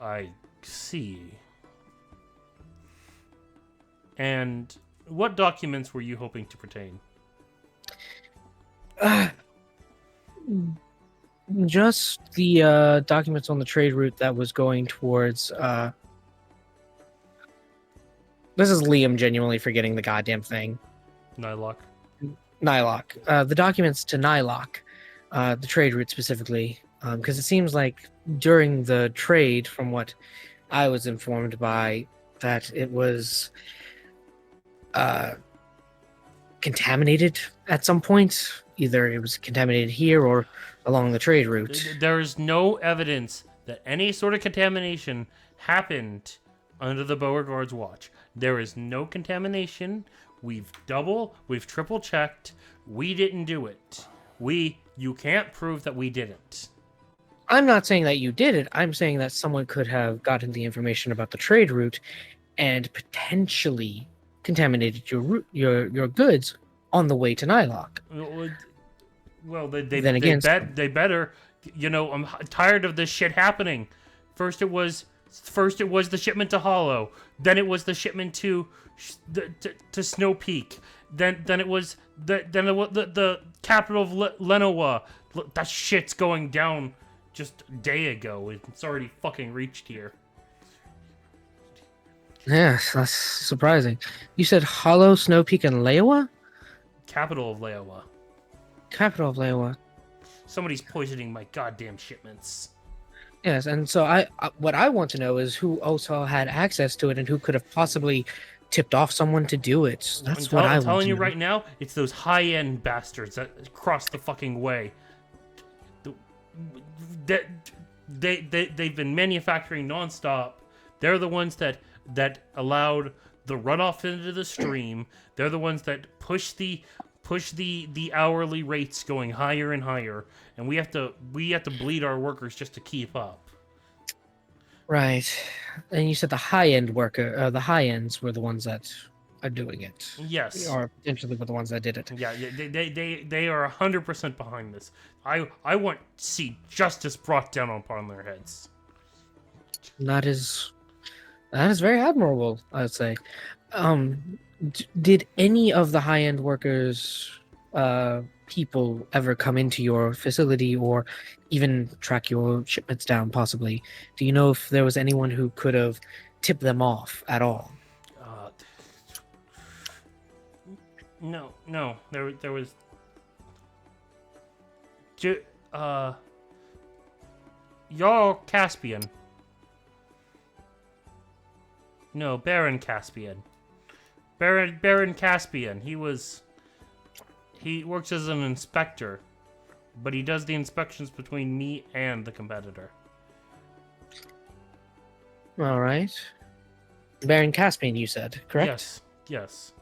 I see. And what documents were you hoping to pertain? Just the documents on the trade route that was going towards. This is Liam genuinely forgetting the goddamn thing. Nylock. The documents to Nylock, the trade route specifically, because it seems like during the trade, from what I was informed by, that it was contaminated at some point. either it was contaminated here or along the trade route. There is no evidence that any sort of contamination happened under the Beauregard's watch. There is no contamination. We've triple checked. We didn't do it. You can't prove that we didn't. I'm not saying that you did it. I'm saying that someone could have gotten the information about the trade route and potentially contaminated your goods on the way to Nylock. Well, they better. You know, I'm tired of this shit happening. First it was the shipment to Hollow. Then it was the shipment to Snow Peak. Then it was the capital of Lenoa. That shit's going down just a day ago. It's already fucking reached here. Yes, that's surprising. You said Hollow, Snow Peak, and Leowa? Capital of Leowa. Capital of Leowa. Somebody's poisoning my goddamn shipments. Yes, and so what I want to know is who also had access to it and who could have possibly tipped off someone to do it. That's what I want to know. I'm telling you right now, it's those high-end bastards that crossed the fucking way. They've been manufacturing nonstop. They're the ones that allowed the runoff into the stream. They're the ones that push the hourly rates going higher and higher, and we have to bleed our workers just to keep up. Right. And you said the high ends were the ones that are doing it. Yes. Or potentially were the ones that did it. Yeah, they are 100% behind this. I want to see justice brought down upon their heads. That is very admirable, I would say. Did any of the high-end workers people ever come into your facility or even track your shipments down, possibly? Do you know if there was anyone who could have tipped them off at all? No. There was. Jarl Caspian. No, Baron Caspian. Baron Caspian. He works as an inspector, but he does the inspections between me and the competitor. All right. Baron Caspian, you said, correct? Yes.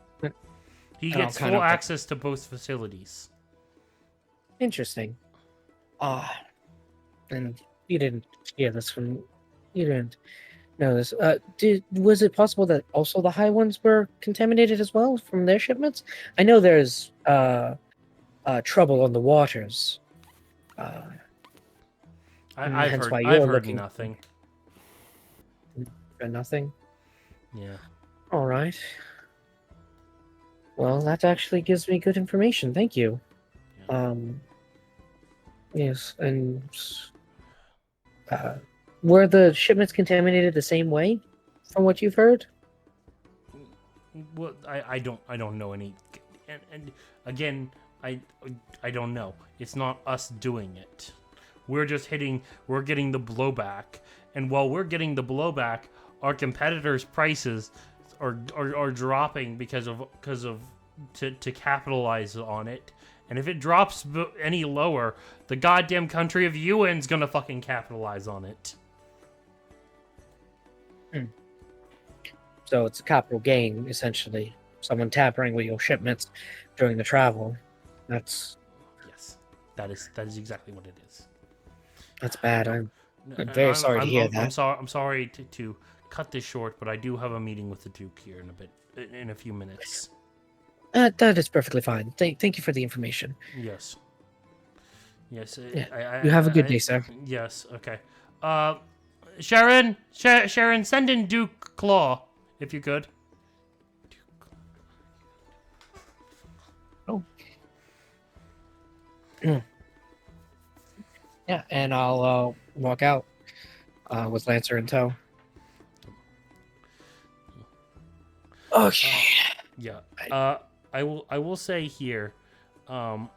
He gets full access to both facilities. Interesting. And you didn't hear this from... You didn't know this. Was it possible that also the high ones were contaminated as well from their shipments? I know there's trouble on the waters. I've heard nothing. Nothing? Yeah. All right. Well, that actually gives me good information. Thank you. Yeah. Yes, and were the shipments contaminated the same way, from what you've heard? Well, I don't know any, and again, I don't know. It's not us doing it. We're getting the blowback, and while we're getting the blowback, our competitors' prices are dropping because of to capitalize on it. And if it drops any lower, the goddamn country of Ewan's gonna fucking capitalize on it. So it's a capital gain, essentially. Someone tampering with your shipments during the travel. Yes, that is exactly what it is. That's bad. I'm very sorry to hear that. I'm sorry to cut this short, but I do have a meeting with the Duke here in a few minutes. That is perfectly fine. Thank you for the information. Yes. You have a good day, sir. Yes. Okay. Sharon, send in Duke Claw, if you could. Oh. Yeah, and I'll walk out with Lancer in tow. Okay. Yeah. I will say here, as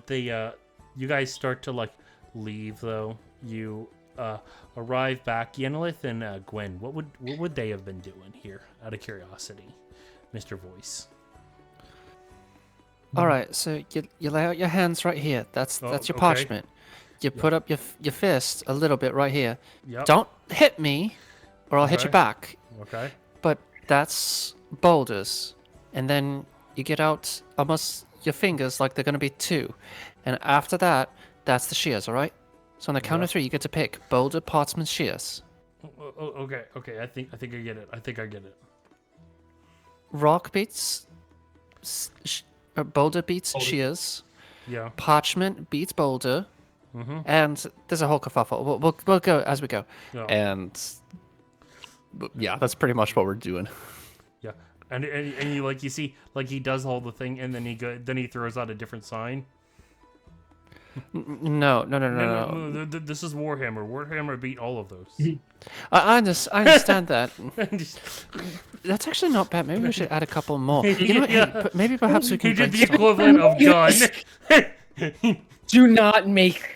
they you guys start to leave though, you arrive back. Yenilith and Gwen, what would they have been doing here, out of curiosity, Mr. Voice? All right, so you lay out your hands right here. That's your okay. parchment. You put up your fist a little bit right here. Yep. Don't hit me, or I'll hit you Okay. back. Okay. But that's boulders, and then you get out almost your fingers like they're gonna be two, and after that, that's the shears. All right. So on the count of Yep. 3, you get to pick boulder, parchment, shears. Okay. Okay. I think I get it. I think I get it. Rock beats, boulder beats Boulder. shears. Yeah. Parchment beats boulder. Mm-hmm. And there's a whole kerfuffle. We'll go as we go. Yeah. And yeah, that's pretty much what we're doing. Yeah. And you like you see like he does hold the thing and then he throws out a different sign. No. No. This is Warhammer. Warhammer beat all of those. I understand that. Just- That's actually not bad. Maybe we should add a couple more. You know what? Yeah. Hey, maybe perhaps we he can did the brainstorm. equivalent of gun. Do not make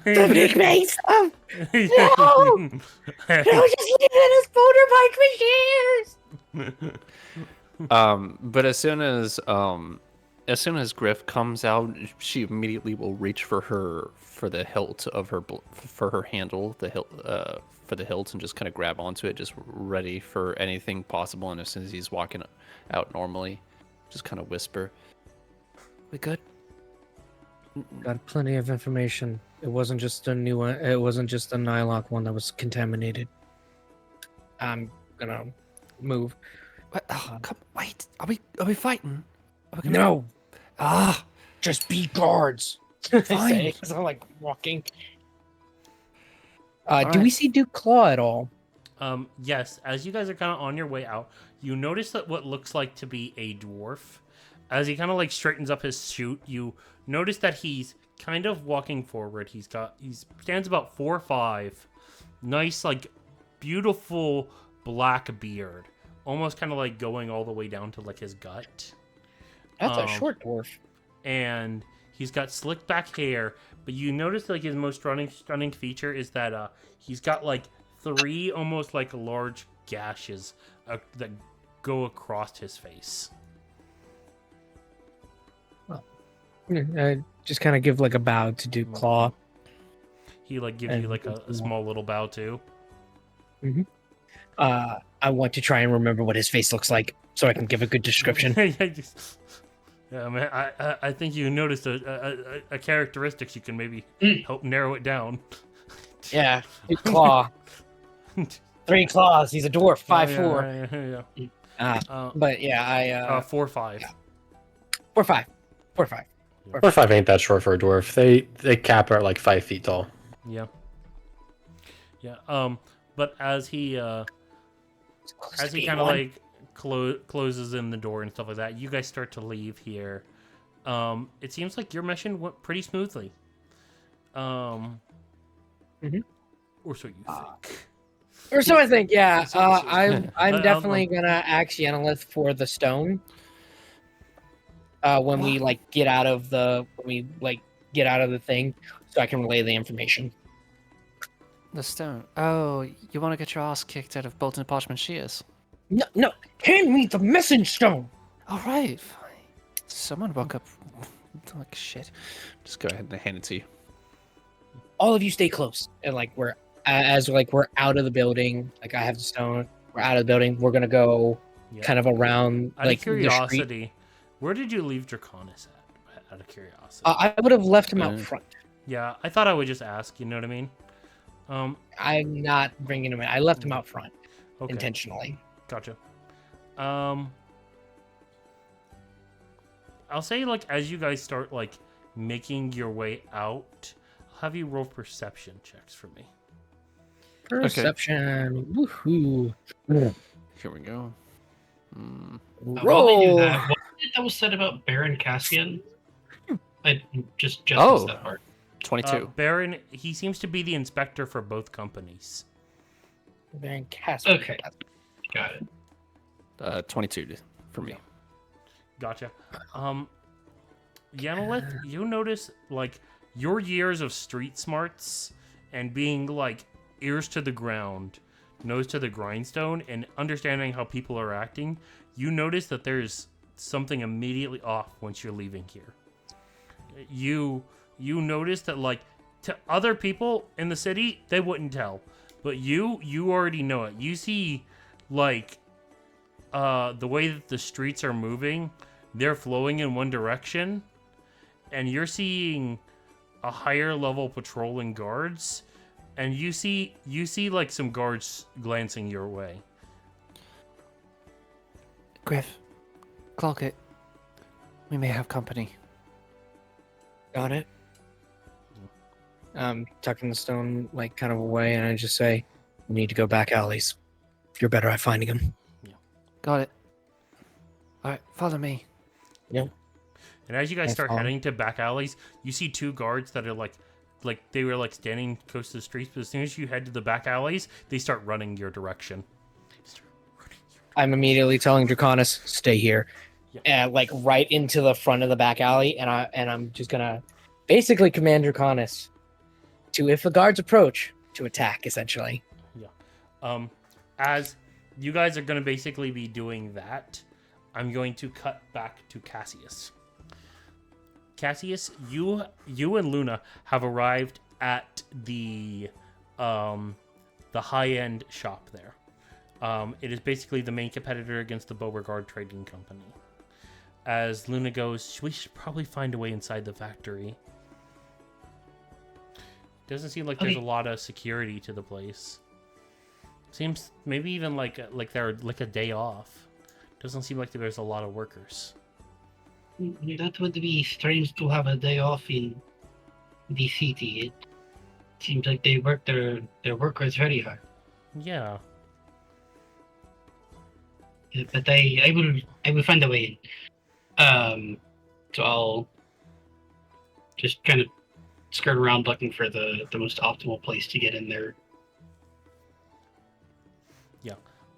Dominic make some. No! No, just leave it as boulder bike machines. But as soon as Griff comes out, she immediately will reach for the hilt of for her handle, the hilt for the hilt, and just kind of grab onto it, just ready for anything possible. And as soon as he's walking out normally, just kind of whisper, "We good?" Got plenty of information. It wasn't just a new one. It wasn't just a Nylock one that was contaminated. I'm gonna move. What? Oh, come, wait. Are we fighting? Are we gonna- No, Ah. just be guards. Fine. As I'm like walking. All Do we right. see Duke Claw at all? Yes, as you guys are kind of on your way out, you notice that what looks like to be a dwarf, as he kind of like straightens up his suit, you notice that he's kind of walking forward. He stands about 4'5", nice like beautiful black beard, almost kind of like going all the way down to like his gut. That's a Um, short dwarf. And he's got slick back hair, but you notice like his most stunning feature is that he's got like 3 almost like large gashes that go across his face. Just kind of give like a bow to Duke Claw. He like gives you like a small little bow too. I want to try and remember what his face looks like so I can give a good description. Yeah, man, I think you noticed a characteristics you can maybe help narrow it down. Yeah, Duke Claw. 3 claws. He's a dwarf. 5'4". Yeah. But yeah, 4'5". 4'5". 4'5". 4'5" ain't that short for a dwarf. They cap are like 5 feet tall. Yeah. Yeah. But as he kind of like closes in the door and stuff like that, you guys start to leave here. It seems like your mission went pretty smoothly. Or so you think. Or so I think. Yeah. I'm I'll- definitely gonna ask Yenilith for the stone. When we get out of the thing, so I can relay the information. The stone. Oh, you want to get your ass kicked out of Bolton Parchment Shears? No, hand me the message stone. All right, fine. Someone woke up like shit. Just go ahead and hand it to you. All of you stay close, and we're out of the building. Like I have the stone. We're out of the building. We're gonna go Yeah. kind of around Out of the street. curiosity, where did you leave Draconis at? Out of curiosity. I would have left him out front. Yeah, I thought I would just ask. You know what I mean? I'm not bringing him in. I left him out front Okay. intentionally. Gotcha. I'll say as you guys start making your way out, I'll have you roll perception checks for me. Perception. Woohoo. Here we go. While they do Roll. that, what was it that was said about Baron Caspian? I just Oh. missed that part. 22. Baron, he seems to be the inspector for both companies. Baron Casper. Okay. Got it. 22 for me. Gotcha. Yenilith, you notice your years of street smarts and being ears to the ground, nose to the grindstone, and understanding how people are acting. You notice that there's something immediately off once you're leaving here. You notice that, like, to other people in the city, they wouldn't tell, but you already know it. You see, like, the way that the streets are moving, they're flowing in one direction, and you're seeing a higher level patrolling guards, and you see like some guards glancing your way. Griff, clock it. We may have company. Got it. Tucking the stone like kind of away, and I just say, "We need to go back alleys. You're better at finding them." Got it. All right, follow me. Yep. And as you guys I start follow. heading to back alleys, you see two guards that are like they were like standing close to the streets, but as soon as you head to the back alleys, they start running your direction. I'm immediately telling Draconis, "Stay here," like right into the front of the back alley, and I'm just gonna basically command Draconis to, if the guards approach, to attack. Essentially. As you guys are going to basically be doing that, I'm going to cut back to Cassius. Cassius, you and Luna have arrived at the high-end shop there. It is basically the main competitor against the Beauregard Trading Company. As Luna goes, we should probably find a way inside the factory. Doesn't seem like there's a lot of security to the place. Seems maybe even like they're like a day off. Doesn't seem like there's a lot of workers. That would be strange to have a day off in the city. It seems like they work their workers very hard. Yeah. But I will find a way in. So I'll just kind of skirt around looking for the most optimal place to get in there.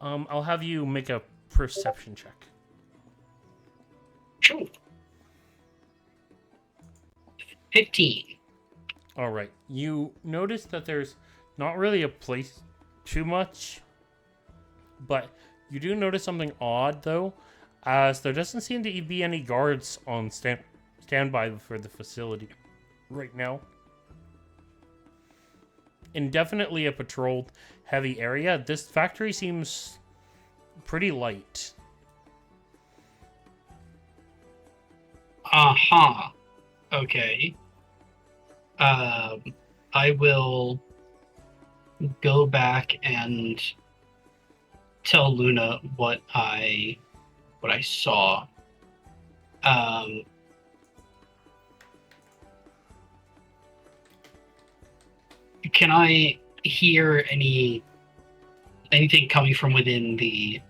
I'll have you make a perception check. Sure. 15. All right. You notice that there's not really a place too much, but you do notice something odd though, as there doesn't seem to be any guards on standby for the facility right now. Indefinitely a patrolled heavy area. This factory seems pretty light. Aha. Okay. I will go back and tell Luna what I saw. Can I hear anything coming from within the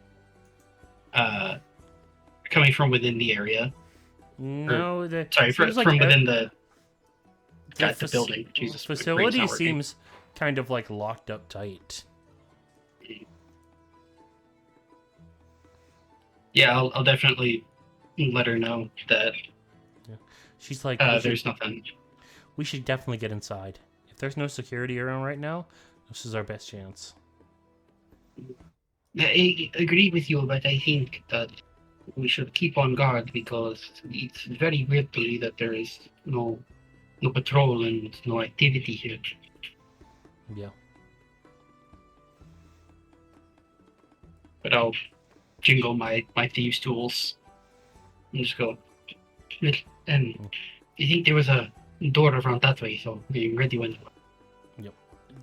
area? No, Sorry, from within the building. The Jesus, facility my brain's not working. seems kind of like locked up tight. Yeah, I'll definitely let her know that She's like, there's nothing. we should definitely get inside. If there's no security around right now, this is our best chance. I agree with you, but I think that we should keep on guard because it's very weird to me that there is no patrol and no activity here. Yeah. But I'll jingle my thieves' tools and just go. And I think there was a door around that way, so be ready when.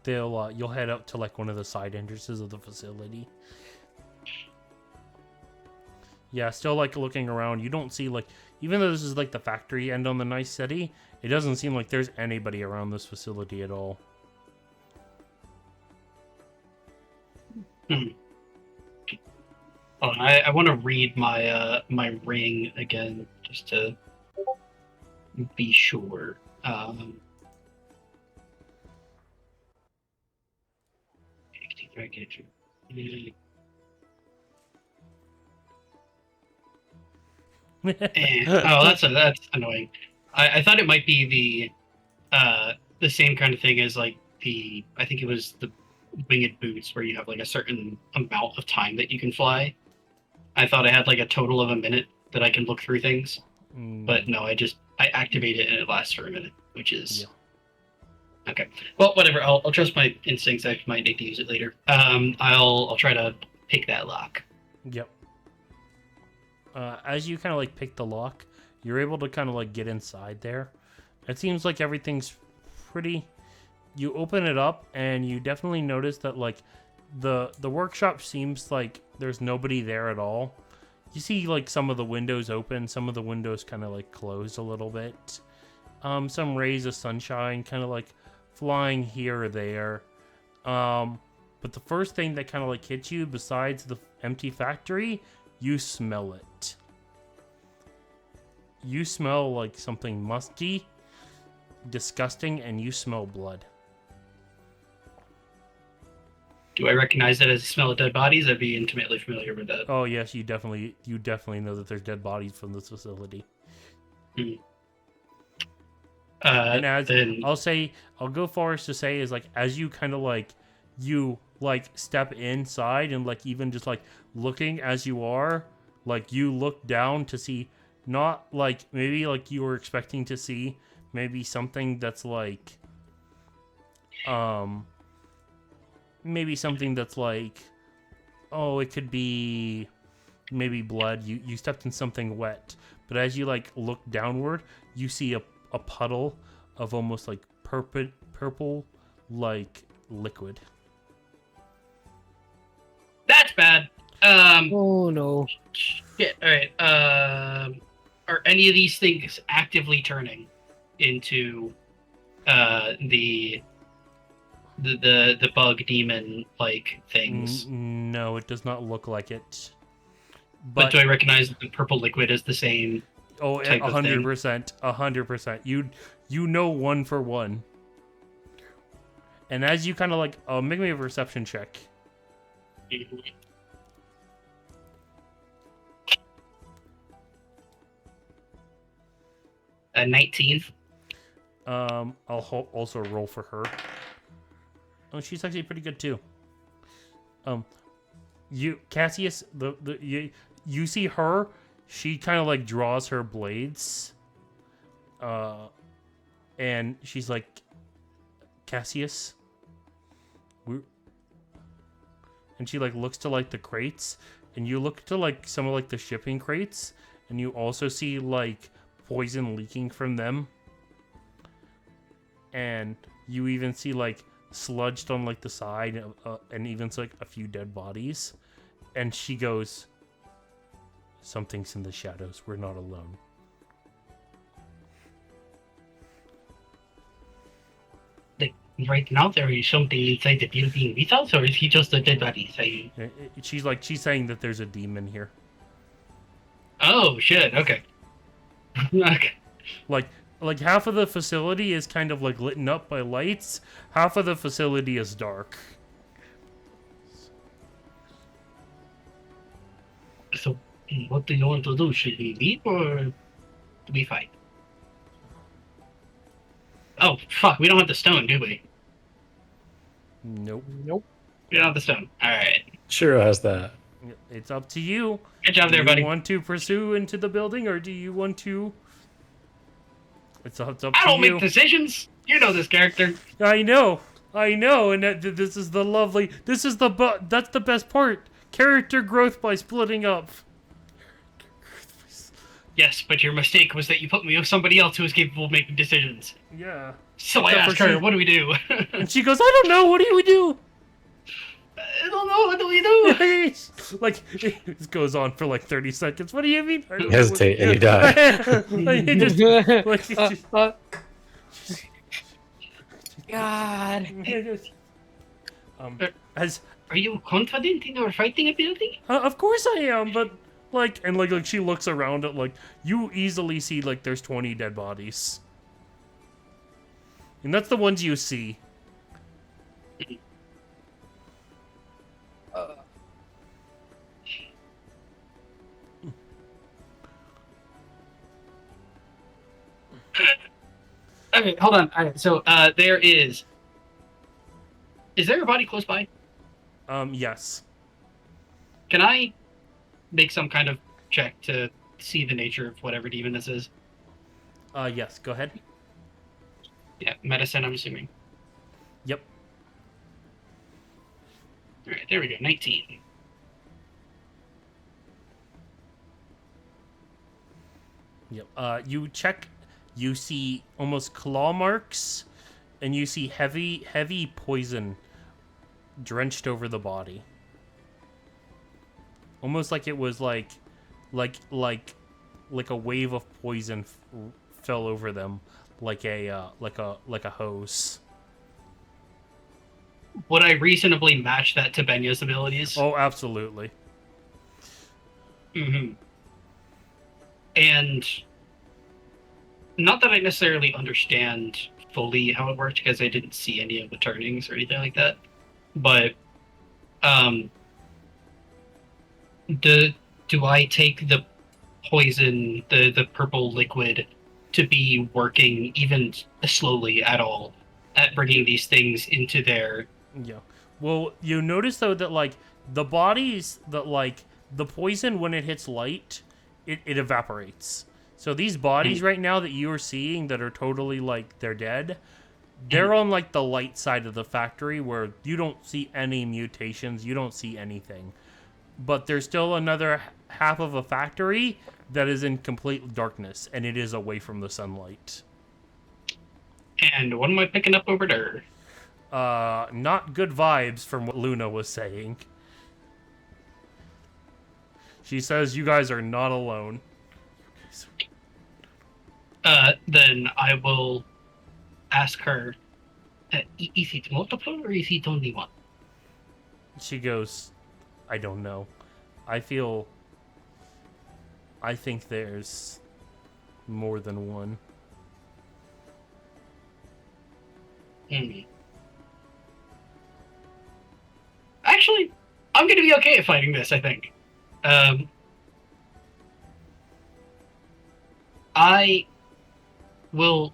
You'll head up to like one of the side entrances of the facility. Yeah, still like looking around. You don't see like, even though this is like the factory end on the nice city, it doesn't seem like there's anybody around this facility at all. Oh, I want to read my my ring again just to be sure. Oh, that's annoying. I thought it might be the same kind of thing as like I think it was the winged boots where you have like a certain amount of time that you can fly. I thought I had like a total of a minute that I can look through things. Mm, But no, I activate it and it lasts for a minute, which is Yeah. okay. Well, whatever. I'll trust my instincts. I might need to use it later. I'll try to pick that lock. Yep. As you kind of like pick the lock, you're able to kind of like get inside there. It seems like everything's pretty. You open it up and you definitely notice that like the workshop seems like there's nobody there at all. You see like some of the windows open, some of the windows kind of like closed a little bit. Some rays of sunshine kind of like flying here or there. But the first thing that kind of like hits you, besides the empty factory, you smell it. You smell like something musty, disgusting, and you smell blood. Do I recognize that as the smell of dead bodies? I'd be intimately familiar with that. Oh yes, you definitely know that there's dead bodies from this facility. And as then I'll go far as to say is like as you kind of like you like step inside and like even just like looking as you are, like you look down to see not like maybe like you were expecting to see maybe something that's like maybe something that's like, oh, it could be maybe blood. You stepped in something wet, but as you like look downward, you see a puddle of almost like purple like liquid. that's bad. Oh no. Shit. All right. Are any of these things actively turning into the bug demon like things? No, it does not look like it. But do I recognize the purple liquid as the same? Oh, type of thing? 100%. You know one for one. And as you kind of like, make me a perception check. 19. I'll also roll for her. Oh, she's actually pretty good too. You Cassius, you see her. She kind of like draws her blades. And she's like, Cassius. And she like looks to like the crates, and you look to like some of like the shipping crates, and you also see like poison leaking from them. And you even see like sludged on like the side, and even like a few dead bodies. And she goes, something's in the shadows. We're not alone. Right now, there is something inside the building with us, or is he just a dead body? She's saying that there's a demon here. Oh shit! Okay. Okay. Like half of the facility is kind of like lit up by lights. Half of the facility is dark. So, what do you want to do? Should we leave or do we fight? Oh fuck! We don't have the stone, do we? Nope. We don't have the stone. All right. Shiro has that. It's up to you. Good job there, Do buddy. you want to pursue into the building, or do you want to? It's up to I don't you. make decisions. You know this character. I know, and this is that's the best part. Character growth by splitting up. Yes, but your mistake was that you put me with somebody else who was capable of making decisions. Yeah. So I Except asked for her, she- what do we do? And she goes, I don't know. What do we do? I don't know, what do we do? Like it goes on for like 30 seconds. What do you mean? You hesitate and you die. Like, it just- like, it just- God. as Are you confident in our fighting ability? of course I am, but like she looks around at like you easily see like there's 20 dead bodies, and that's the ones you see. Okay, hold on. All right, so there is there a body close by? Yes. Can I make some kind of check to see the nature of whatever demon this is? Yes, go ahead. Yeah, medicine, I'm assuming. Yep. Alright, there we go. 19. Yep. You check, you see almost claw marks, and you see heavy poison drenched over the body. Almost like it was like a wave of poison fell over them, like a hose. Would I reasonably match that to Benya's abilities? Oh, absolutely. Mm-hmm. And not that I necessarily understand fully how it worked because I didn't see any of the turnings or anything like that. But do I take the poison, the purple liquid, to be working even slowly at all at bringing these things into their... Yeah. Well, you notice though that like the bodies that like the poison when it hits light, it evaporates. So these bodies right now that you are seeing that are totally like they're dead, they're on like the light side of the factory where you don't see any mutations, you don't see anything. But there's still another half of a factory that is in complete darkness, and it is away from the sunlight. And what am I picking up over there? Not good vibes from what Luna was saying. She says you guys are not alone. Then I will ask her, is it multiple or is it only one? She goes, I don't know. I think there's more than one. Actually, I'm going to be okay at fighting this, I think. I will...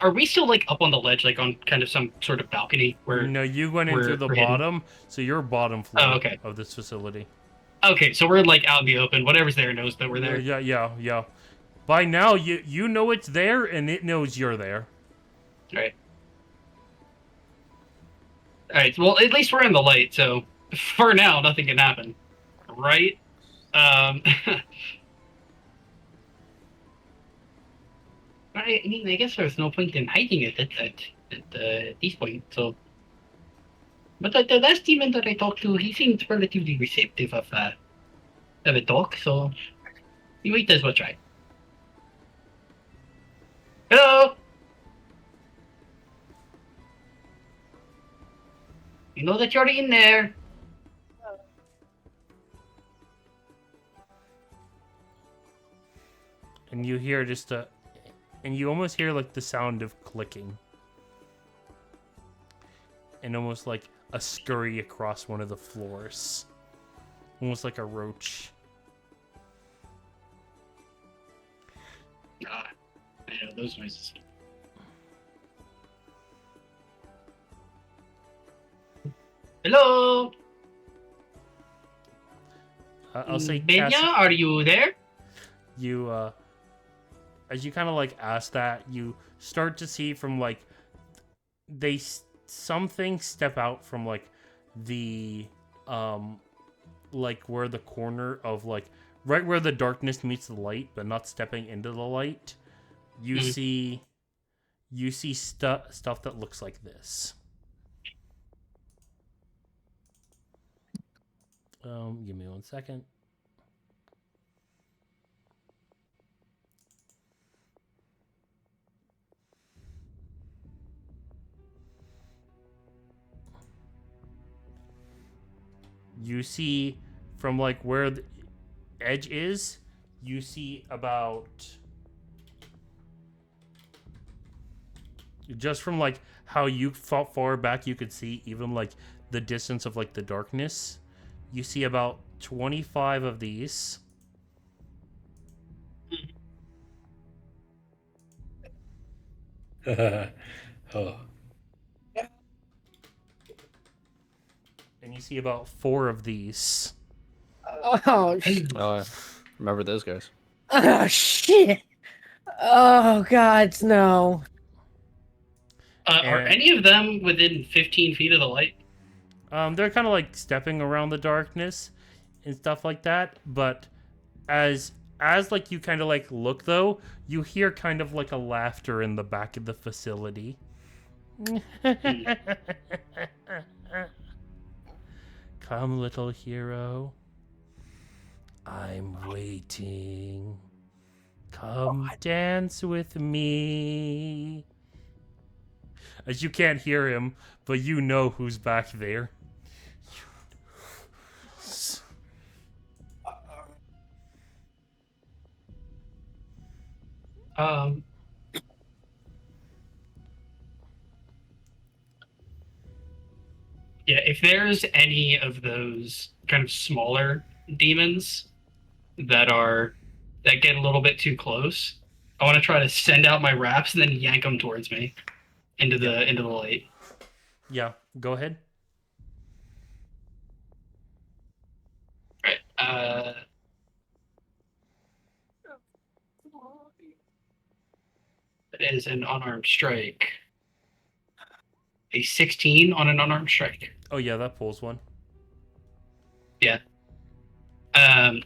Are we still, like, up on the ledge, like, on kind of some sort of balcony? Where No, you went in through the hidden? bottom, so you're bottom floor okay. of this facility. Okay, so we're, like, out in the open. Whatever's there knows that we're there. Yeah. By now, you know it's there, and it knows you're there. Alright. Alright, well, at least we're in the light, so for now, nothing can happen. Right? I mean, I guess there's no point in hiding it at this point, so... But the last demon that I talked to, he seemed relatively receptive of a talk, so we might as well try. Hello! You know that you're in there. And you hear and you almost hear like the sound of clicking. And almost like a scurry across one of the floors. Almost like a roach. Ah, I know those noises. Hello? I'll say Benya, Cassie, are you there? you as you kind of like ask that, you start to see from like something step out from like the like where the corner of like right where the darkness meets the light, but not stepping into the light. You see stuff that looks like this. Give me 1 second. You see from like where the edge is, you see about just from like how you far back you could see even like the distance of like the darkness. You see about 25 of these. Oh. And you see about 4 of these. Oh, Oh, Remember those guys? Oh shit! Oh god, no. Are And- any of them within 15 feet of the light? They're kind of like stepping around the darkness and stuff like that. But as like you kind of like look though, you hear kind of like a laughter in the back of the facility. Come, little hero. I'm waiting. Come dance with me. As you can't hear him, but you know who's back there. Um. Yeah, if there's any of those kind of smaller demons that get a little bit too close, I want to try to send out my wraps and then yank them towards me into the light. Yeah, go ahead. Right. That is an unarmed strike. A 16 on an unarmed strike. Oh yeah, that pulls one. Yeah, and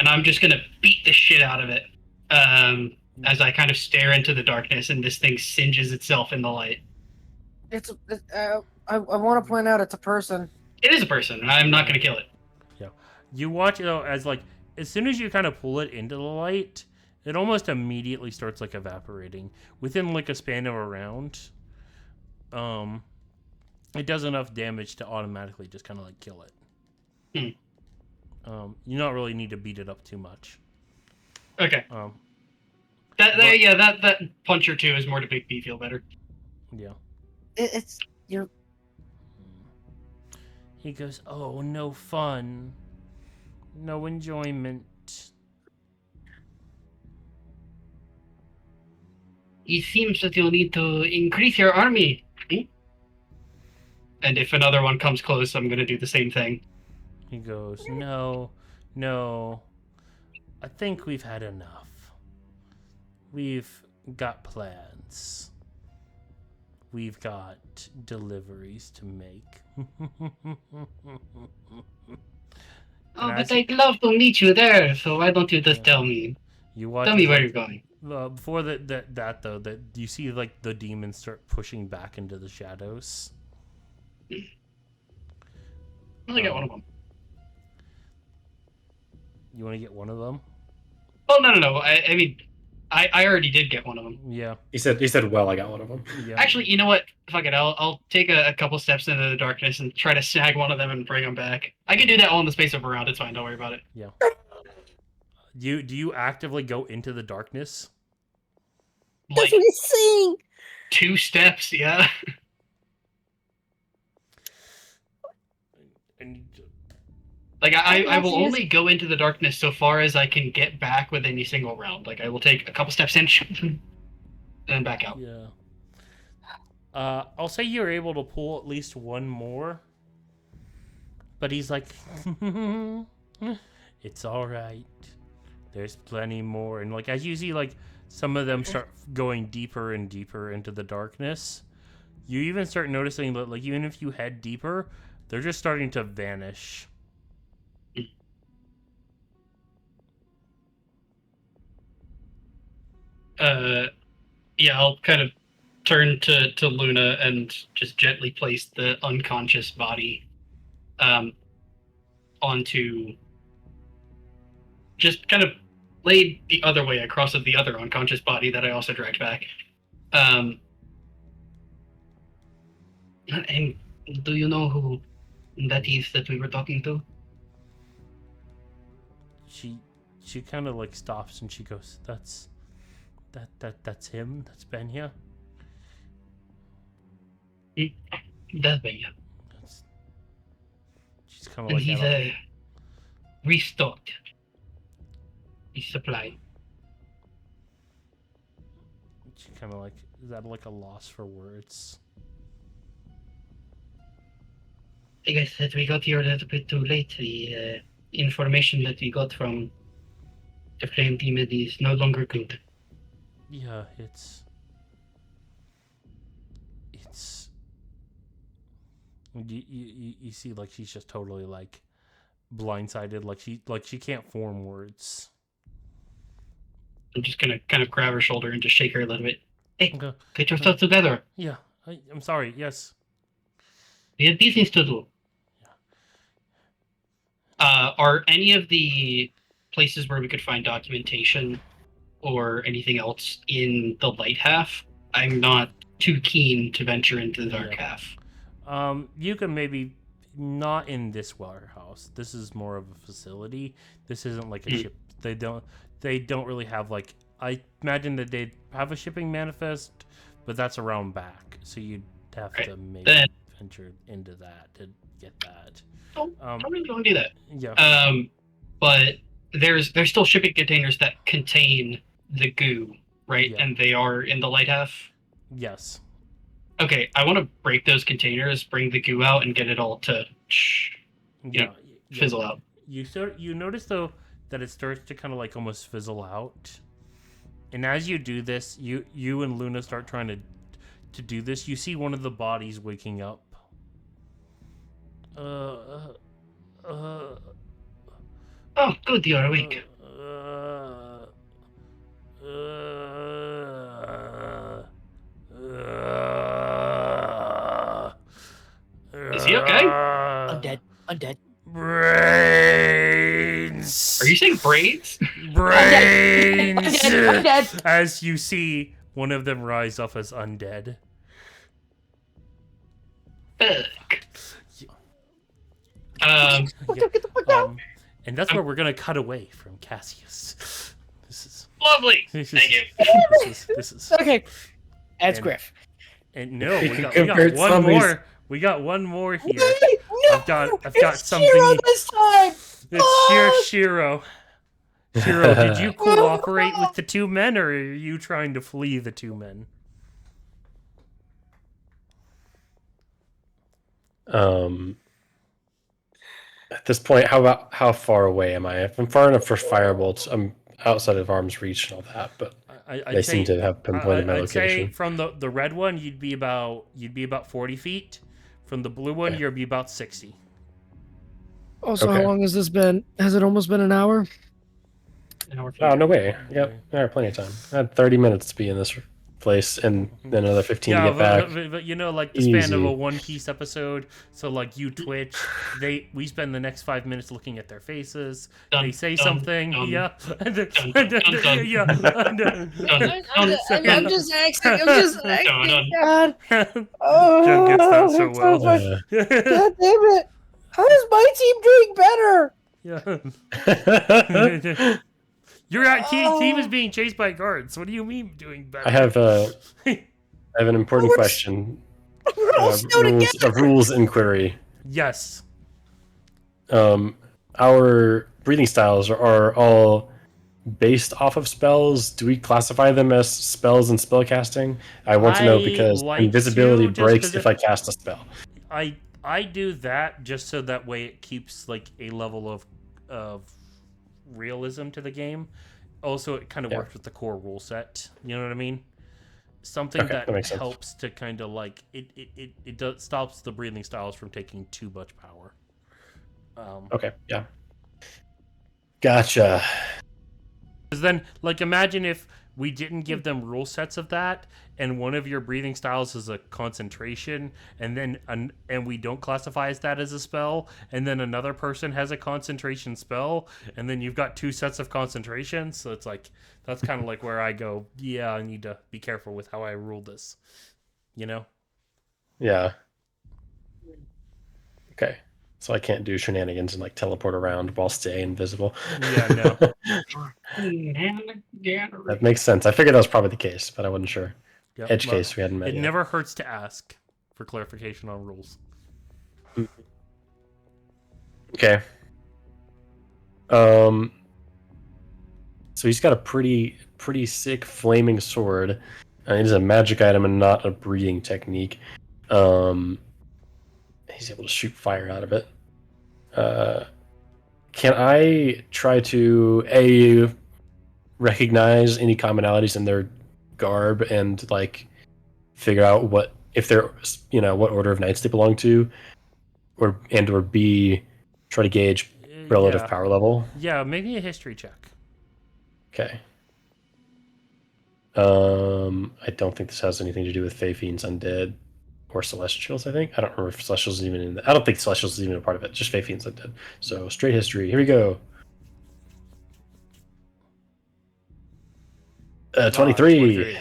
I'm just gonna beat the shit out of it. As I kind of stare into the darkness and this thing singes itself in the light. I want to point out it's a person. It is a person. I'm not gonna kill it. You watch it though, as like as soon as you kind of pull it into the light, it almost immediately starts like evaporating within like a span of a round. It does enough damage to automatically just kind of like kill it. You don't really need to beat it up too much. Okay. But- That punch or two is more to make me feel better. Yeah. It's you're. He goes, "Oh, no fun, no enjoyment." It seems that you'll need to increase your army. And if another one comes close, I'm gonna do the same thing. He goes, "No, no. I think we've had enough. We've got plans. We've got deliveries to make." Oh, And but as- I'd love to meet you there. So why don't you just Yeah. tell me? You watch Tell me as, where like, you're going. before that though, that you see like the demons start pushing back into the shadows. I only got one of them. You want to get one of them? Oh no! I mean, I already did get one of them. Yeah, He said, well, I got one of them. yeah. Actually, you know what? Fuck it. I'll take a couple steps into the darkness and try to snag one of them and bring them back. I can do that all in the space of a round. It's fine. Don't worry about it. Do you actively go into the darkness? Like he's saying. 2 steps, yeah. And Like I will Yes. only go into the darkness so far as I can get back with any single round. Like I will take a couple steps in, then back out. yeah. I'll say you're able to pull at least one more. But he's like, "It's all right. There's plenty more." And like as you see, like some of them start going deeper and deeper into the darkness, you even start noticing that like even if you head deeper, they're just starting to vanish. Yeah, I'll kind of turn to Luna and just gently place the unconscious body onto, just kind of laid the other way across of the other unconscious body that I also dragged back. And do you know who that is that we were talking to? She kind of like stops and she goes, that's him. That's Benya. That's Benya. She's kind of And like, he's restocked his supply. she kind of like, is that like a loss for words? I guess that we got here a little bit too late. information that we got from the flame demon is no longer good. Yeah, you see, like, she's just totally like blindsided, like she can't form words. I'm just gonna kind of grab her shoulder and just shake her a little bit. Hey, Okay. get yourself together. Yeah, I'm sorry. Yes. We have business to do. Are any of the places where we could find documentation or anything else in the light half? I'm not too keen to venture into the dark Yeah. half. You can maybe not in this warehouse. This is more of a facility. This isn't like a ship. They don't really have, like, I imagine that they'd have a shipping manifest, but that's around back. So you'd have to maybe Then- venture into that to get that. Don't really want to do that. Yeah. But there's still shipping containers that contain the goo, right? Yeah. And they are in the light half. Yes. Okay, I want to break those containers, bring the goo out, and get it all to Yeah. fizzle out. You notice though that it starts to kind of like almost fizzle out, and as you do this, you and Luna start trying to do this. You see one of the bodies waking up. Oh, good, you're awake. Is he okay? Undead. Undead. Brains. Are you saying braids? Brains. Undead. As you see one of them rise up as undead. Fuck. Yeah, and that's where we're gonna cut away from Cassius. This is Lovely. this Thank you. this is Okay. That's And- Griff. and no, we got Compared one zombies. more. We got one more here. Wait, no, I've got it's something. Shiro this time. It's Shiro. Shiro, did you cooperate with the two men, or are you trying to flee the two men? At this point, how far away am I? If I'm far enough for firebolts, I'm outside of arm's reach and all that, but I'd they say, seem to have pinpointed my I'd say location. from the red one, you'd be about 40 feet. From the blue one, Okay. you'd be about 60. Oh, so Okay. how long has this been? Has it almost been an hour? Oh, no way. Yep. All right, plenty of time. I had 30 minutes to be in this place and then another 15 to Yeah, get back. but you know, like the span of Easy. a One Piece episode. So like you Twitch, we spend the next 5 minutes looking at their faces. Dun, They say dun, something, dun. yeah, dun, dun. yeah. I'm just asking. I'm just Dun, asking. dun. God. Oh, John gets that so it's well. much- Uh, God damn it. How is my team doing better? Yeah. Your team is being chased by guards. What do you mean doing better? I have an important question. We're all still together. Rules inquiry. Yes. Our breathing styles are all based off of spells. Do we classify them as spells and spellcasting? I want to know I because like invisibility to, just breaks 'cause if I cast a spell. I do that just so that way it keeps like a level of realism to the game. Also, it kind of Yeah. works with the core rule set. You know what I mean? Something Okay, that makes sense. helps to kind of like it does stops the breathing styles from taking too much power. Okay, yeah. Gotcha. Because then, like, imagine if we didn't give them rule sets of that, and one of your breathing styles is a concentration, and then and we don't classify as that as a spell, and then another person has a concentration spell, and then you've got two sets of concentration. So it's like that's kind of like where I go. Yeah, I need to be careful with how I rule this. You know? Yeah. Okay. So I can't do shenanigans and like teleport around while staying invisible. Yeah, no. That makes sense. I figured that was probably the case, but I wasn't sure. Yep, Edge but case we hadn't met It yet. never hurts to ask for clarification on rules. Okay. So he's got a pretty sick flaming sword. It is a magic item and not a breeding technique. He's able to shoot fire out of it. can I try to recognize any commonalities in their garb and like figure out what if they're what order of knights they belong to, or B, try to gauge relative Yeah. power level? Yeah, maybe a history check. Okay. I don't think this has anything to do with Fey Fiends, Undead, or Celestials, I think. I don't remember if Celestials is even in I don't think Celestials is even a part of it, just Fey Fiends, Undead. So, straight history. Here we go. 23. 23.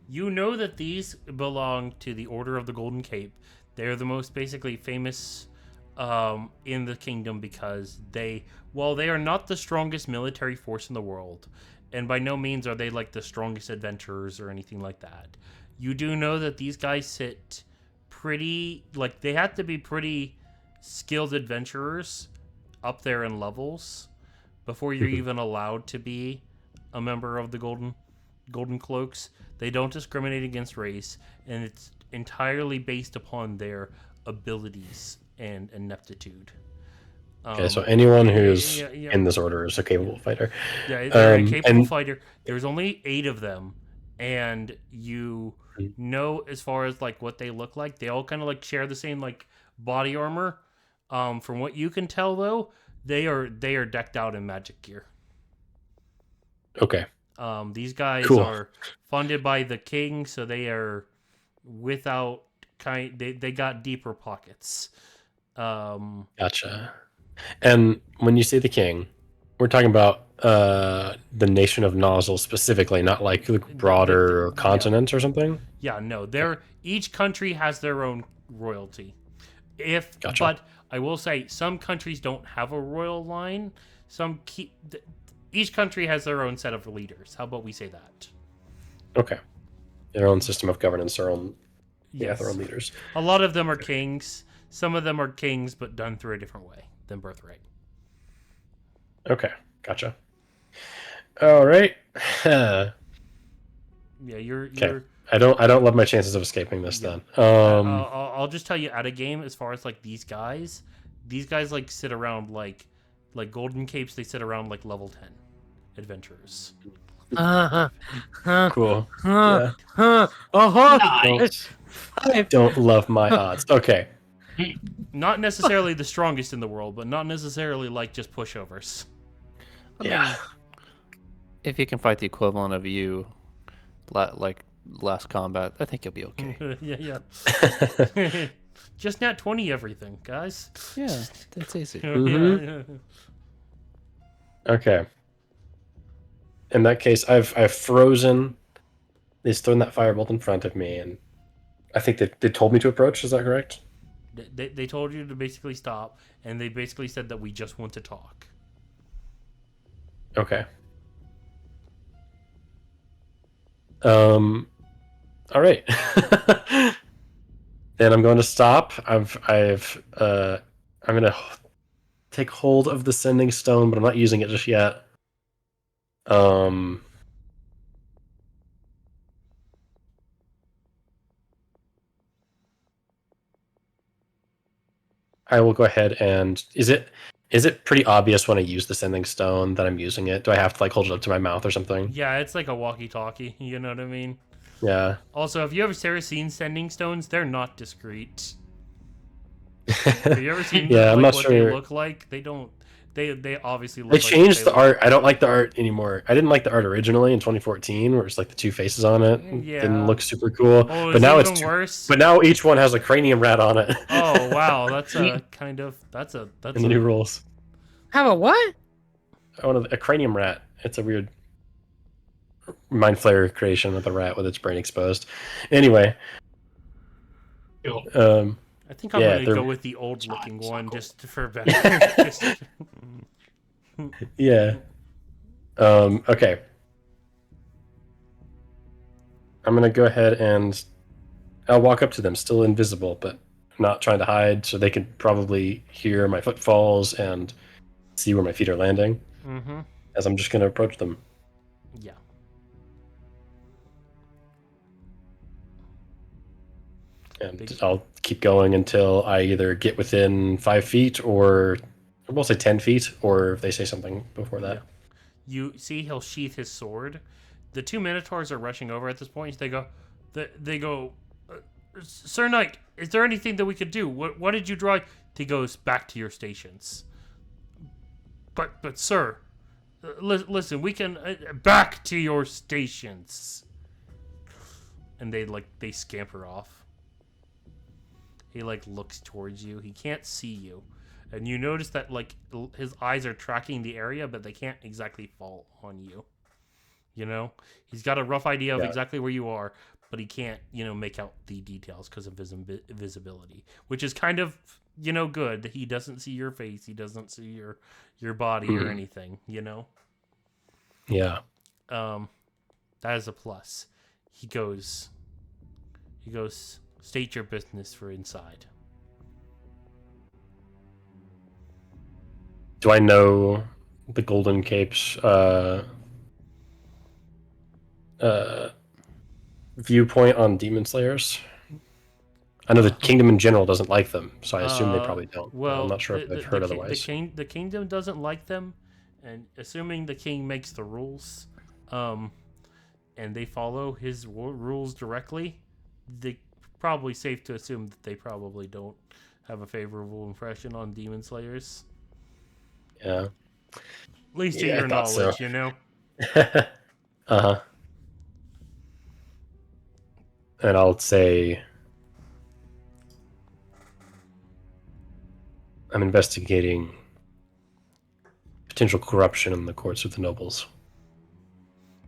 You know that these belong to the Order of the Golden Cape. They're the most basically famous in the kingdom because while they are not the strongest military force in the world, and by no means are they like the strongest adventurers or anything like that, you do know that these guys sit pretty, like they have to be pretty skilled adventurers up there in levels before you're even allowed to be a member of the Golden Cloaks. They don't discriminate against race, and it's entirely based upon their abilities and ineptitude. Okay, so anyone who's in this order is a capable fighter. Yeah, they're a capable and fighter. There's only 8 of them, and you know as far as like what they look like, they all kind of like share the same like body armor. From what you can tell, though, they are decked out in magic gear. Okay. These guys Cool. are funded by the king, so they are without they got deeper pockets. Gotcha. And when you say the king, we're talking about the nation of Nozzle specifically, not like the broader continent or something? Yeah, no. Each country has their own royalty. Gotcha. But I will say some countries don't have a royal line. Each country has their own set of leaders. How about we say that? Okay. Their own system of governance, their own Yes. their own leaders. A lot of them are kings. Some of them are kings, but done through a different way than birthright. Okay, gotcha. All right. Yeah, you're. I don't love my chances of escaping this then. I'll just tell you, at a game, as far as like these guys like sit around like Golden Capes. They sit around like level 10 adventurers. Cool. Yeah. Nice. I don't love my odds. Okay. Not necessarily the strongest in the world, but not necessarily like just pushovers. Yeah. If you can fight the equivalent of you, like last combat, I think you'll be okay. Yeah. Just nat 20 everything, guys. Yeah, that's easy. Yeah. Okay. In that case, I've frozen. He's thrown that firebolt in front of me, and I think they told me to approach. Is that correct? They told you to basically stop, and they basically said that we just want to talk. Okay. All right. Then I'm going to stop. I'm gonna take hold of the sending stone, but I'm not using it just yet. I will go ahead and is it pretty obvious when I use the sending stone that I'm using it? Do I have to like hold it up to my mouth or something? Yeah, it's like a walkie-talkie. You know what I mean? Yeah. Also, have you ever seen sending stones? They're not discreet. Have you ever seen Yeah, I'm not what sure. they look like? They don't. They obviously look. They like changed they the look. art. I don't like the art anymore. I didn't like the art originally in 2014, where it's like the 2 faces on it. Yeah. Didn't look super cool. Oh, but now even it's worse. But now each one has a cranium rat on it. Oh wow, that's a in the new rules. Have a what? A cranium rat. It's a weird mind flayer creation with a rat with its brain exposed. Anyway. Cool. I think I'm Yeah, gonna go with the old looking It's not one cool. just for better. Yeah. Okay. I'm gonna go ahead and I'll walk up to them, still invisible, but not trying to hide, so they can probably hear my footfalls and see where my feet are landing. Mm-hmm. As I'm just gonna approach them. Yeah. And I'll keep going until I either get within 5 feet or We'll say 10 feet, or if they say something before that. Yeah. You see he'll sheath his sword. The two minotaurs are rushing over at this point. They go, Sir Knight, is there anything that we could do? What did you draw? He goes, back to your stations. But sir, listen, we can back to your stations. And they scamper off. He looks towards you. He can't see you. And you notice that his eyes are tracking the area, but they can't exactly fall on you. You know, he's got a rough idea of exactly where you are, but he can't, make out the details because of visibility, which is kind of, good. He doesn't see your face. He doesn't see your body or anything, Yeah. That is a plus. He goes, state your business for inside. Do I know the Golden Cape's viewpoint on demon slayers? I know the kingdom in general doesn't like them, so I assume they probably don't. Well, I'm not sure if they've heard otherwise. The kingdom doesn't like them, and assuming the king makes the rules, and they follow his rules directly, they probably safe to assume that they probably don't have a favorable impression on demon slayers. Yeah. At least to your knowledge, so. Uh-huh. And I'll say I'm investigating potential corruption in the courts of the nobles.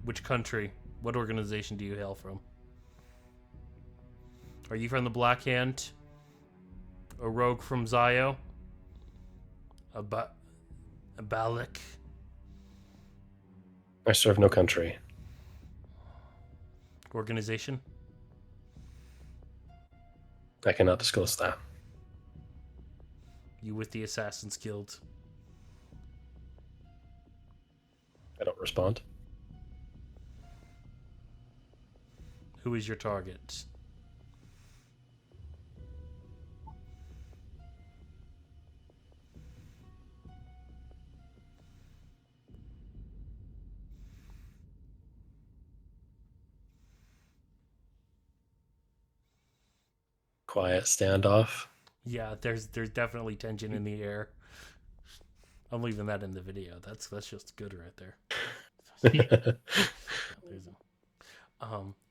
Which country? What organization do you hail from? Are you from the Black Hand? A rogue from Zio? A Balik? I serve no country. Organization? I cannot disclose that. You with the Assassin's Guild? I don't respond. Who is your target? Quiet standoff. Yeah, there's definitely tension in the air. I'm leaving that in the video. That's just good right there.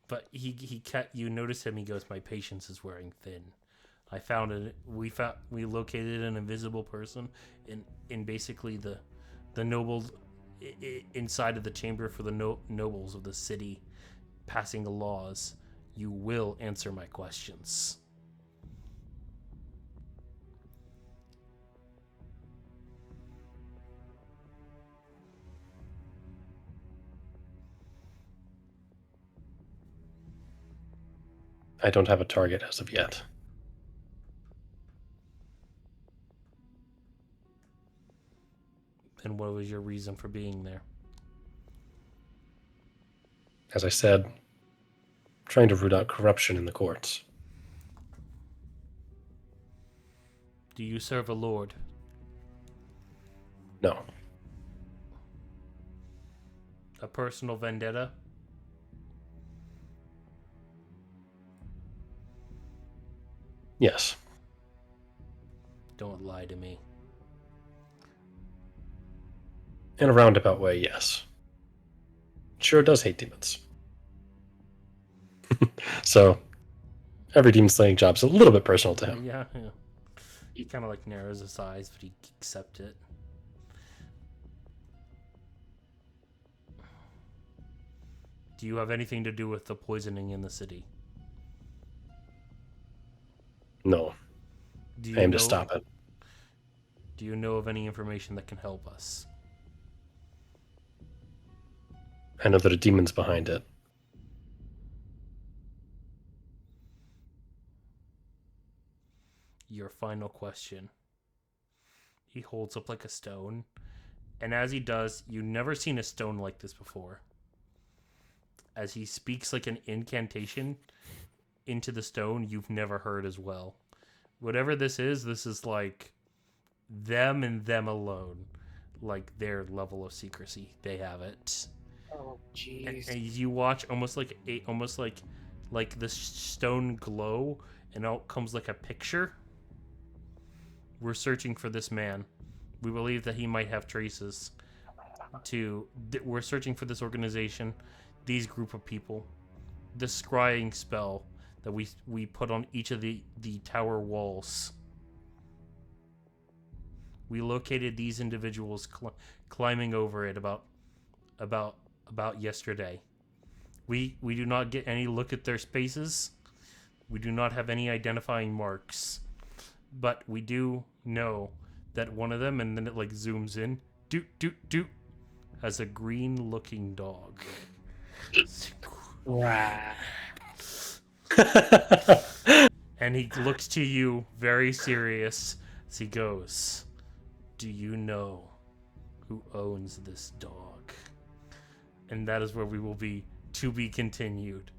But you notice him. He goes, "My patience is wearing thin. I found it. We located an invisible person in basically the nobles inside of the chamber for the nobles of the city, passing the laws. You will answer my questions." I don't have a target as of yet. And what was your reason for being there? As I said, trying to root out corruption in the courts. Do you serve a lord? No. A personal vendetta? Yes. Don't lie to me. In a roundabout way, yes. Sure does hate demons. So, every demon slaying job's a little bit personal to him. Yeah. He kind of narrows his eyes, but he accepts it. Do you have anything to do with the poisoning in the city? No. I aim to stop it. Do you know of any information that can help us? I know that a demon's behind it. Your final question. He holds up a stone, and as he does, you've never seen a stone like this before. As he speaks an incantation into the stone you've never heard as well. Whatever this is them and them alone, like their level of secrecy. They have it. Oh, And jeez. you watch almost like the stone glow, and out comes like a picture. We're searching for this man. We believe that he might have traces we're searching for this organization, these group of people, this scrying spell that we put on each of the tower walls. We located these individuals climbing over it about yesterday. We do not get any look at their spaces. We do not have any identifying marks, but we do know that one of them, and then it like zooms in, doot, has a green looking dog. Right. And he looks to you very serious as he goes, "Do you know who owns this dog?" And that is where we will be, to be continued.